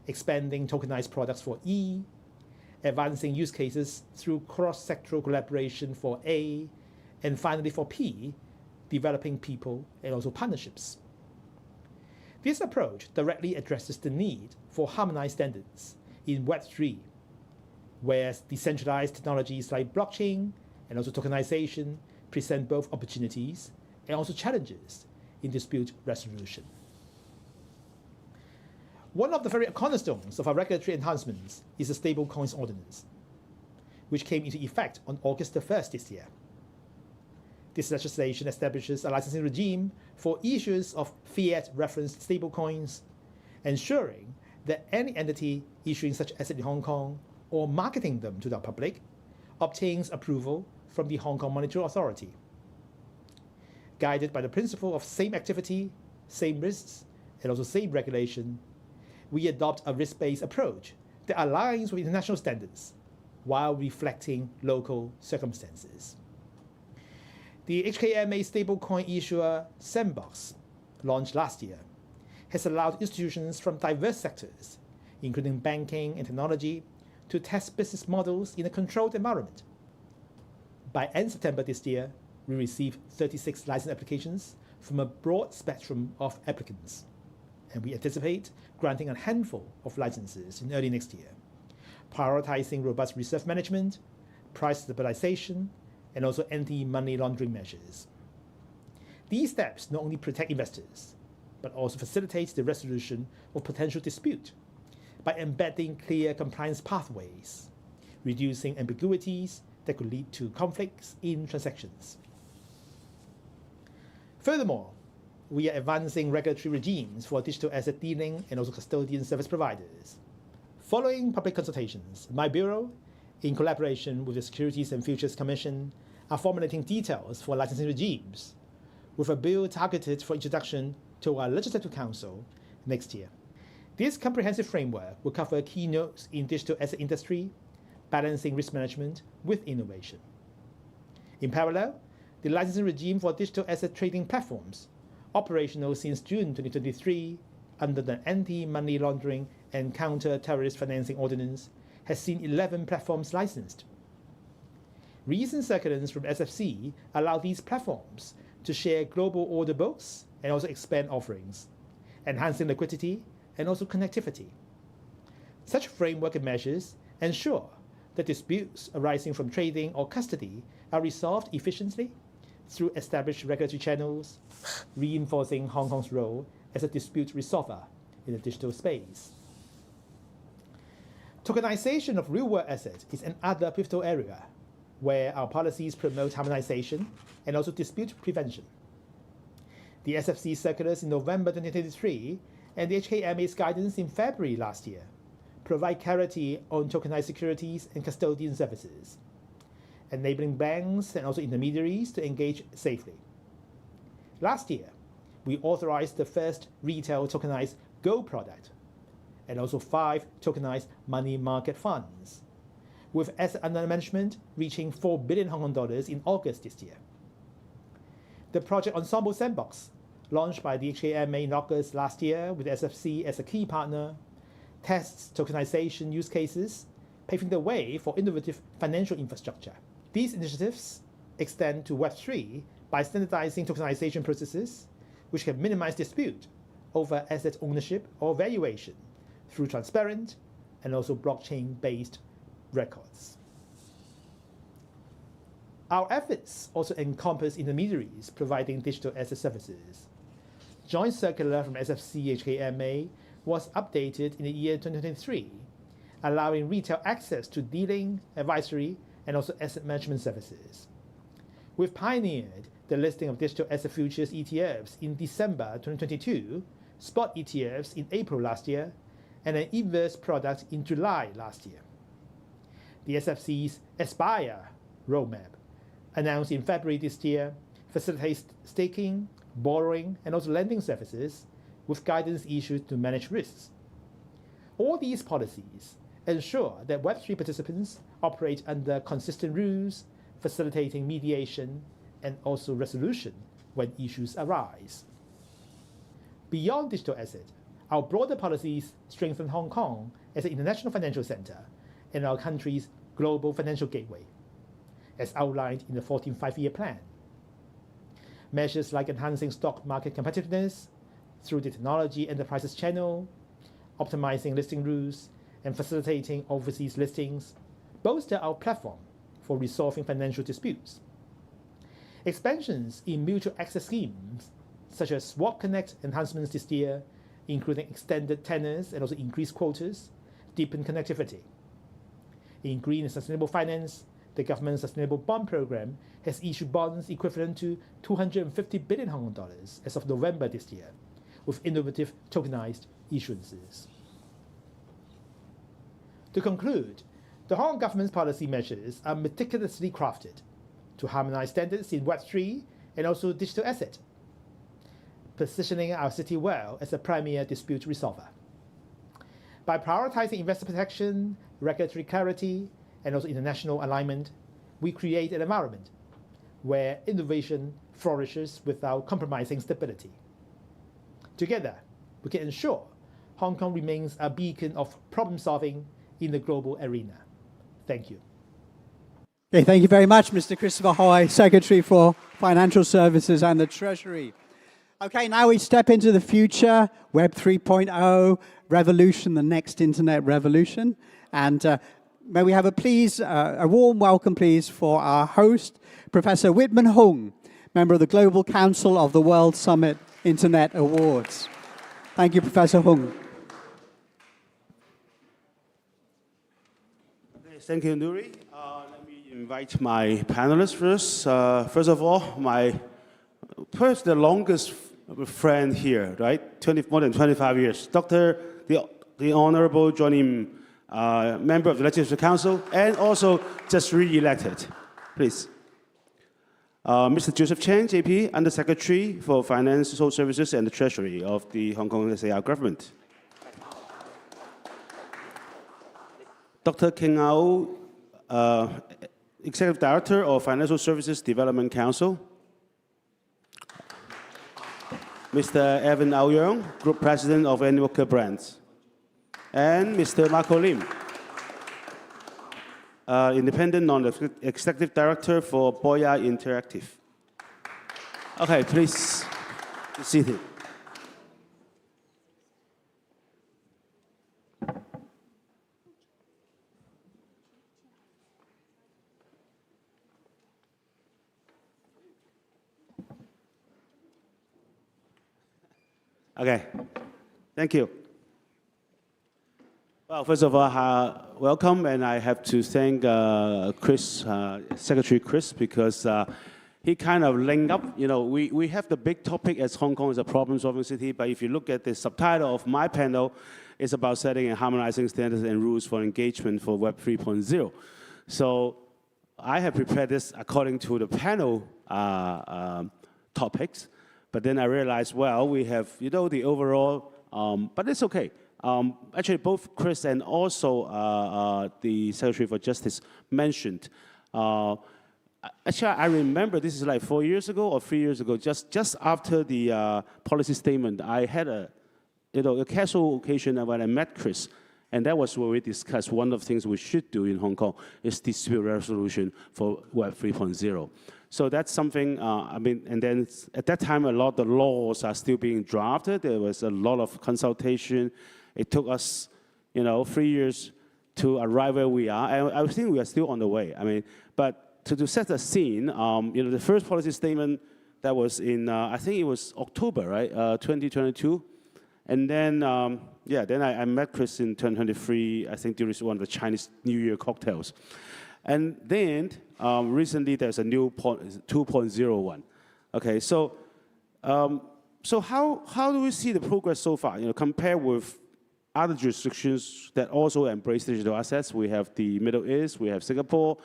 Speaker 17: expanding tokenized products for E, advancing use cases through cross-sectoral collaboration for A, and finally for P, developing people and also partnerships. This approach directly addresses the need for harmonized standards in Web3, where decentralized technologies like blockchain and also tokenization present both opportunities and also challenges in dispute resolution. One of the very cornerstones of our regulatory enhancements is the Stablecoins Ordinance, which came into effect on August the 1st this year. This legislation establishes a licensing regime for issuers of fiat-referenced stablecoins, ensuring that any entity issuing such asset in Hong Kong or marketing them to the public obtains approval from the Hong Kong Monetary Authority. Guided by the principle of same activity, same risks, and also same regulation, we adopt a risk-based approach that aligns with international standards while reflecting local circumstances. The HKMA stablecoin issuer Sandbox, launched last year, has allowed institutions from diverse sectors, including banking and technology, to test business models in a controlled environment. By end September this year, we received 36 license applications from a broad spectrum of applicants, and we anticipate granting a handful of licenses in early next year, prioritizing robust reserve management, price stabilization, and also anti-money laundering measures. These steps not only protect investors, but also facilitate the resolution of potential dispute by embedding clear compliance pathways, reducing ambiguities that could lead to conflicts in transactions. Furthermore, we are advancing regulatory regimes for digital asset dealing and also custodian service providers. Following public consultations, my bureau, in collaboration with the Securities and Futures Commission, are formulating details for licensing regimes, with a bill targeted for introduction to our Legislative Council next year. This comprehensive framework will cover keynotes in digital asset industry, balancing risk management with innovation. In parallel, the licensing regime for digital asset trading platforms, operational since June 2023 under the Anti-Money Laundering and Counter-Terrorist Financing Ordinance, has seen 11 platforms licensed. Recent circulars from SFC allow these platforms to share global order books and also expand offerings, enhancing liquidity and also connectivity. Such framework and measures ensure that disputes arising from trading or custody are resolved efficiently through established regulatory channels, reinforcing Hong Kong's role as a dispute resolver in the digital space. Tokenization of real-world assets is another pivotal area where our policies promote harmonization and also dispute prevention. The SFC circulars in November 2023 and the HKMA's guidance in February last year provide clarity on tokenized securities and custodian services, enabling banks and also intermediaries to engage safely. Last year, we authorized the first retail tokenized gold product and also 5 tokenized money market funds, with asset under management reaching 4 billion Hong Kong dollars in August this year. The Project Ensemble Sandbox, launched by the HKMA in August last year with SFC as a key partner, tests tokenization use cases, paving the way for innovative financial infrastructure. These initiatives extend to Web3 by standardizing tokenization processes, which can minimize dispute over asset ownership or valuation through transparent and also blockchain-based records. Our efforts also encompass intermediaries providing digital asset services. Joint circular from SFC HKMA was updated in the year 2023, allowing retail access to dealing, advisory, and also asset management services. We've pioneered the listing of digital asset futures ETFs in December 2022, spot ETFs in April last year, and an inverse product in July last year. The SFC's Aspire roadmap, announced in February this year, facilitates staking, borrowing, and also lending services with guidance issued to manage risks. All these policies ensure that Web3 participants operate under consistent rules, facilitating mediation and also resolution when issues arise. Beyond digital assets, our broader policies strengthen Hong Kong as an international financial center and our country's global financial gateway, as outlined in the 14th Five-Year Plan. Measures like enhancing stock market competitiveness through the technology enterprises channel, optimizing listing rules, and facilitating overseas listings bolster our platform for resolving financial disputes. Expansions in mutual access schemes, such as Swap Connect enhancements this year, including extended tenors and also increased quotas, deepen connectivity. In green and sustainable finance, the government's sustainable bond program has issued bonds equivalent to 250 billion Hong Kong dollars as of November this year, with innovative tokenized issuances. To conclude, the Hong Kong government's policy measures are meticulously crafted to harmonize standards in Web3 and also digital asset, positioning our city well as a premier dispute resolver. By prioritizing investor protection, regulatory clarity, and also international alignment, we create an environment where innovation flourishes without compromising stability. Together, we can ensure Hong Kong remains a beacon of problem solving in the global arena. Thank you.
Speaker 2: Okay, thank you very much, Mr. Christopher Hoy, Secretary for Financial Services and the Treasury. Okay, now we step into the future, Web 3.0 revolution, the next internet revolution. And may we have a warm welcome, please, for our host, Professor Wit Min Hung, member of the Global Council of the World Summit Internet Awards. Thank you, Professor Hung.
Speaker 18: Thank you, Nuri. Let me invite my panelists first. First of all, perhaps the longest friend here, right? More than 25 years. The Honorable John Lim, member of the Legislative Council, and also just re-elected. Please. Mr. Joseph Chen, JP, Undersecretary for Financial Services and the Treasury of the Hong Kong SAR government. Dr. King Au, Executive Director of Financial Services Development Council. Mr. Evan Au Yeung, Group President of Walker Brands. And Mr. Marco Lim, Independent Non-Executive Director for Boya Interactive. Okay, please be seated. Okay, thank you. Well, first of all, welcome, and I have to thank Secretary Chris, because he kind of linked up. You know, we have the big topic as Hong Kong is a problem-solving city, but if you look at the subtitle of my panel, it's about setting and harmonizing standards and rules for engagement for Web 3.0. So I have prepared this according to the panel topics, but then I realized, well, we have, you know, the overall, but it's okay. Actually, both Chris and also the Secretary for Justice mentioned. Actually, I remember this is like 4 years ago or 3 years ago, just after the policy statement, I had a casual occasion when I met Chris, and that was where we discussed one of the things we should do in Hong Kong is dispute resolution for Web 3.0. So that's something, and then at that time, a lot of the laws are still being drafted. There was a lot of consultation. It took us, 3 years to arrive where we are. And I think we are still on the way. But to set the scene, the first policy statement that was in, I think it was October, right, 2022. And then, then I met Chris in 2023, I think during one of the Chinese New Year cocktails. And then recently there's a new 2.01. Okay, so how do we see the progress so far? Compared with other jurisdictions that also embrace digital assets. We have the Middle East, we have Singapore.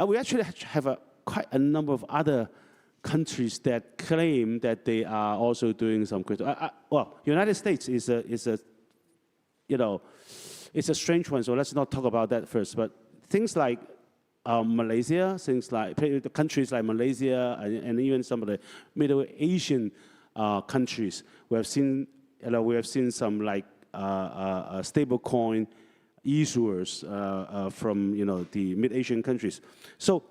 Speaker 18: We actually have quite a number of other countries that claim that they are also doing some crypto. Well, United States is a strange one, so let's not talk about that first. But things like Malaysia, things like countries like Malaysia, and even some of the Middle Asian countries, we have seen some like stablecoin issuers from the mid-Asian countries. So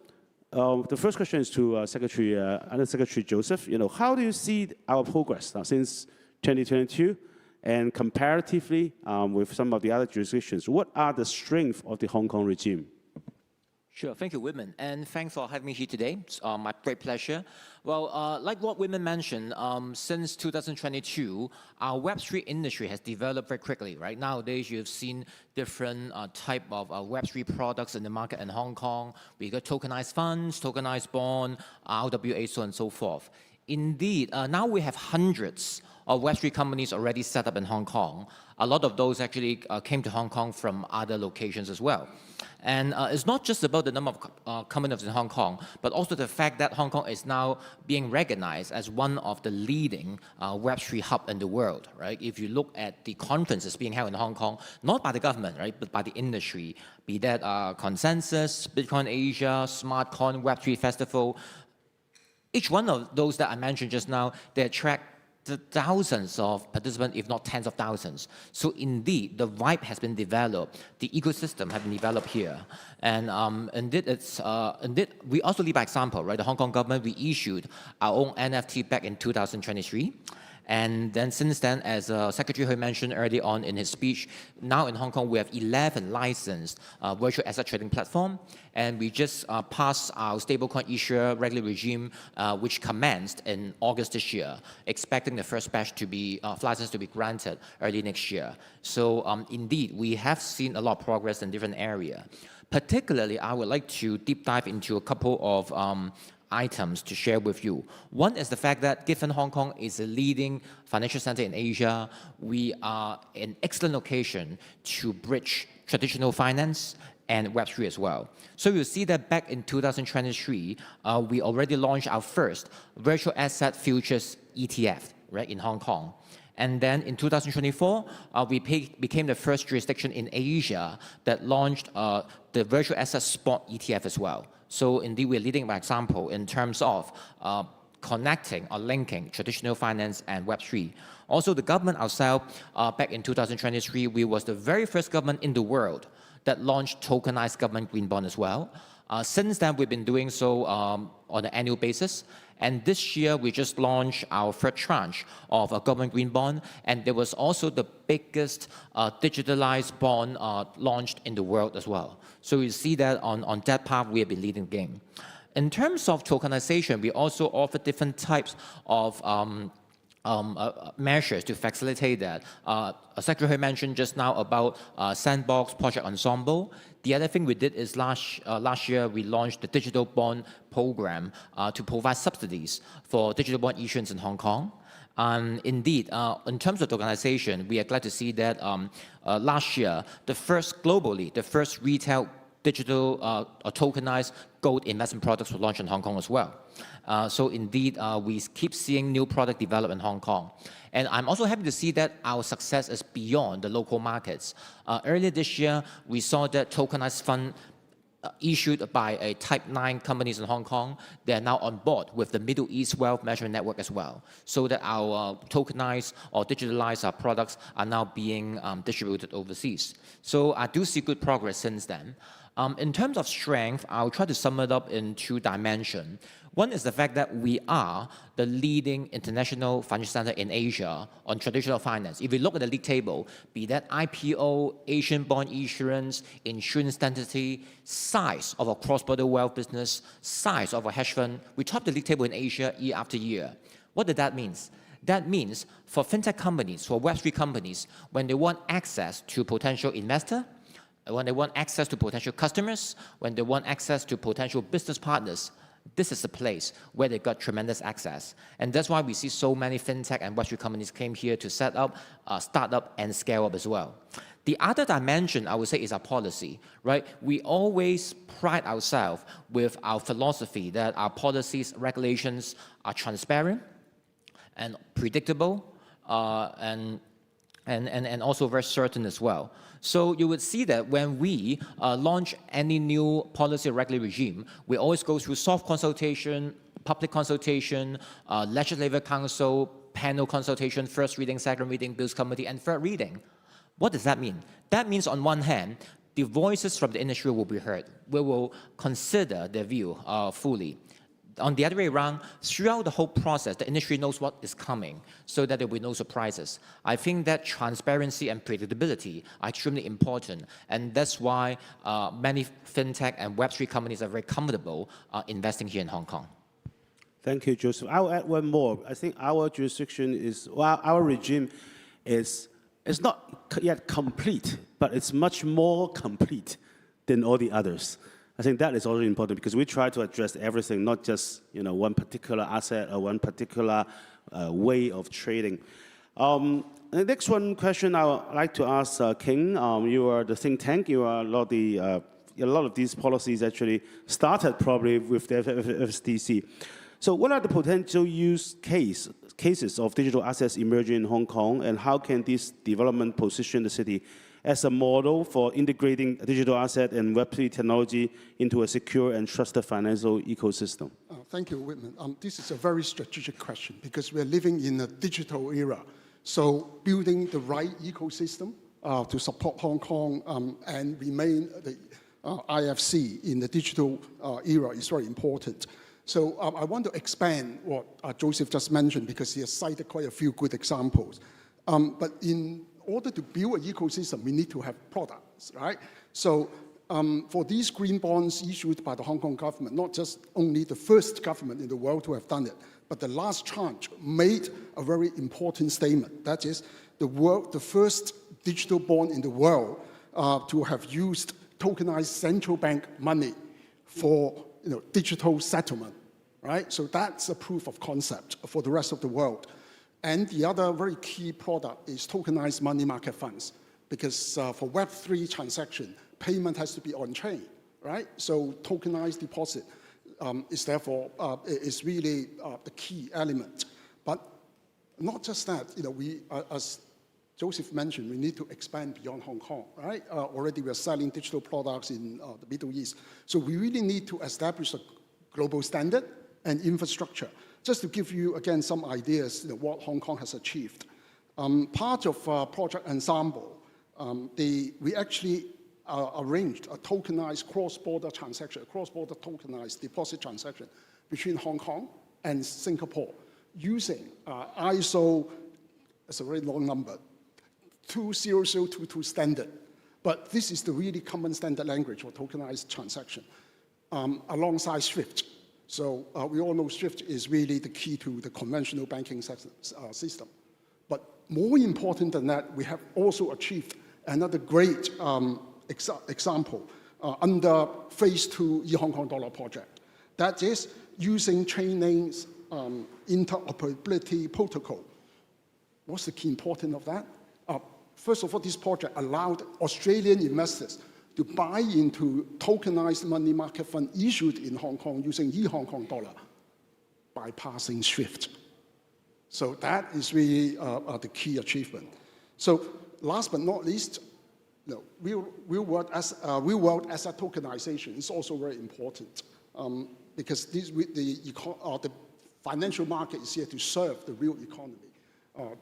Speaker 18: the first question is to Under Secretary Joseph. How do you see our progress now since 2022, and comparatively with some of the other jurisdictions? What are the strengths of the Hong Kong regime?
Speaker 19: Sure, thank you, Whitman, and thanks for having me here today. It's my great pleasure. Well, like what Whitman mentioned, since 2022, our Web3 industry has developed very quickly. Right nowadays, you've seen different type of Web3 products in the market in Hong Kong. We got tokenized funds, tokenized bond, RWA, so on and so forth. Indeed, now we have hundreds of Web3 companies already set up in Hong Kong. A lot of those actually came to Hong Kong from other locations as well. And it's not just about the number of companies in Hong Kong, but also the fact that Hong Kong is now being recognized as one of the leading Web3 hub in the world, right? If you look at the conferences being held in Hong Kong, not by the government, right, but by the industry, be that Consensus, Bitcoin Asia, SmartCon, Web3 Festival, each one of those that I mentioned just now, they attract the thousands of participants, if not tens of thousands. So indeed, the vibe has been developed, the ecosystem has been developed here. And indeed, we also lead by example, right? The Hong Kong government, we issued our own NFT back in 2023. And then since then, as Secretary Hui mentioned early on in his speech, now in Hong Kong, we have 11 licensed virtual asset trading platform. And we just passed our stablecoin issuer regulatory regime, which commenced in August this year, expecting the first batch to be, license to be granted early next year. So indeed, we have seen a lot of progress in different areas. Particularly, I would like to deep dive into a couple of items to share with you. One is the fact that given Hong Kong is a leading financial center in Asia, we are an excellent location to bridge traditional finance and Web3 as well. So you'll see that back in 2023, we already launched our first virtual asset futures ETF, right, in Hong Kong. And then in 2024, we became the first jurisdiction in Asia that launched the virtual asset spot ETF as well. So indeed, we're leading by example in terms of connecting or linking traditional finance and Web3. Also, the government ourselves, back in 2023, we was the very first government in the world that launched tokenized government green bond as well. Since then, we've been doing so on an annual basis. And this year, we just launched our third tranche of a government green bond. And there was also the biggest digitalized bond launched in the world as well. So you see that on that path, we have been leading the game. In terms of tokenization, we also offer different types of measures to facilitate that. Secretary mentioned just now about Sandbox Project Ensemble. The other thing we did is last year we launched the digital bond program to provide subsidies for digital bond issuance in Hong Kong. Indeed, in terms of tokenization, we are glad to see that last year, globally, the first retail digital tokenized gold investment products were launched in Hong Kong as well. So indeed, we keep seeing new product develop in Hong Kong. And I'm also happy to see that our success is beyond the local markets. Earlier this year, we saw that tokenized fund issued by a Type 9 companies in Hong Kong, they are now on board with the Middle East Wealth Management Network as well, so that our tokenized or digitalized products are now being distributed overseas. So I do see good progress since then. In terms of strength, I'll try to sum it up in two dimensions. One is the fact that we are the leading international financial center in Asia on traditional finance. If you look at the league table, be that IPO, Asian bond issuance, insurance entity, size of a cross-border wealth business, size of a hedge fund, we top the league table in Asia year after year. What does that mean? That means for fintech companies, for Web3 companies, when they want access to potential investor, when they want access to potential customers, when they want access to potential business partners, this is the place where they got tremendous access. And that's why we see so many fintech and Web3 companies came here to set up, start up, and scale up as well. The other dimension, I would say, is our policy, right? We always pride ourselves with our philosophy that our policies, regulations are transparent and predictable, and also very certain as well. So you would see that when we launch any new policy or regulatory regime, we always go through soft consultation, public consultation, legislative council, panel consultation, first reading, second reading, bills committee, and third reading. What does that mean? That means on one hand, the voices from the industry will be heard. We will consider their view fully. On the other way around, throughout the whole process, the industry knows what is coming so that there will be no surprises. I think that transparency and predictability are extremely important, and that's why many fintech and Web3 companies are very comfortable investing here in Hong Kong.
Speaker 18: Thank you, Joseph. I'll add one more. I think our jurisdiction is, well, our regime is not yet complete, but it's much more complete than all the others. I think that is also important because we try to address everything, not just one particular asset or one particular way of trading. The next one question I would like to ask King. You are the think tank. You are a lot of the a lot of these policies actually started probably with the FSDC. So what are the potential cases of digital assets emerging in Hong Kong, and how can this development position the city as a model for integrating digital asset and Web3 technology into a secure and trusted financial ecosystem?
Speaker 20: Thank you, Whitman. This is a very strategic question because we're living in a digital era. So building the right ecosystem to support Hong Kong and remain the IFC in the digital era is very important. So I want to expand what Joseph just mentioned because he has cited quite a few good examples. But in order to build an ecosystem, we need to have products, right? So for these green bonds issued by the Hong Kong government, not just only the first government in the world to have done it, but the last tranche made a very important statement. That is, the first digital bond in the world to have used tokenized central bank money for digital settlement, right? So that's a proof of concept for the rest of the world. And the other very key product is tokenized money market funds, because for Web3 transaction, payment has to be on-chain, right? So tokenized deposit is therefore is really the key element. But not just that, we, as Joseph mentioned, we need to expand beyond Hong Kong, right? Already we are selling digital products in the Middle East. So we really need to establish a global standard and infrastructure. Just to give you, again, some ideas what Hong Kong has achieved. Part of Project Ensemble, we actually arranged a tokenized cross-border transaction, a cross-border tokenized deposit transaction between Hong Kong and Singapore using ISO, it's a very long number, 20022 standard. But this is the really common standard language for tokenized transaction alongside SWIFT. So we all know SWIFT is really the key to the conventional banking system. But more important than that, we have also achieved another great example under Phase 2 e-Hong Kong Dollar project. That is using Chainame's interoperability protocol. What's the key importance of that? First of all, this project allowed Australian investors to buy into tokenized money market fund issued in Hong Kong using e-Hong Kong Dollar, bypassing SWIFT. So that is really the key achievement. So last but not least, real world asset tokenization is also very important because the financial market is here to serve the real economy.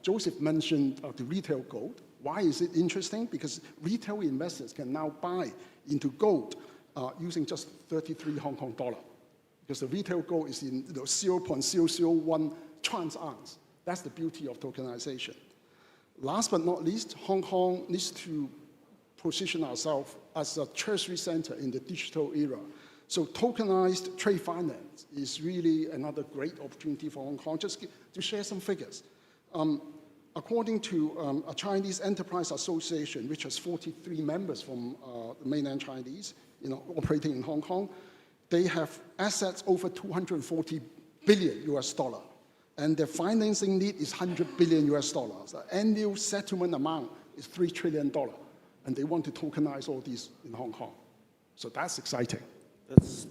Speaker 20: Joseph mentioned the retail gold. Why is it interesting? Because retail investors can now buy into gold using just 33 Hong Kong dollar. Because the retail gold is in 0.001 trans ounce. That's the beauty of tokenization. Last but not least, Hong Kong needs to position ourselves as a treasury center in the digital era. So tokenized trade finance is really another great opportunity for Hong Kong. Just to share some figures. According to a Chinese Enterprise Association, which has 43 members from the mainland Chinese, operating in Hong Kong, they have assets over 240 billion US dollar, and their financing need is 100 billion US dollars. The annual settlement amount is $3 trillion, and they want to tokenize all these in Hong Kong. So that's exciting.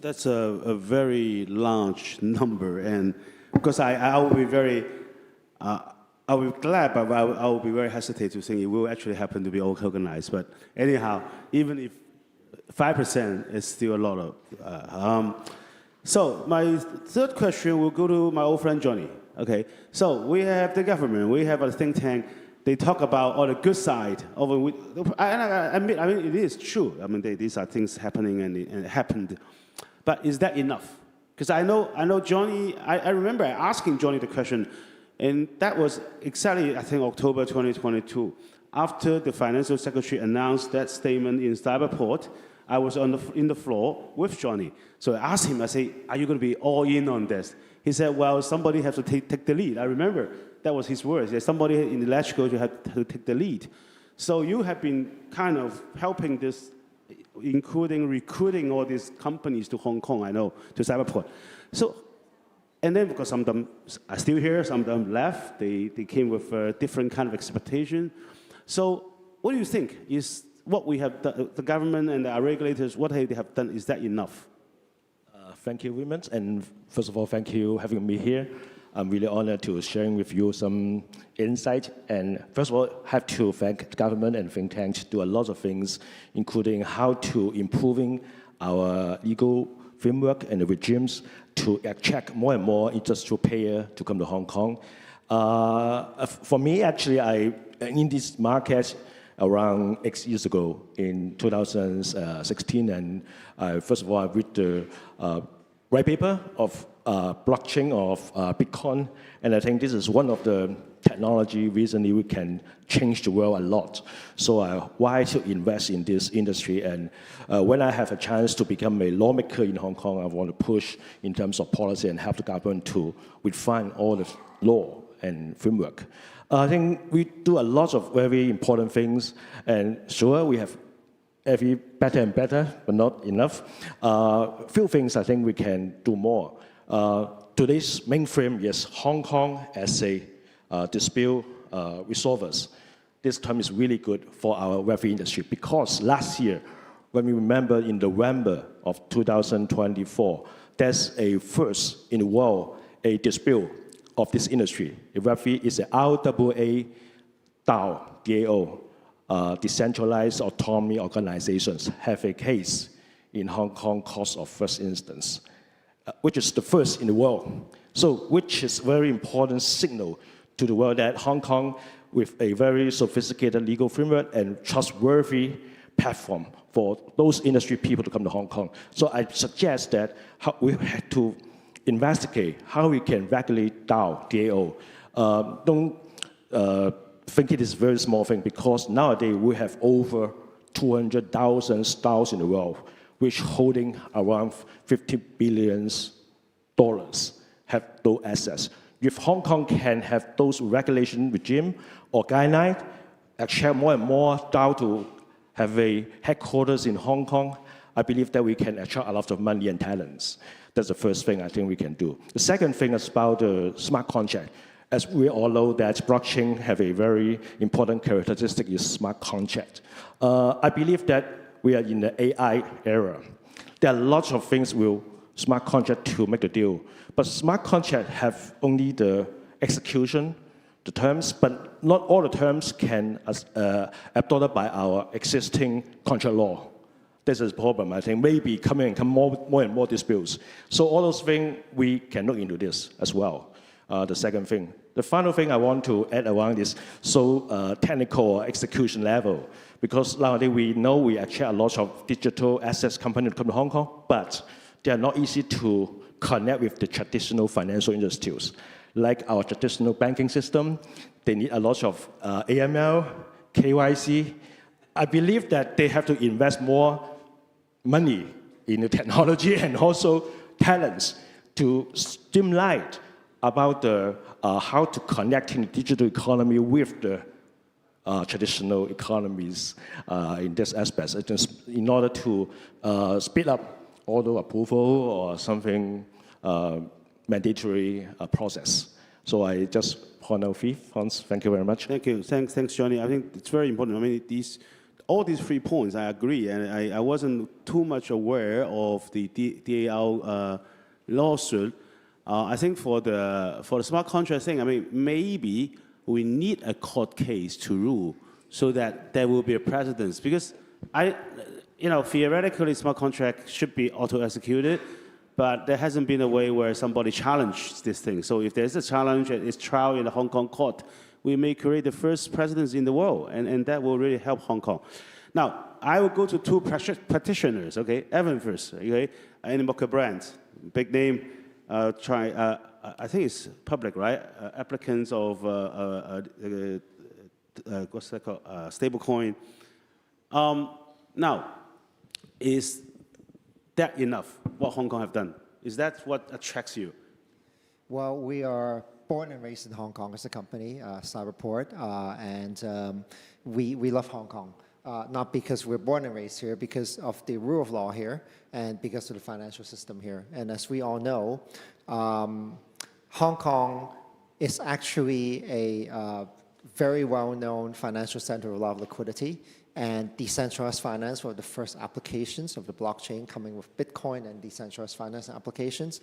Speaker 18: That's a very large number, and because I will be very. I will be glad, but I will be very hesitant to think it will actually happen to be all tokenized. But anyhow, even if 5% is still a lot of. So my third question will go to my old friend Johnny. Okay, so we have the government, we have a think tank. They talk about all the good side of it. I mean, it is true. I mean, these are things happening, and it happened. But is that enough? Because I know Johnny. I remember asking Johnny the question. And that was exactly, I think, October 2022. After the financial secretary announced that statement in Cyberport, I was in the floor with Johnny. So I asked him, I said, are you going to be all in on this? He said, well, somebody has to take the lead. I remember that was his words. There's somebody in the electrical who had to take the lead. So you have been kind of helping this, including recruiting all these companies to Hong Kong, I know, to Cyberport. So. And then, because some of them are still here, some of them left, they came with a different kind of expectation. So what do you think? what we have done, the government and our regulators, what they have done, is that enough?
Speaker 21: Thank you, Raymond. And first of all, thank you for having me here. I'm really honored to sharing with you some insight. And first of all, I have to thank the government and think tanks do a lot of things, including how to improving our legal framework and the regimes to attract more and more industrial players to come to Hong Kong. For me, actually, I in this market around 8 years ago in 2016, and first of all, I read the white paper of blockchain of Bitcoin, and I think this is one of the technology recently we can change the world a lot. So why to invest in this industry? And when I have a chance to become a lawmaker in Hong Kong, I want to push in terms of policy and help the government to refine all the law and framework. I think we do a lot of very important things, and sure, we have every better and better, but not enough. Few things I think we can do more. Today's mainframe is Hong Kong as a dispute resolvers. This term is really good for our referee industry because last year, when we remember in November of 2024, there's a first in the world, a dispute of this industry. The referee is a RWA DAO, DAO, decentralized autonomy organizations, have a case in Hong Kong court of first instance, which is the first in the world. So, which is very important signal to the world that Hong Kong, with a very sophisticated legal framework and trustworthy platform for those industry people to come to Hong Kong. So I suggest that we have to investigate how we can regulate DAO. Don't think it is a very small thing because nowadays we have over 200,000 DAOs in the world, which holding around $50 billion have those assets. If Hong Kong can have those regulation regime or guidelines, attract more and more DAO to have a headquarters in Hong Kong, I believe that we can attract a lot of money and talents. That's the first thing I think we can do. The second thing is about the smart contract. As we all know that blockchain have a very important characteristic is smart contract. I believe that we are in the AI era. There are lots of things will smart contract to make the deal. But smart contract have only the execution, the terms, but not all the terms can adopted by our existing contract law. This is a problem, I think. Maybe come more and more disputes. So all those things, we can look into this as well. The second thing. The final thing I want to add around is technical execution level. Because nowadays we know we attract a lot of digital assets companies to come to Hong Kong, but they are not easy to connect with the traditional financial institutes. Like our traditional banking system, they need a lot of AML, KYC. I believe that they have to invest more money in the technology and also talents to stimulate about the how to connect in the digital economy with the traditional economies in this aspect, in order to speed up all the approval or something mandatory process. So I just point out three points. Thank you very much.
Speaker 18: Thank you. Thanks, Johnny. I think it's very important. I mean, all these 3 points, I agree, and I wasn't too much aware of the DAO lawsuit. I think for the smart contract thing, I mean, maybe we need a court case to rule so that there will be a precedence. Because theoretically, smart contract should be auto-executed, but there hasn't been a way where somebody challenged this thing. So if there's a challenge and it's trial in the Hong Kong court, we may create the first precedence in the world, and that will really help Hong Kong. Now, I will go to 2 practitioners, okay? Evan first, okay? Animoca Brands, big name, I think it's public, right? Applicants of, what's that called? Stablecoin. Now, is that enough, what Hong Kong have done? Is that what attracts you?
Speaker 4: Well, we are born and raised in Hong Kong as a company, Cyberport, and we love Hong Kong. Not because we're born and raised here, because of the rule of law here, and because of the financial system here. And as we all know, Hong Kong is actually a very well-known financial center of a lot of liquidity, and decentralized finance were the first applications of the blockchain coming with Bitcoin and decentralized finance applications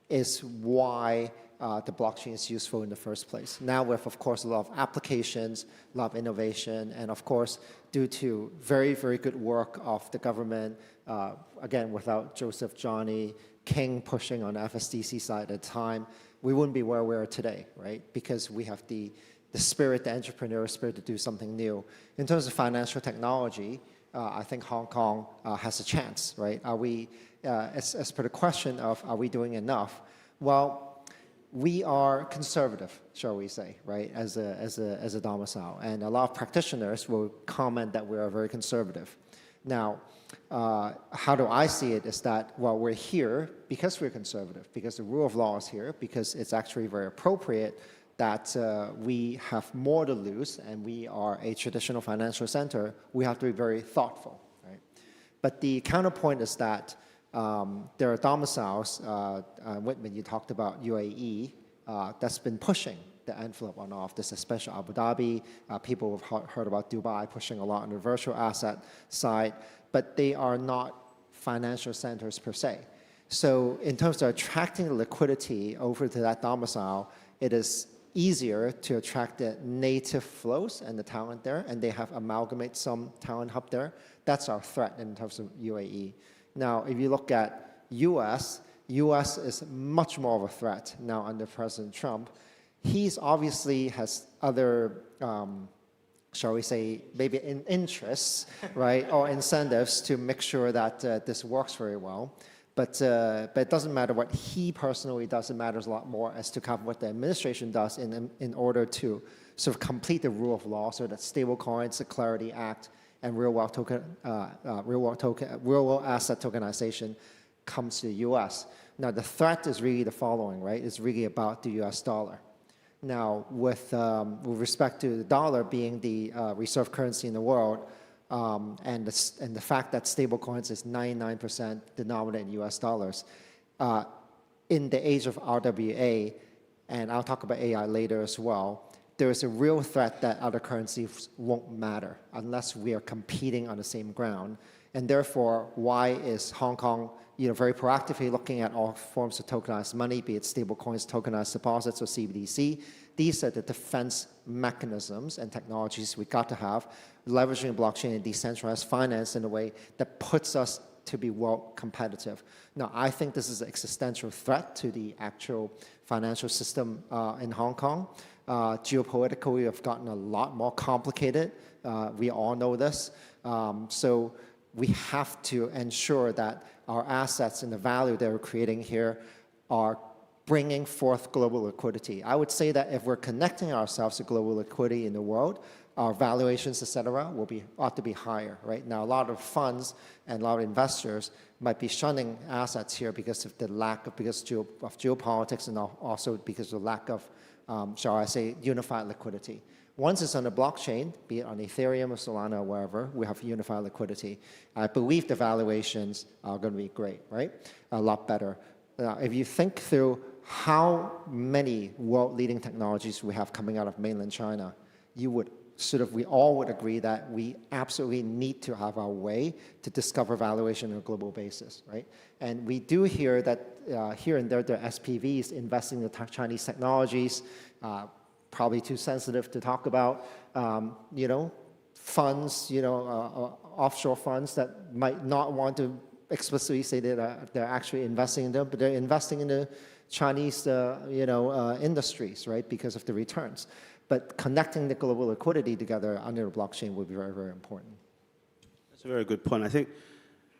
Speaker 4: is why the blockchain is useful in the first place. Now we have, of course, a lot of applications, a lot of innovation, and of course, due to very, very good work of the government, again, without Joseph Johnny King pushing on the FSDC side at the time, we wouldn't be where we are today, right? Because we have the spirit, the entrepreneurial spirit to do something new. In terms of financial technology, I think Hong Kong has a chance, right? Are we, as per the question of are we doing enough? Well, we are conservative, shall we say, right, as a domicile. And a lot of practitioners will comment that we are very conservative. Now, how do I see it is that, well, we're here because we're conservative, because the rule of law is here, because it's actually very appropriate that we have more to lose and we are a traditional financial center. We have to be very thoughtful, right? But the counterpoint is that there are domiciles, Whitman, you talked about UAE, that's been pushing the envelope on off this, especially Abu Dhabi. People have heard about Dubai pushing a lot on the virtual asset side, but they are not financial centers per se. So in terms of attracting liquidity over to that domicile, it is easier to attract the native flows and the talent there, and they have amalgamated some talent hub there. That's our threat in terms of UAE. Now, if you look at US is much more of a threat now under President Trump. He's obviously has other, shall we say, maybe interests, right, or incentives to make sure that this works very well. But it doesn't matter what he personally does. It matters a lot more as to kind of what the administration does in order to sort of complete the rule of law, so that stablecoins, the Clarity Act, and real world asset tokenization comes to the U.S. Now the threat is really the following, right? It's really about the U.S. dollar. Now with respect to the dollar being the reserve currency in the world, and the fact that stablecoins is 99% denominated in U.S. dollars, in the age of RWA, and I'll talk about AI later as well, there is a real threat that other currencies won't matter unless we are competing on the same ground. And therefore, why is Hong Kong very proactively looking at all forms of tokenized money, be it stablecoins, tokenized deposits, or CBDC? These are the defense mechanisms and technologies we got to have, leveraging blockchain and decentralized finance in a way that puts us to be world competitive. Now, I think this is an existential threat to the actual financial system in Hong Kong. Geopolitically, we have gotten a lot more complicated. We all know this. So we have to ensure that our assets and the value that we're creating here are bringing forth global liquidity. I would say that if we're connecting ourselves to global liquidity in the world, our valuations, et cetera, ought to be higher, right? Now, a lot of funds and a lot of investors might be shunning assets here because of the lack of, geopolitics, and also because of the lack of, shall I say, unified liquidity. Once it's on the blockchain, be it on Ethereum or Solana or wherever, we have unified liquidity. I believe the valuations are going to be great, right? A lot better. Now, if you think through how many world-leading technologies we have coming out of mainland China, we all would agree that we absolutely need to have our way to discover valuation on a global basis, right? And we do hear that here and there are SPVs investing in Chinese technologies, probably too sensitive to talk about, funds, offshore funds that might not want to explicitly say that they're actually investing in them, but they're investing in the Chinese, industries, right, because of the returns. But connecting the global liquidity together under the blockchain would be very, very important.
Speaker 18: That's a very good point. I think,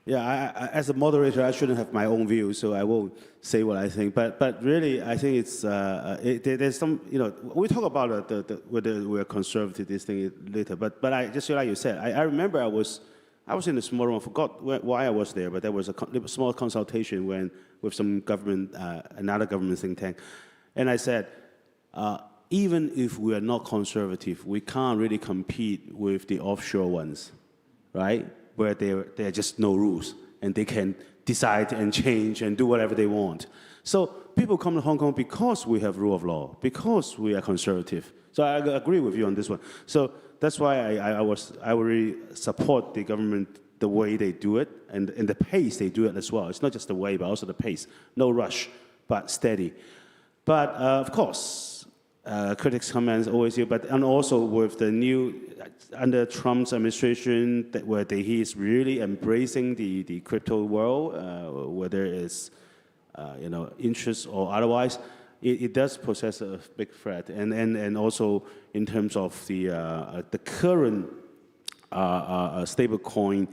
Speaker 18: I, as a moderator, I shouldn't have my own view, so I won't say what I think. But really, I think it's there's some, we talk about whether we're conservative, this thing later. But I just like you said, I remember I was in a small room. I forgot why I was there, but there was a small consultation with some government, another government think tank, and I said, even if we are not conservative, we can't really compete with the offshore ones, right? Where there are just no rules and they can decide and change and do whatever they want. So people come to Hong Kong because we have rule of law, because we are conservative. So I agree with you on this one. So that's why I really support the government, the way they do it, and the pace they do it as well. It's not just the way, but also the pace. No rush, but steady. But of course, critics' comments always here, and also with the new, under Trump's administration, where he is really embracing the crypto world, whether it's interest or otherwise, it does possess a big threat. And also in terms of the current stablecoin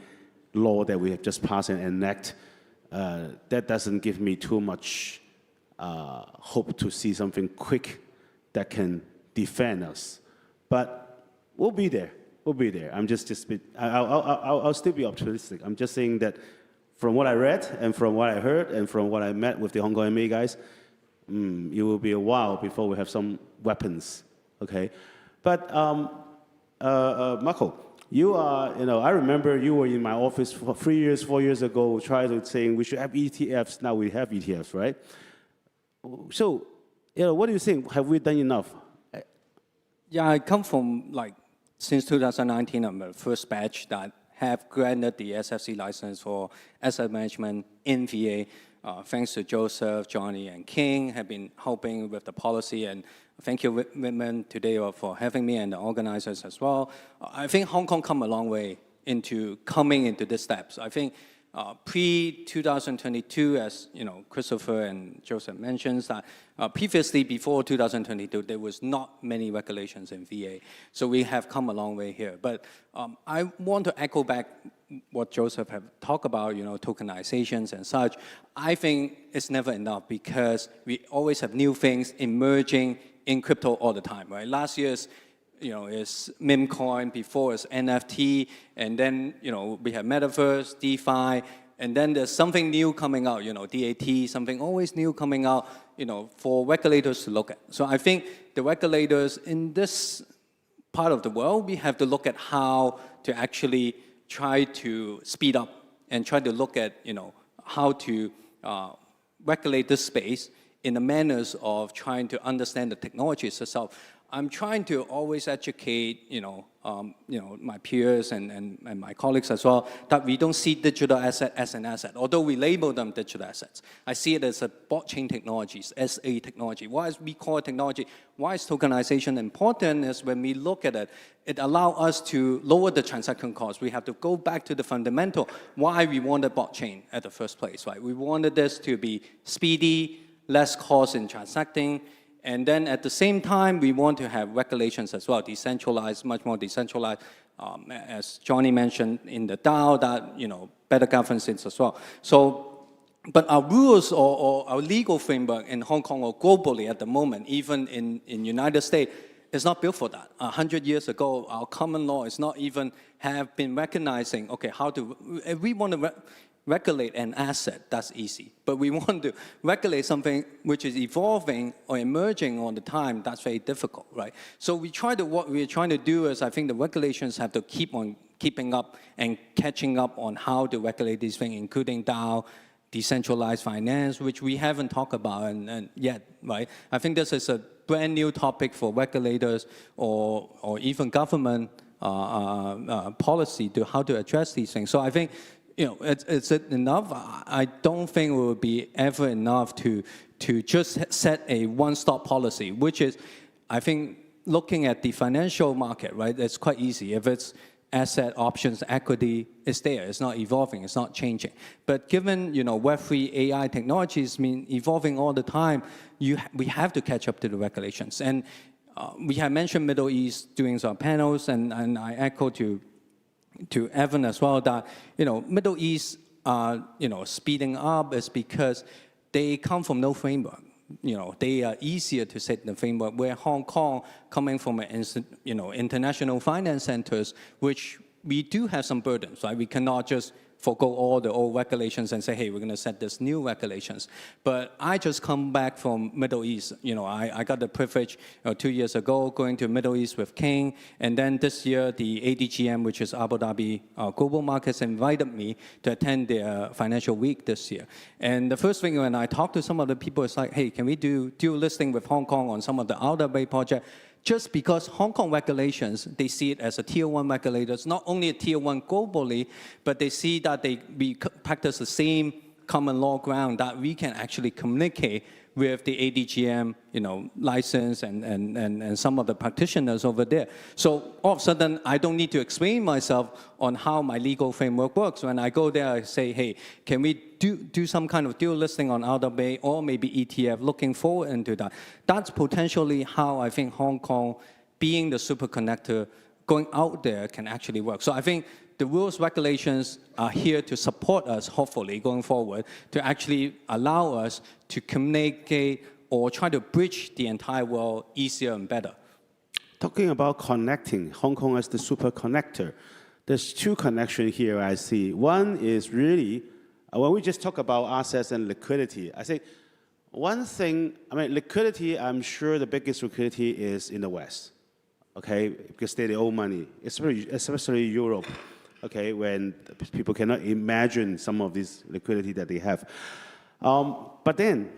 Speaker 18: law that we have just passed and enacted, that doesn't give me too much hope to see something quick that can defend us. But we'll be there. We'll be there. I'll still be optimistic. I'm just saying that from what I read and from what I heard and from what I met with the Hong Kong MA guys, it will be a while before we have some weapons, okay? But Marco, you are, I remember you were in my office for 3 years, 4 years ago, trying to saying we should have ETFs. Now we have ETFs, right? So, what do you think? Have we done enough?
Speaker 5: Yeah, I come from since 2019, I'm the first batch that have granted the SFC license for asset management in VA. Thanks to Joseph, Johnny, and King have been helping with the policy, and thank you, Whitman, today for having me and the organizers as well. I think Hong Kong come a long way into coming into these steps. I think pre-2022, as Christopher and Joseph mentions, that previously before 2022, there was not many regulations in VA. So we have come a long way here. But I want to echo back what Joseph have talked about, tokenizations and such. I think it's never enough because we always have new things emerging in crypto all the time, right? Last year's is meme coin, before it's NFT, and then, we have Metaverse, DeFi, and then there's something new coming out, DAT, something always new coming out, for regulators to look at. So I think the regulators in this part of the world, we have to look at how to actually try to speed up and try to look at, how to regulate this space in the manners of trying to understand the technologies itself. I'm trying to always educate, my peers and my colleagues as well, that we don't see digital asset as an asset, although we label them digital assets. I see it as a blockchain technologies, SA technology. Why is we call it technology? Why is tokenization important is when we look at it, it allows us to lower the transaction cost. We have to go back to the fundamental, why we wanted blockchain at the first place, right? We wanted this to be speedy, less cost in transacting, and then at the same time, we want to have regulations as well, decentralized, much more decentralized, as Johnny mentioned in the DAO, that, better governance as well. So, but our rules or our legal framework in Hong Kong or globally at the moment, even in United States, is not built for that. 100 years ago, our common law is not even have been recognizing, okay, how to, if we want to regulate an asset, that's easy. But we want to regulate something which is evolving or emerging all the time, that's very difficult, right? So what we're trying to do is, I think the regulations have to keep on keeping up and catching up on how to regulate these things, including DAO, decentralized finance, which we haven't talked about yet, right? I think this is a brand new topic for regulators or even government policy to how to address these things. So I think, is it enough? I don't think it will be ever enough to just set a one-stop policy, which is, I think, looking at the financial market, right? It's quite easy. If it's asset, options, equity, it's there. It's not evolving. It's not changing. But given, Web3 AI technologies mean evolving all the time, we have to catch up to the regulations. And we have mentioned Middle East doing some panels, and I echo to Evan as well that, Middle East, speeding up is because they come from no framework. They are easier to set the framework, where Hong Kong, coming from international finance centers, which we do have some burdens, right? We cannot just forgo all the old regulations and say, hey, we're going to set this new regulations. But I just come back from Middle East. I got the privilege 2 years ago going to Middle East with King. And then this year, the ADGM, which is Abu Dhabi Global Markets, invited me to attend their financial week this year. And the first thing when I talked to some of the people, it's like, hey, can we do dual listing with Hong Kong on some of the Outer Bay project? just because Hong Kong regulations, they see it as a tier 1 regulators, not only a tier 1 globally, but they see that we practice the same common law ground that we can actually communicate with the ADGM, license and some of the practitioners over there. So all of a sudden, I don't need to explain myself on how my legal framework works. When I go there, I say, hey, can we do some kind of dual listing on RWA or maybe ETF, looking forward into that. That's potentially how I think Hong Kong, being the super connector, going out there can actually work. So I think the rules, regulations are here to support us, hopefully, going forward, to actually allow us to communicate or try to bridge the entire world easier and better.
Speaker 18: Talking about connecting Hong Kong as the super connector, there's two connections here I see. One is really, when we just talk about assets and liquidity, I think one thing, liquidity, I'm sure the biggest liquidity is in the West, okay, because they owe money, especially Europe. Okay, when people cannot imagine some of this liquidity that they have. But then,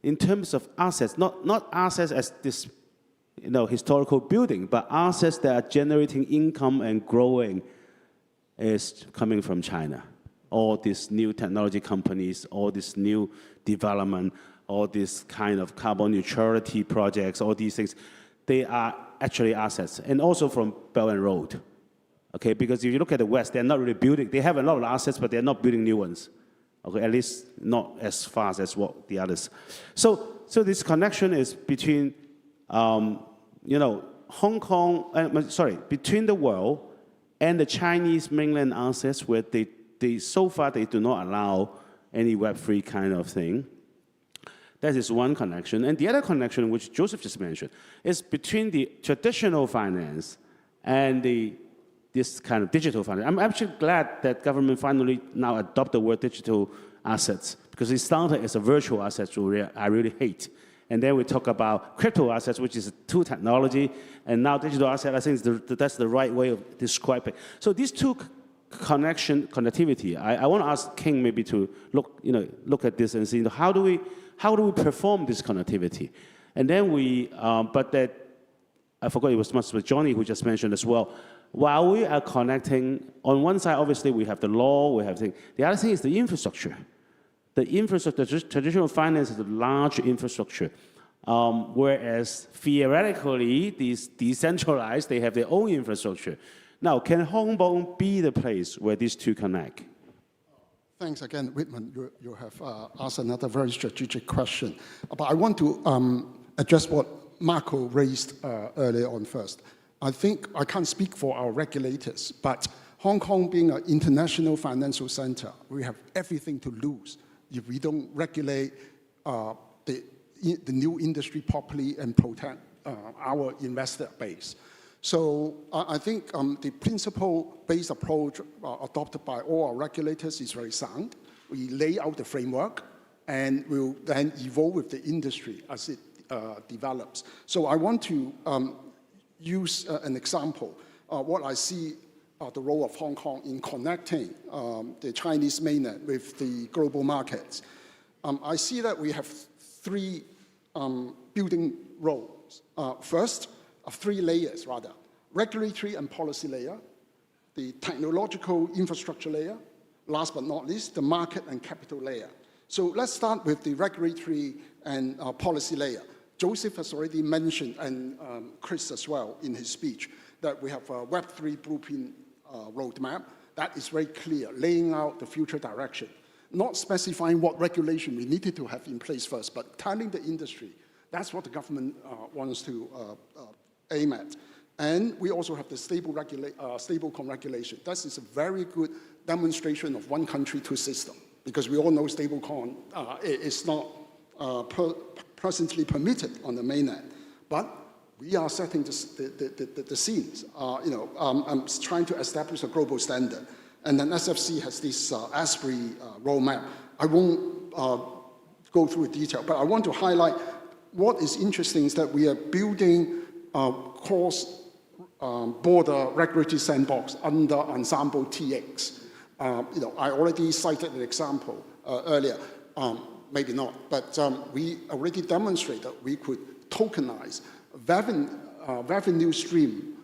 Speaker 18: in terms of assets, not assets as this historical building, but assets that are generating income and growing is coming from China. All these new technology companies, all this new development, all these kind of carbon neutrality projects, all these things, they are actually assets. And also from Belt and Road. Okay, because if you look at the West, they're not really building. They have a lot of assets, but they're not building new ones. Okay, at least not as fast as what the others. So this connection is between, Hong Kong. Between the world and the Chinese mainland assets, where they so far they do not allow any Web3 kind of thing. That is one connection, and the other connection, which Joseph just mentioned, is between the traditional finance and this kind of digital finance. I'm actually glad that government finally now adopt the word digital assets, because it started as a virtual asset, which I really hate. And then we talk about crypto assets, which is a tool technology, and now digital asset, I think that's the right way of describing. So these two connectivity, I want to ask King maybe to look at this and see how do we perform this connectivity? And then I forgot it was Johnny who just mentioned as well. While we are connecting, on one side, obviously, we have the law, we have things. The other thing is the infrastructure. The infrastructure, traditional finance is a large infrastructure, whereas theoretically, these decentralized, they have their own infrastructure. Now, can Hong Kong be the place where these two connect?
Speaker 20: Thanks again, Whitman. You have asked another very strategic question. But I want to address what Marco raised earlier on first. I think I can't speak for our regulators, but Hong Kong being an international financial center, we have everything to lose if we don't regulate the new industry properly and protect our investor base. So I think the principle-based approach adopted by all our regulators is very sound. We lay out the framework, and we'll then evolve with the industry as it develops. So I want to use an example. What I see the role of Hong Kong in connecting the Chinese mainland with the global markets. I see that we have three building roles. First, three layers rather: regulatory and policy layer, the technological infrastructure layer, last but not least, the market and capital layer. So let's start with the regulatory and policy layer. Joseph has already mentioned, and Chris as well in his speech, that we have a Web3 blueprint roadmap that is very clear, laying out the future direction, not specifying what regulation we needed to have in place first, but telling the industry that's what the government wants to aim at. And we also have the stablecoin regulation. That is a very good demonstration of one country, two system, because we all know stablecoin is not presently permitted on the mainland. But we are setting the scenes. I'm trying to establish a global standard. And then SFC has this ASPRI roadmap. I won't go through the detail, but I want to highlight what is interesting is that we are building cross-border regulatory sandbox under Ensemble TX. I already cited an example earlier. Maybe not, but we already demonstrated that we could tokenize revenue stream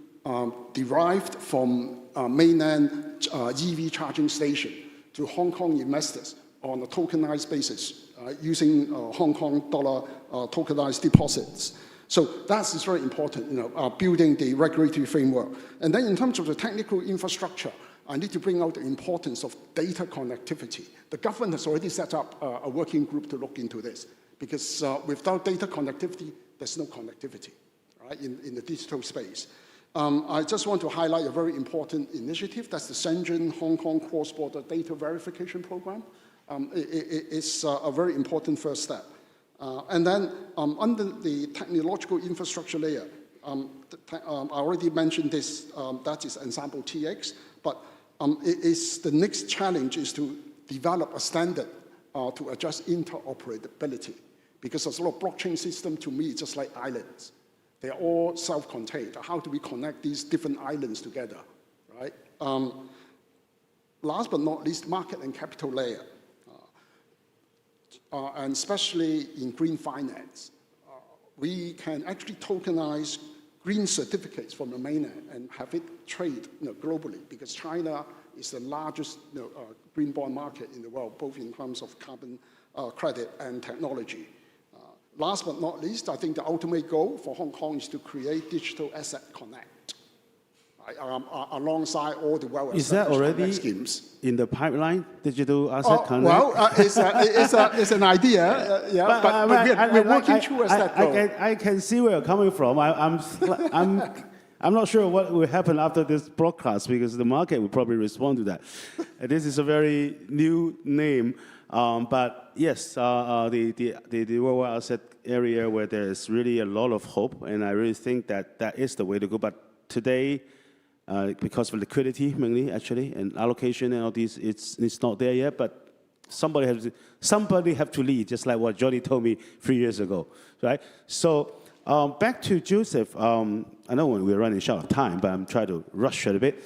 Speaker 20: derived from mainland EV charging station to Hong Kong investors on a tokenized basis using Hong Kong dollar tokenized deposits. So that is very important, building the regulatory framework. And then in terms of the technical infrastructure, I need to bring out the importance of data connectivity. The government has already set up a working group to look into this, because without data connectivity, there's no connectivity, right, in the digital space. I just want to highlight a very important initiative. That's the Shenzhen Hong Kong Cross-Border Data Verification Program. It's a very important first step. And then under the technological infrastructure layer, I already mentioned this, that is Ensemble TX, but the next challenge is to develop a standard to address interoperability, because there's a lot of blockchain system, to me, just like islands. They're all self-contained. How do we connect these different islands together, right? Last but not least, market and capital layer. And especially in green finance, we can actually tokenize green certificates from the mainland and have it trade globally, because China is the largest green bond market in the world, both in terms of carbon credit and technology. Last but not least, I think the ultimate goal for Hong Kong is to create Digital Asset Connect, right, alongside all the well-established
Speaker 18: Is that already
Speaker 20: schemes
Speaker 18: in the pipeline, Digital Asset Connect?
Speaker 20: Well, it's an idea, but we're working towards that goal.
Speaker 18: I can see where you're coming from. I'm not sure what will happen after this broadcast, because the market will probably respond to that. This is a very new name, but yes, the worldwide asset area where there is really a lot of hope, and I really think that that is the way to go. But today, because of liquidity mainly, actually, and allocation and all these, it's not there yet. But somebody have to lead, just like what Johnny told me 3 years ago, right? So back to Joseph. I know we're running short of time, but I'm trying to rush it a bit.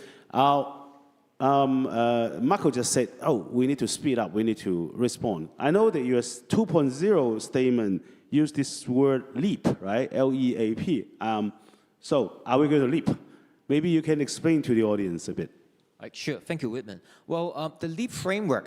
Speaker 18: Marco just said, we need to speed up, we need to respond. I know the US 2.0 statement used this word leap, right? L-E-A-P. So are we going to leap? Maybe you can explain to the audience a bit.
Speaker 19: Sure, thank you, Whitman. Well, the LEAP framework,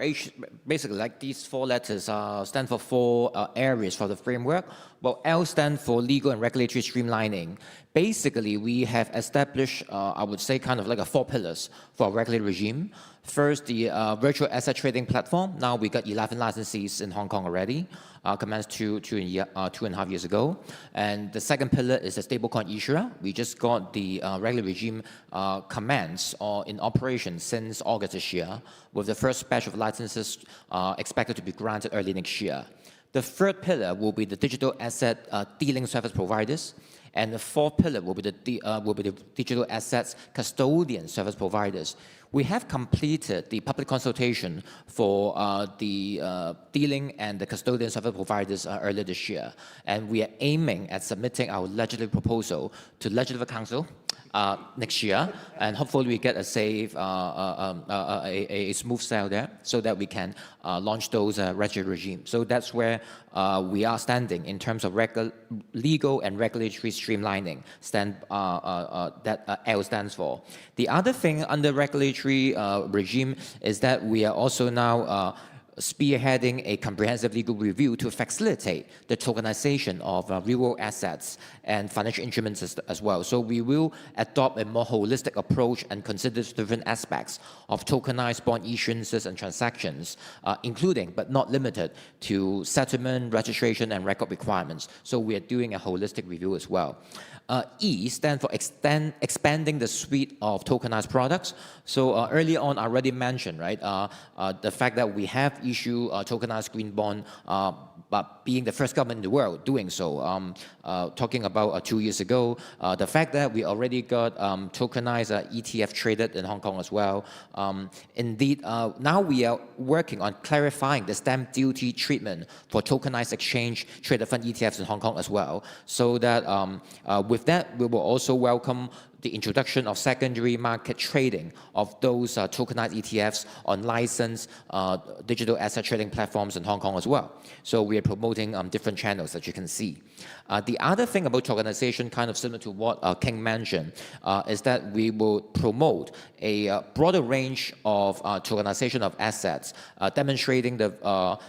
Speaker 19: basically like these four letters stand for four areas for the framework. Well, L stands for legal and regulatory streamlining. Basically, we have established, I would say, kind of like 4 pillars for a regulatory regime. First, the virtual asset trading platform. Now we got 11 licensees in Hong Kong already, commenced 2.5 years ago. And the second pillar is the stablecoin issuer. We just got the regulatory regime commenced in operation since August this year, with the first batch of licenses expected to be granted early next year. The third pillar will be the digital asset dealing service providers. And the fourth pillar will be the digital assets custodian service providers. We have completed the public consultation for the dealing and the custodian service providers earlier this year. And we are aiming at submitting our legislative proposal to Legislative Council next year, and hopefully we get a safe, a smooth sail there, so that we can launch those regulatory regimes. So that's where we are standing in terms of legal and regulatory streamlining. That L stands for. The other thing under regulatory regime is that we are also now spearheading a comprehensive legal review to facilitate the tokenization of real-world assets and financial instruments as well. So we will adopt a more holistic approach and consider different aspects of tokenized bond issuances and transactions, including but not limited to settlement, registration, and record requirements. So we are doing a holistic review as well. E stands for expanding the suite of tokenized products. So earlier on, I already mentioned, right, the fact that we have issued a tokenized green bond, but being the first government in the world doing so. Talking about 2 years ago, the fact that we already got tokenized ETF traded in Hong Kong as well. Indeed, now we are working on clarifying the stamp duty treatment for tokenized exchange traded fund ETFs in Hong Kong as well, so that with that, we will also welcome the introduction of secondary market trading of those tokenized ETFs on licensed digital asset trading platforms in Hong Kong as well. So we are promoting different channels that you can see. The other thing about tokenization, kind of similar to what King mentioned, is that we will promote a broader range of tokenization of assets, demonstrating the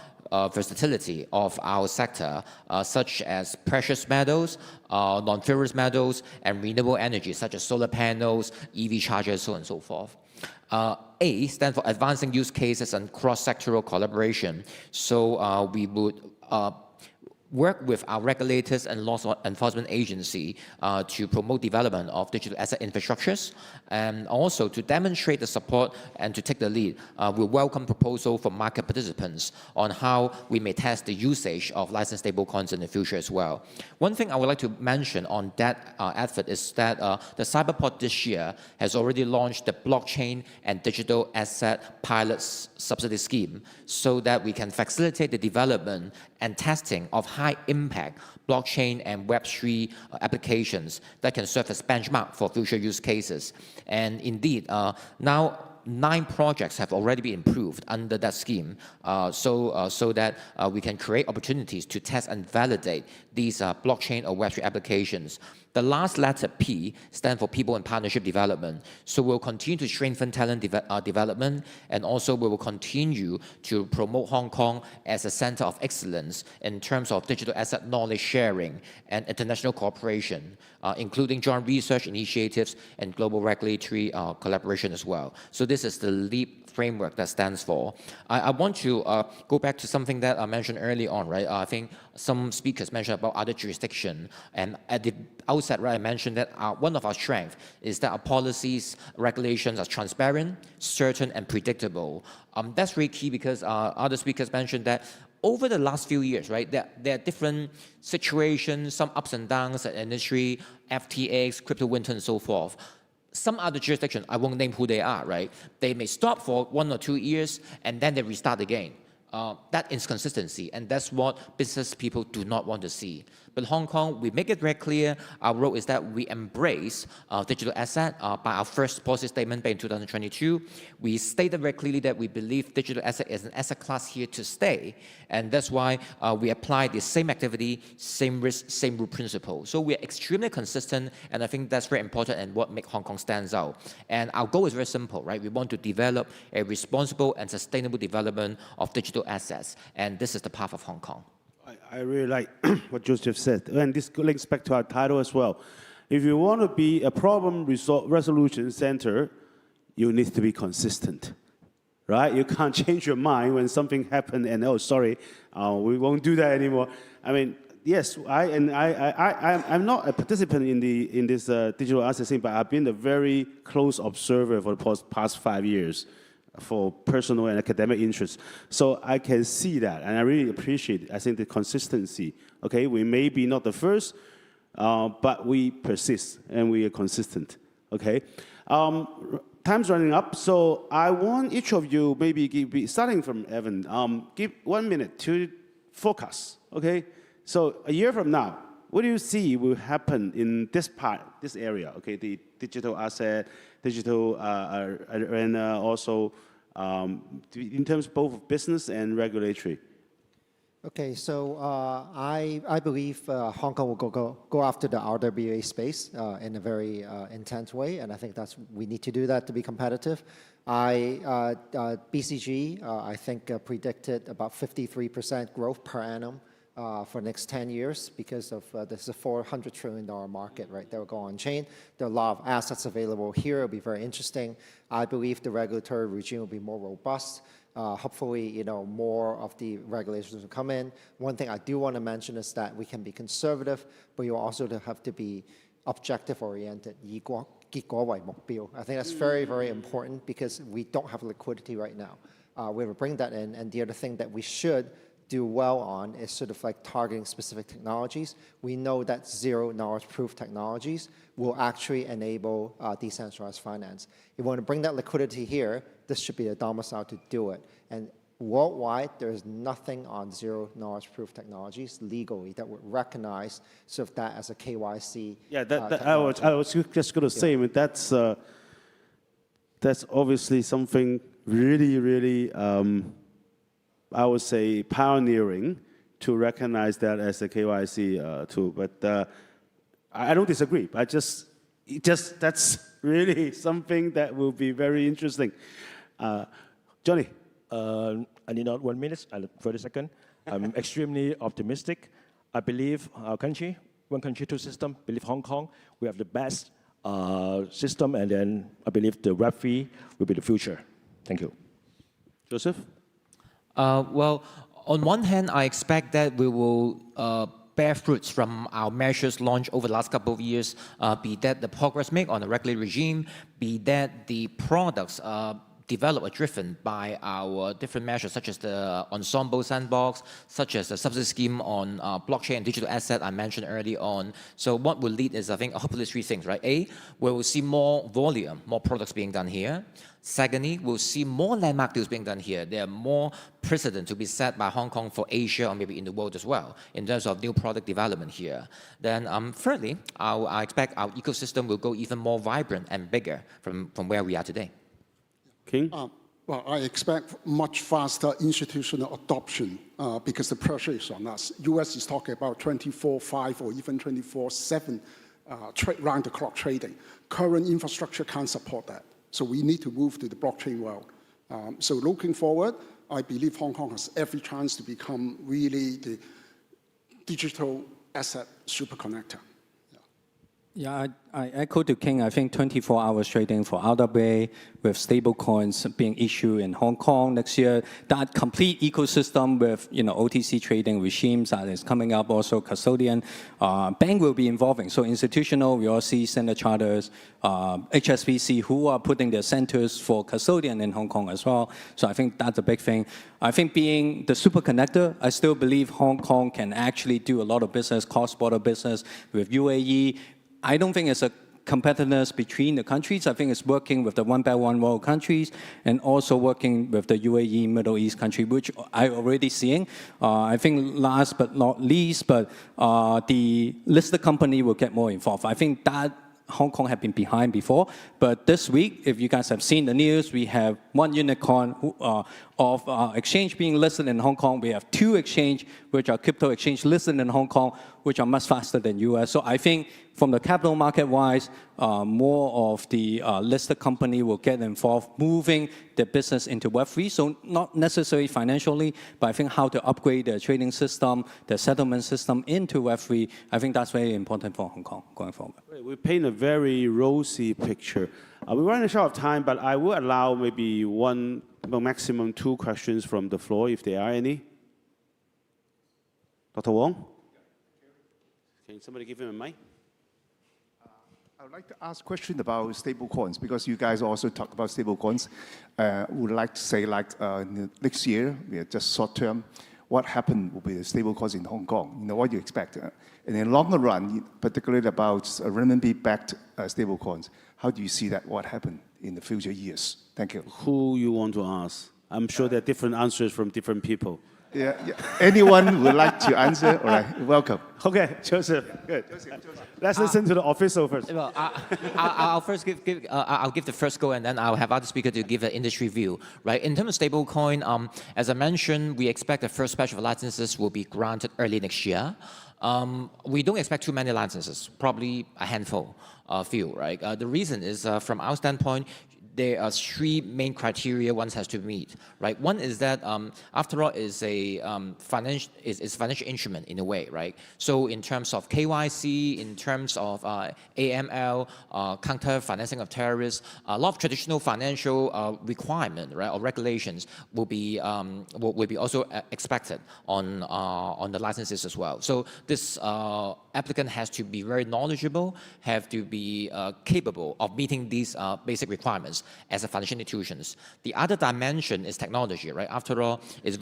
Speaker 19: versatility of our sector, such as precious metals, non-ferrous metals, and renewable energy, such as solar panels, EV chargers, so on and so forth. A stands for advancing use cases and cross-sectoral collaboration. So we would work with our regulators and law enforcement agency to promote development of digital asset infrastructures, and also to demonstrate the support and to take the lead. We welcome proposal from market participants on how we may test the usage of licensed stablecoins in the future as well. One thing I would like to mention on that effort is that the Cyberport this year has already launched the blockchain and digital asset pilot subsidy scheme, so that we can facilitate the development and testing of high-impact blockchain and Web3 applications that can serve as benchmark for future use cases. And indeed, now 9 projects have already been improved under that scheme, so that we can create opportunities to test and validate these blockchain or Web3 applications. The last letter P stands for people and partnership development. So we'll continue to strengthen talent development, and also we will continue to promote Hong Kong as a center of excellence in terms of digital asset knowledge sharing and international cooperation, including joint research initiatives and global regulatory collaboration as well. So this is the LEAP framework that stands for. I want to go back to something that I mentioned early on, right? I think some speakers mentioned about other jurisdictions, and at the outset, right, I mentioned that one of our strengths is that our policies, regulations are transparent, certain, and predictable. That's really key because other speakers mentioned that over the last few years, right, there are different situations, some ups and downs at industry, FTX, crypto winter, and so forth. Some other jurisdictions, I won't name who they are, right? They may stop for 1 or 2 years and then they restart again. That is consistency, and that's what business people do not want to see. But Hong Kong, we make it very clear, our role is that we embrace digital asset by our first policy statement back in 2022. We stated very clearly that we believe digital asset is an asset class here to stay, and that's why we apply the same activity, same risk, same rule principle. So we are extremely consistent, and I think that's very important and what makes Hong Kong stands out. And our goal is very simple, right? We want to develop a responsible and sustainable development of digital assets, and this is the path of Hong Kong.
Speaker 18: I really like what Joseph said, and this links back to our title as well. If you want to be a problem resolution center, you need to be consistent, right? You can't change your mind when something happened and, oh, sorry, we won't do that anymore. I mean, yes, I'm not a participant in this digital asset thing, but I've been a very close observer for the past 5 years for personal and academic interests. So I can see that, and I really appreciate it. I think the consistency, okay? We may be not the first, but we persist, and we are consistent, okay? Time's running up, so I want each of you, maybe starting from Evan, give 1 minute to focus, okay? So a year from now, what do you see will happen in this part, this area, okay? The digital asset, digital, and also in terms both of business and regulatory.
Speaker 4: Okay, so I believe Hong Kong will go after the RWA space in a very intense way, and I think we need to do that to be competitive. BCG, I think, predicted about 53% growth per annum for the next 10 years because of this is a $400 trillion market, right? That will go on chain. There are a lot of assets available here. It'll be very interesting. I believe the regulatory regime will be more robust. Hopefully, more of the regulations will come in. One thing I do want to mention is that we can be conservative, but you also have to be objective-oriented. 以結果為目標. I think that's very, very important because we don't have liquidity right now. We will bring that in, and the other thing that we should do well on is sort of like targeting specific technologies. We know that zero-knowledge proof technologies will actually enable decentralized finance. If you want to bring that liquidity here, this should be a domicile to do it. And worldwide, there is nothing on zero knowledge proof technologies legally that would recognize sort of that as a KYC.
Speaker 18: Yeah, I was just going to say, I mean, that's obviously something really, really, I would say, pioneering to recognize that as a KYC tool. But I don't disagree. That's really something that will be very interesting. Johnny.
Speaker 21: I need not 1 minute, 30 seconds. I'm extremely optimistic. I believe our country, one country, two system, believe Hong Kong, we have the best system, and then I believe the Web3 will be the future. Thank you.
Speaker 18: Joseph?
Speaker 19: Well, on one hand, I expect that we will bear fruits from our measures launched over the last couple of years, be that the progress made on the regulatory regime, be that the products developed or driven by our different measures, such as the Ensemble Sandbox, such as the subsidy scheme on blockchain and digital asset I mentioned early on. So what will lead is, I think, hopefully three things, right? A, we will see more volume, more products being done here. Secondly, we'll see more landmark deals being done here. There are more precedent to be set by Hong Kong for Asia or maybe in the world as well, in terms of new product development here. Then thirdly, I expect our ecosystem will go even more vibrant and bigger from where we are today.
Speaker 18: King?
Speaker 20: Well, I expect much faster institutional adoption because the pressure is on us. US is talking about 24/5 or even 24/7 round-the-clock trading. Current infrastructure can't support that. So we need to move to the blockchain world. So looking forward, I believe Hong Kong has every chance to become really the digital asset superconnector.
Speaker 5: Yeah, I echo to King. I think 24 hours trading for RWA with stable coins being issued in Hong Kong next year. That complete ecosystem with OTC trading regimes that is coming up. Also custodian, bank will be involving. So institutional, we all see Standard Charters, HSBC, who are putting their centers for custodian in Hong Kong as well. So I think that's a big thing. I think being the super connector, I still believe Hong Kong can actually do a lot of business, cross-border business with UAE. I don't think it's a competitiveness between the countries. I think it's working with the One Belt One Road countries and also working with the UAE, Middle East country, which I already seeing. I think last but not least, but the listed company will get more involved. I think that Hong Kong have been behind before, but this week, if you guys have seen the news, we have one unicorn of exchange being listed in Hong Kong. We have two exchange, which are crypto exchange listed in Hong Kong, which are much faster than US. So I think from the capital market-wise, more of the listed company will get involved, moving their business into Web3. So not necessarily financially, but I think how to upgrade their trading system, their settlement system into Web3. I think that's very important for Hong Kong going forward.
Speaker 18: We paint a very rosy picture. We're running short of time, but I will allow maybe one, maximum two questions from the floor, if there are any. Dr. Wong? Can somebody give him a mic?
Speaker 3: I would like to ask a question about stablecoins, because you guys also talk about stablecoins. Would like to say, next year, we are just short term, what happened will be the stablecoins in Hong Kong? What do you expect? And in the longer run, particularly about renminbi-backed stablecoins, how do you see that, what happened in the future years? Thank you.
Speaker 18: Who you want to ask? I'm sure there are different answers from different people.
Speaker 3: Yeah. Anyone would like to answer? All right, welcome.
Speaker 18: Okay, Joseph. Good. Let's listen to the official first.
Speaker 19: Well, I'll first I'll give the first go, and then I'll have other speakers to give the industry view. Right. In terms of stablecoin, as I mentioned, we expect the first batch of licenses will be granted early next year. We don't expect too many licenses, probably a handful, a few. Right. The reason is from our standpoint, there are three main criteria one has to meet, right? One is that, after all, is a financial instrument in a way, right? So in terms of KYC, in terms of AML, counter financing of terrorists, a lot of traditional financial requirement, right, or regulations will be also expected on the licenses as well. So this applicant has to be very knowledgeable, have to be capable of meeting these basic requirements as a financial institutions. The other dimension is technology, right? After all, it's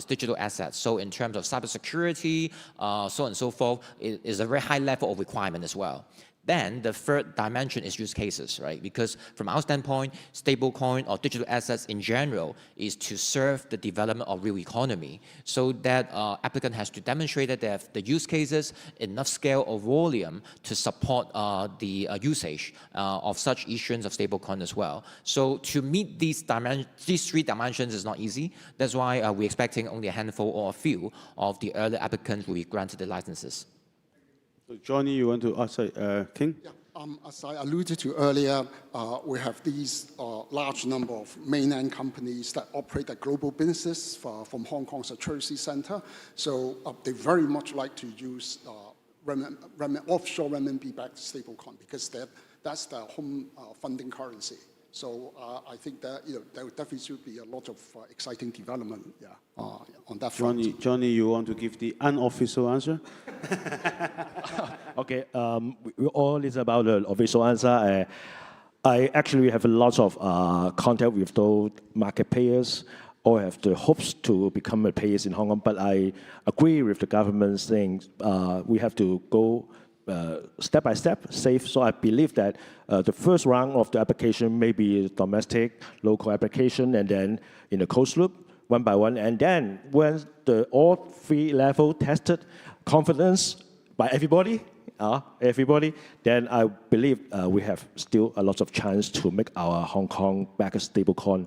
Speaker 19: digital assets. So in terms of cybersecurity, so on and so forth, it is a very high level of requirement as well. Then the third dimension is use cases, right? Because from our standpoint, stablecoin or digital assets in general is to serve the development of real economy. So that applicant has to demonstrate that they have the use cases, enough scale or volume to support the usage of such issuance of stablecoin as well. So to meet these three dimensions is not easy. That's why we're expecting only a handful or a few of the early applicants will be granted the licenses.
Speaker 18: So Johnny, you want to sorry, King?
Speaker 20: Yeah. As I alluded to earlier, we have these large number of mainland companies that operate a global business from Hong Kong's Treasury Center. So they very much like to use offshore renminbi-backed stablecoin because that's their home funding currency. So I think that there definitely should be a lot of exciting development on that front.
Speaker 18: Johnny, you want to give the unofficial answer?
Speaker 21: Okay, we all listen about the official answer. I actually have a lot of contact with those market players or have the hopes to become a players in Hong Kong, but I agree with the government saying we have to go step by step, safe. So I believe that the first round of the application may be domestic, local application, and then in the closed loop, one by one. And then when all three level tested, confidence by everybody, then I believe we have still a lot of chance to make our Hong Kong backed stablecoin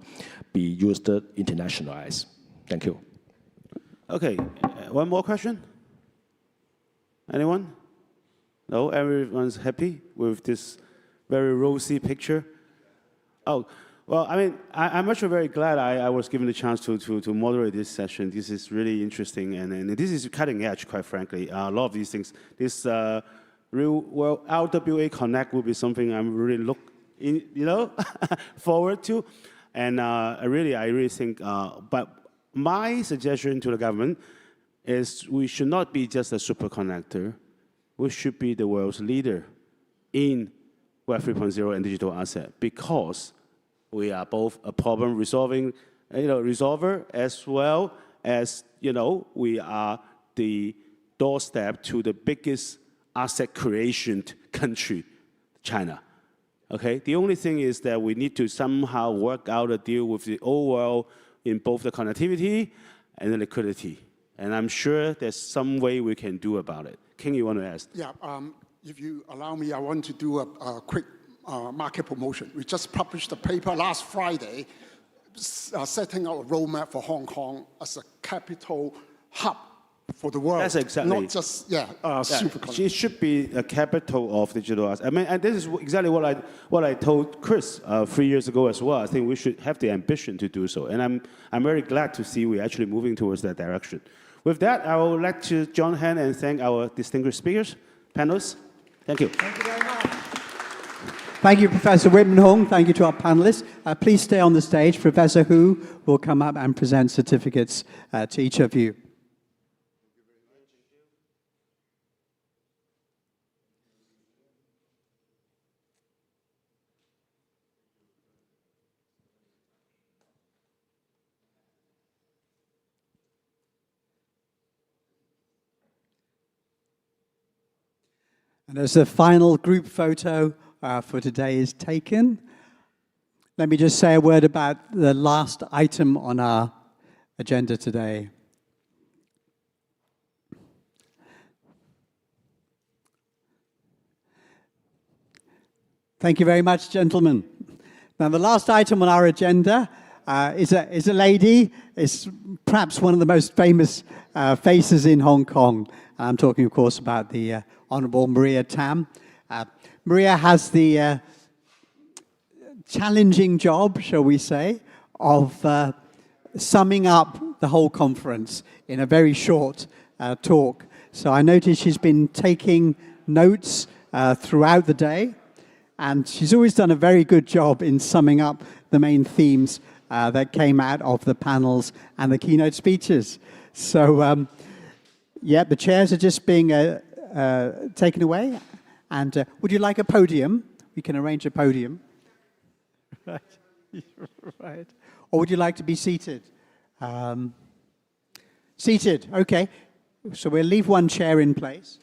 Speaker 21: be used internationalized. Thank you.
Speaker 18: Okay, one more question? Anyone? No, everyone's happy with this very rosy picture. Oh, well, I mean, I'm actually very glad I was given the chance to moderate this session. This is really interesting, and this is cutting edge, quite frankly. A lot of these things, this real world RWA Connect will be something I'm really forward to, and I really think. But my suggestion to the government is we should not be just a super connector. We should be the world's leader in Web 3.0 and digital asset because we are both a problem resolving, resolver as well as, we are the doorstep to the biggest asset creation country, China. Okay? The only thing is that we need to somehow work out a deal with the old world in both the connectivity and the liquidity. And I'm sure there's some way we can do about it. King, you want to ask?
Speaker 20: Yeah, if you allow me, I want to do a quick market promotion. We just published a paper last Friday setting out a roadmap for Hong Kong as a capital hub for the world.
Speaker 18: That's exactly.
Speaker 20: Not just, super.
Speaker 18: It should be a capital of digital asset. I mean, and this is exactly what I told Chris 3 years ago as well. I think we should have the ambition to do so. And I'm very glad to see we're actually moving towards that direction. With that, I would like to join hands and thank our distinguished speakers, panelists. Thank you.
Speaker 2: Thank you very much. Thank you, Professor Witman Hung. Thank you to our panelists. Please stay on the stage. Professor Hu will come up and present certificates to each of you. And as the final group photo for today is taken, let me just say a word about the last item on our agenda today. Thank you very much, gentlemen. Now, the last item on our agenda is a lady, is perhaps one of the most famous faces in Hong Kong. I'm talking, of course, about the Honourable Maria Tam. Maria has the challenging job, shall we say, of summing up the whole conference in a very short talk. So I noticed she's been taking notes throughout the day, and she's always done a very good job in summing up the main themes that came out of the panels and the keynote speeches. So, yeah, the chairs are just being taken away. And would you like a podium? We can arrange a podium. Right. Right. Or would you like to be seated? Seated, okay. So we'll leave one chair in place.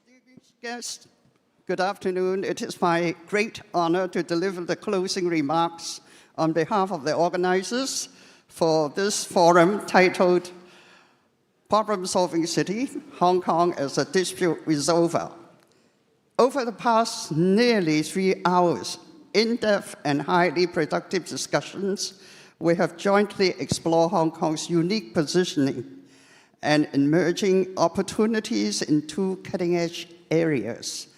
Speaker 1: Distinguished guests, good afternoon. It is my great honor to deliver the closing remarks on behalf of the organizers for this forum titled Problem-Solving City, Hong Kong as a Dispute Resolver. Over the past nearly 3 hours, in-depth and highly productive discussions, we have jointly explored Hong Kong's unique positioning and emerging opportunities in 2 cutting-edge areas: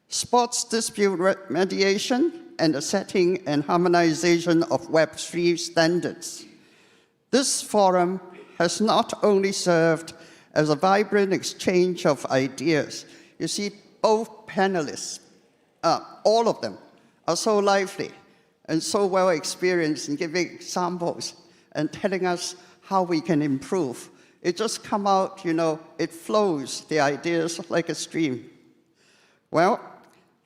Speaker 1: sports dispute mediation and the setting and harmonization of Web3 standards. This forum has not only served as a vibrant exchange of ideas. You see, both panelists, all of them, are so lively and so well experienced in giving examples and telling us how we can improve. It just come out, you know, it flows, the ideas like a stream. Well,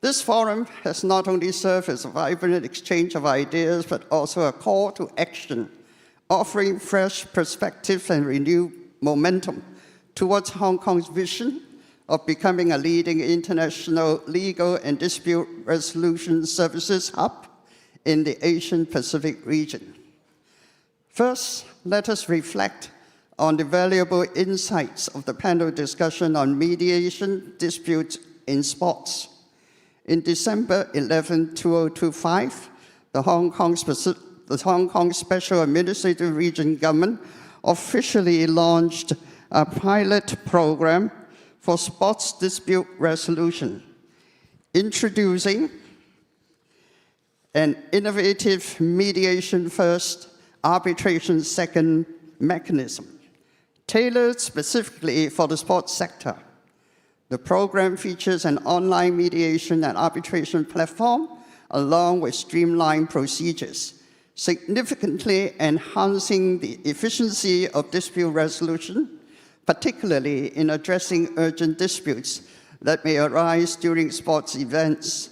Speaker 1: this forum has not only served as a vibrant exchange of ideas, but also a call to action, offering fresh perspective and renewed momentum towards Hong Kong's vision of becoming a leading international legal and dispute resolution services hub in the Asian Pacific region. First, let us reflect on the valuable insights of the panel discussion on mediation disputes in sports. In December 11, 2025, the Hong Kong Special Administrative Region Government officially launched a pilot program for sports dispute resolution, introducing an innovative mediation first, arbitration second mechanism, tailored specifically for the sports sector. The program features an online mediation and arbitration platform, along with streamlined procedures, significantly enhancing the efficiency of dispute resolution, particularly in addressing urgent disputes that may arise during sports events.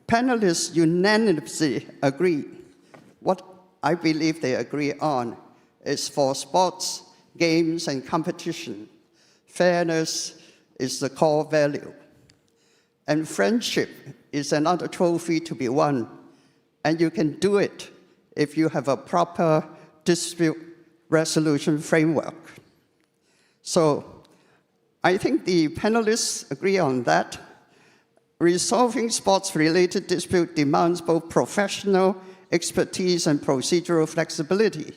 Speaker 1: Panelists unanimously agree. What I believe they agree on is for sports, games, and competition, fairness is the core value. And friendship is another trophy to be won. And you can do it if you have a proper dispute resolution framework. So I think the panelists agree on that. Resolving sports-related dispute demands both professional expertise and procedural flexibility.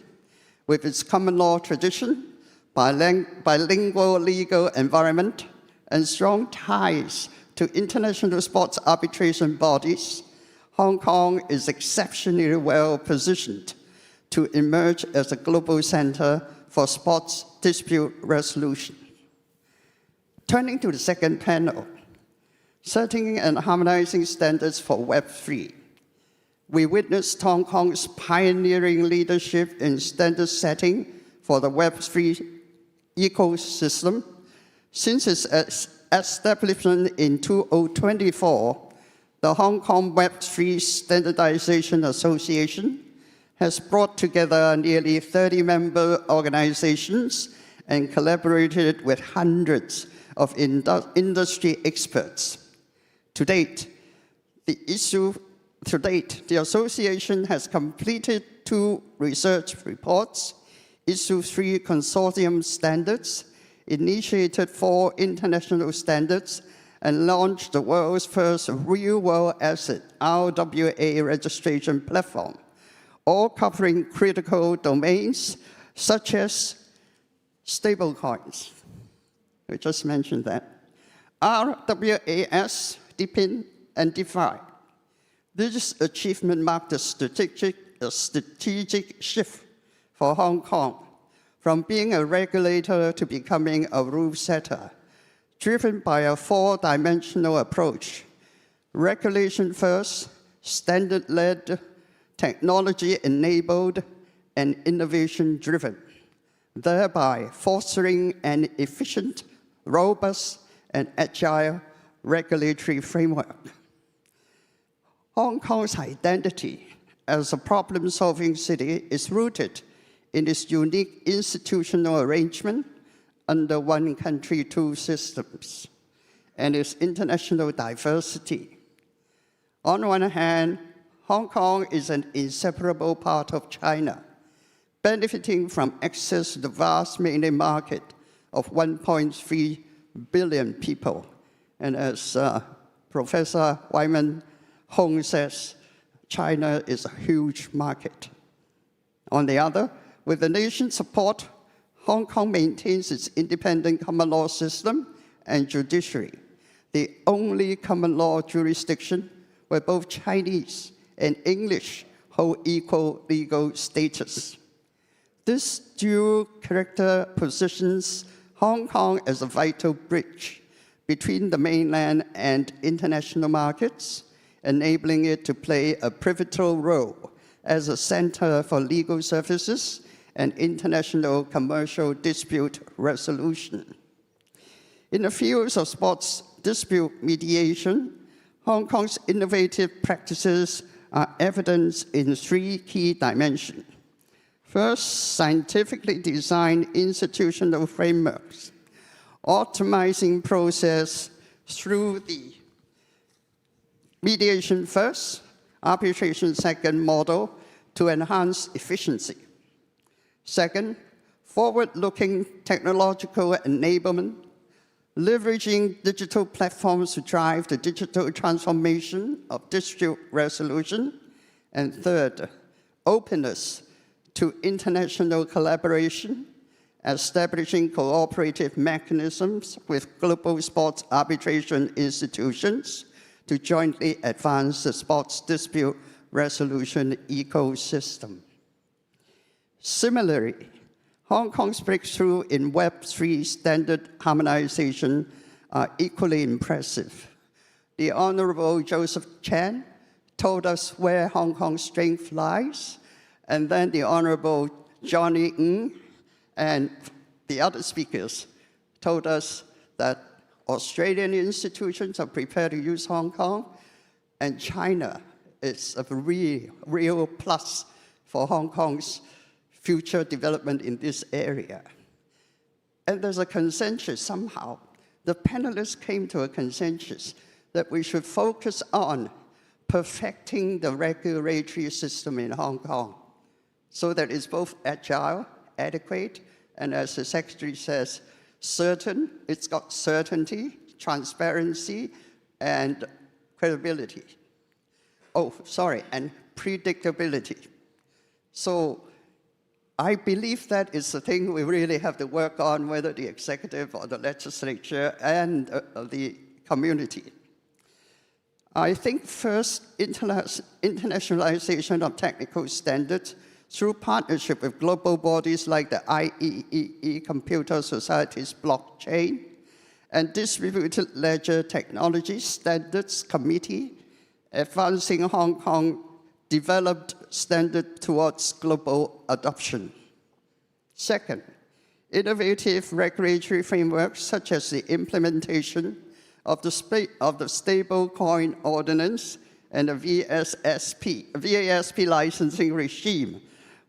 Speaker 1: With its common law tradition, bilingual legal environment, and strong ties to international sports arbitration bodies, Hong Kong is exceptionally well positioned to emerge as a global center for sports dispute resolution. Turning to the second panel, setting and harmonizing standards for Web3. We witnessed Hong Kong's pioneering leadership in standard setting for the Web3 ecosystem. Since its establishment in 2024, the Hong Kong Web3 Standardization Association has brought together nearly 30 member organizations and collaborated with hundreds of industry experts. To date, the association has completed 2 research reports, issued 3 consortium standards, initiated 4 international standards, and launched the world's first real-world asset RWA registration platform, all covering critical domains such as stablecoins. We just mentioned that. RWAS, DePIN, and DeFi. This achievement marked a strategic shift for Hong Kong, from being a regulator to becoming a rule setter, driven by a 4-dimensional approach: regulation first, standard-led, technology-enabled, and innovation-driven, thereby fostering an efficient, robust, and agile regulatory framework. Hong Kong's identity as a problem-solving city is rooted in its unique institutional arrangement under one country, 2 systems. and its international diversity. On one hand, Hong Kong is an inseparable part of China, benefiting from access to the vast mainland market of 1.3 billion people. And as Professor Wyman Hong says, China is a huge market. On the other, with the nation's support, Hong Kong maintains its independent common law system and judiciary, the only common law jurisdiction where both Chinese and English hold equal legal status. This dual character positions Hong Kong as a vital bridge between the mainland and international markets, enabling it to play a pivotal role as a center for legal services and international commercial dispute resolution. In the fields of sports dispute mediation, Hong Kong's innovative practices are evidenced in three key dimensions. First, scientifically designed institutional frameworks, optimizing process through the mediation first, arbitration second model to enhance efficiency. Second, forward-looking technological enablement, leveraging digital platforms to drive the digital transformation of dispute resolution. And third, openness to international collaboration, establishing cooperative mechanisms with global sports arbitration institutions to jointly advance the sports dispute resolution ecosystem. Similarly, Hong Kong's breakthrough in Web3 standard harmonization are equally impressive. The Honorable Joseph Chan told us where Hong Kong's strength lies, and then the Honorable Johnny Ng and the other speakers told us that Australian institutions are prepared to use Hong Kong, and China is a real plus for Hong Kong's future development in this area. And there's a consensus somehow. The panelists came to a consensus that we should focus on perfecting the regulatory system in Hong Kong so that it's both agile, adequate, and as the Secretary says, certain. It's got certainty, transparency, and credibility. Oh, sorry, and predictability. So I believe that is the thing we really have to work on, whether the executive or the legislature and the community. I think first, internationalization of technical standards through partnership with global bodies like the IEEE Computer Society's blockchain and Distributed Ledger Technology Standards Committee, advancing Hong Kong developed standard towards global adoption. Second, innovative regulatory frameworks such as the implementation of the Stablecoin Ordinance and the VASP licensing regime,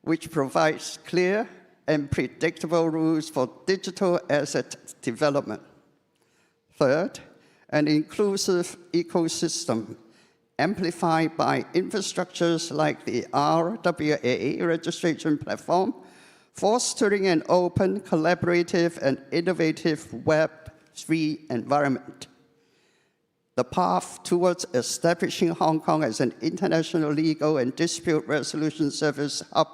Speaker 1: which provides clear and predictable rules for digital asset development. Third, an inclusive ecosystem amplified by infrastructures like the RWA registration platform, fostering an open, collaborative, and innovative Web3 environment. The path towards establishing Hong Kong as an international legal and dispute resolution service hub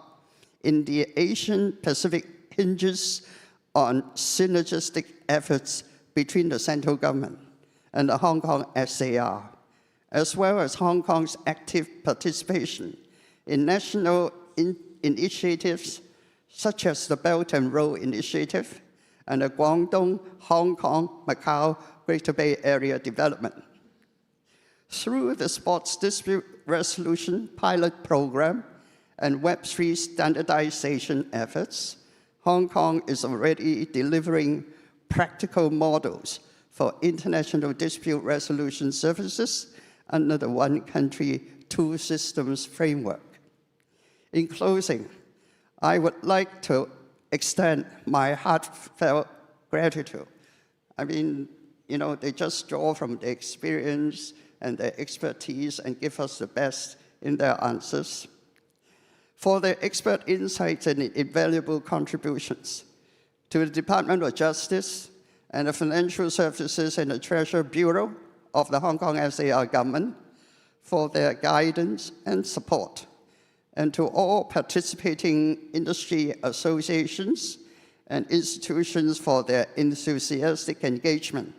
Speaker 1: in the Asian Pacific hinges on synergistic efforts between the central government and the Hong Kong SAR, as well as Hong Kong's active participation in national initiatives such as the Belt and Road Initiative and the Guangdong, Hong Kong, Macau, Greater Bay Area Development. Through the Sports Dispute Resolution Pilot Program and Web3 standardization efforts, Hong Kong is already delivering practical models for international dispute resolution services under the One Country, Two Systems framework. In closing, I would like to extend my heartfelt gratitude. I mean, they just draw from their experience and their expertise and give us the best in their answers. For their expert insights and invaluable contributions to the Department of Justice and the Financial Services and the Treasury Bureau of the Hong Kong SAR government for their guidance and support, and to all participating industry associations and institutions for their enthusiastic engagement.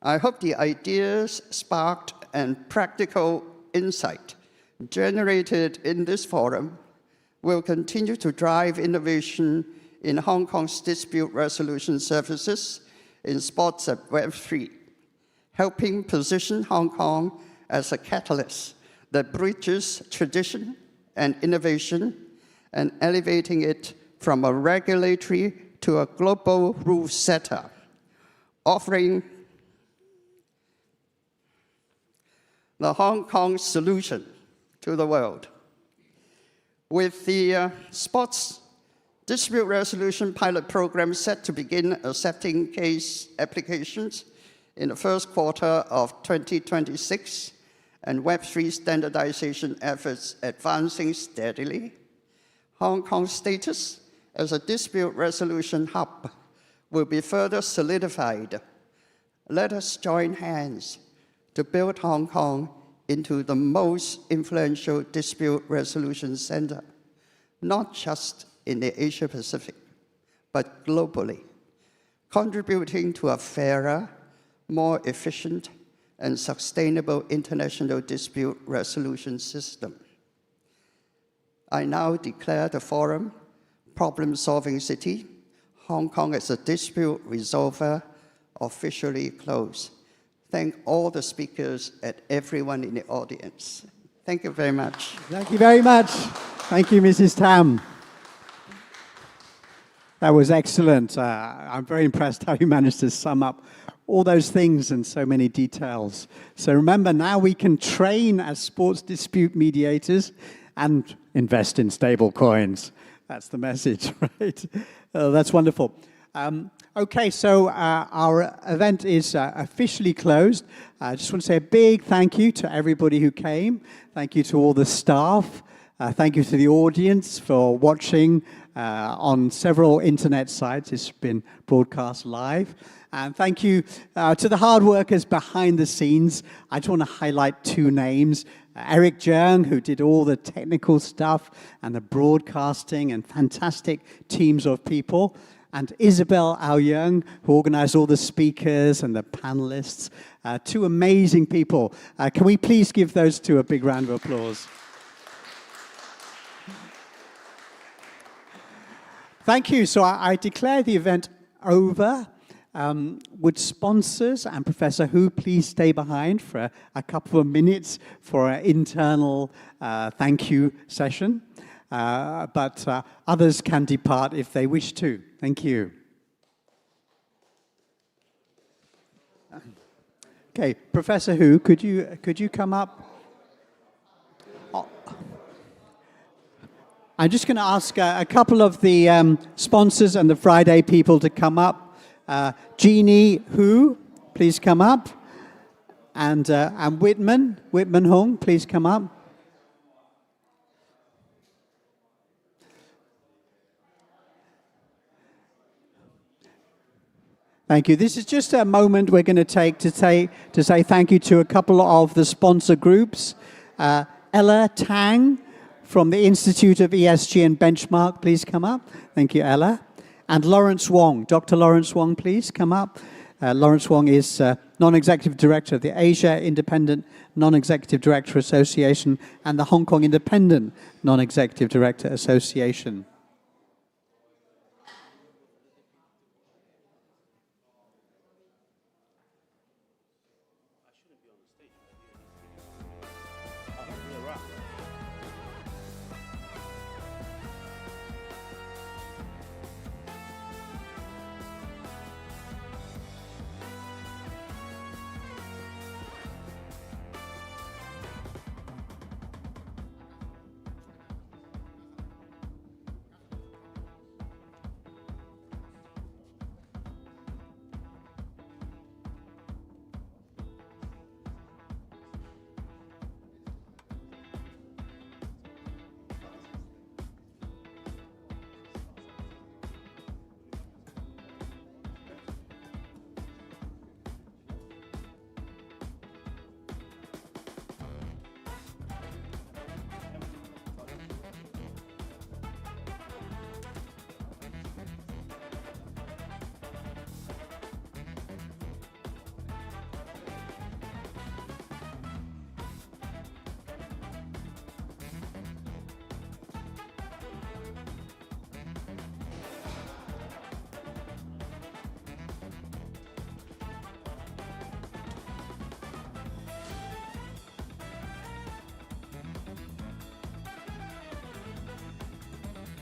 Speaker 1: I hope the ideas sparked and practical insight generated in this forum will continue to drive innovation in Hong Kong's dispute resolution services in sports and Web3, helping position Hong Kong as a catalyst that bridges tradition and innovation and elevating it from a regulatory to a global rule setter, offering the Hong Kong solution to the world. With the sports dispute resolution pilot program set to begin accepting case applications in the first quarter of 2026, and Web3 standardization efforts advancing steadily, Hong Kong's status as a dispute resolution hub will be further solidified. Let us join hands to build Hong Kong into the most influential dispute resolution center, not just in the Asia Pacific, but globally, contributing to a fairer, more efficient, and sustainable international dispute resolution system. I now declare the forum, Problem-Solving City, Hong Kong as a dispute resolver, officially closed. Thank all the speakers and everyone in the audience. Thank you very much.
Speaker 6: Thank you very much. Thank you, Mrs. Tam. That was excellent. I'm very impressed how you managed to sum up all those things in so many details. So remember, now we can train as sports dispute mediators and invest in stable coins. That's the message, right? That's wonderful. Okay, so our event is officially closed. I just want to say a big thank you to everybody who came. Thank you to all the staff. Thank you to the audience for watching on several internet sites. It's been broadcast live. And thank you to the hard workers behind the scenes. I just want to highlight two names. Eric Jung, who did all the technical stuff and the broadcasting and fantastic teams of people. And Isabel Ao Young, who organized all the speakers and the panelists. Two amazing people. Can we please give those two a big round of applause? Thank you. So I declare the event over. Would sponsors and Professor Hu please stay behind for a couple of minutes for an internal thank you session? But others can depart if they wish to. Thank you. Okay, Professor Hu, could you come up? Oh. I'm just going to ask a couple of the sponsors and the Friday people to come up. Jeannie Hu, please come up. And Whitman Hong, please come up. Thank you. This is just a moment we're going to take to say thank you to a couple of the sponsor groups. Ella Tang from the Institute of ESG and Benchmark, please come up. Thank you, Ella. And Lawrence Wong. Dr. Lawrence Wong, please come up. Lawrence Wong is Non-Executive Director of the Asia Independent Non-Executive Director Association and the Hong Kong Independent Non-Executive Director Association.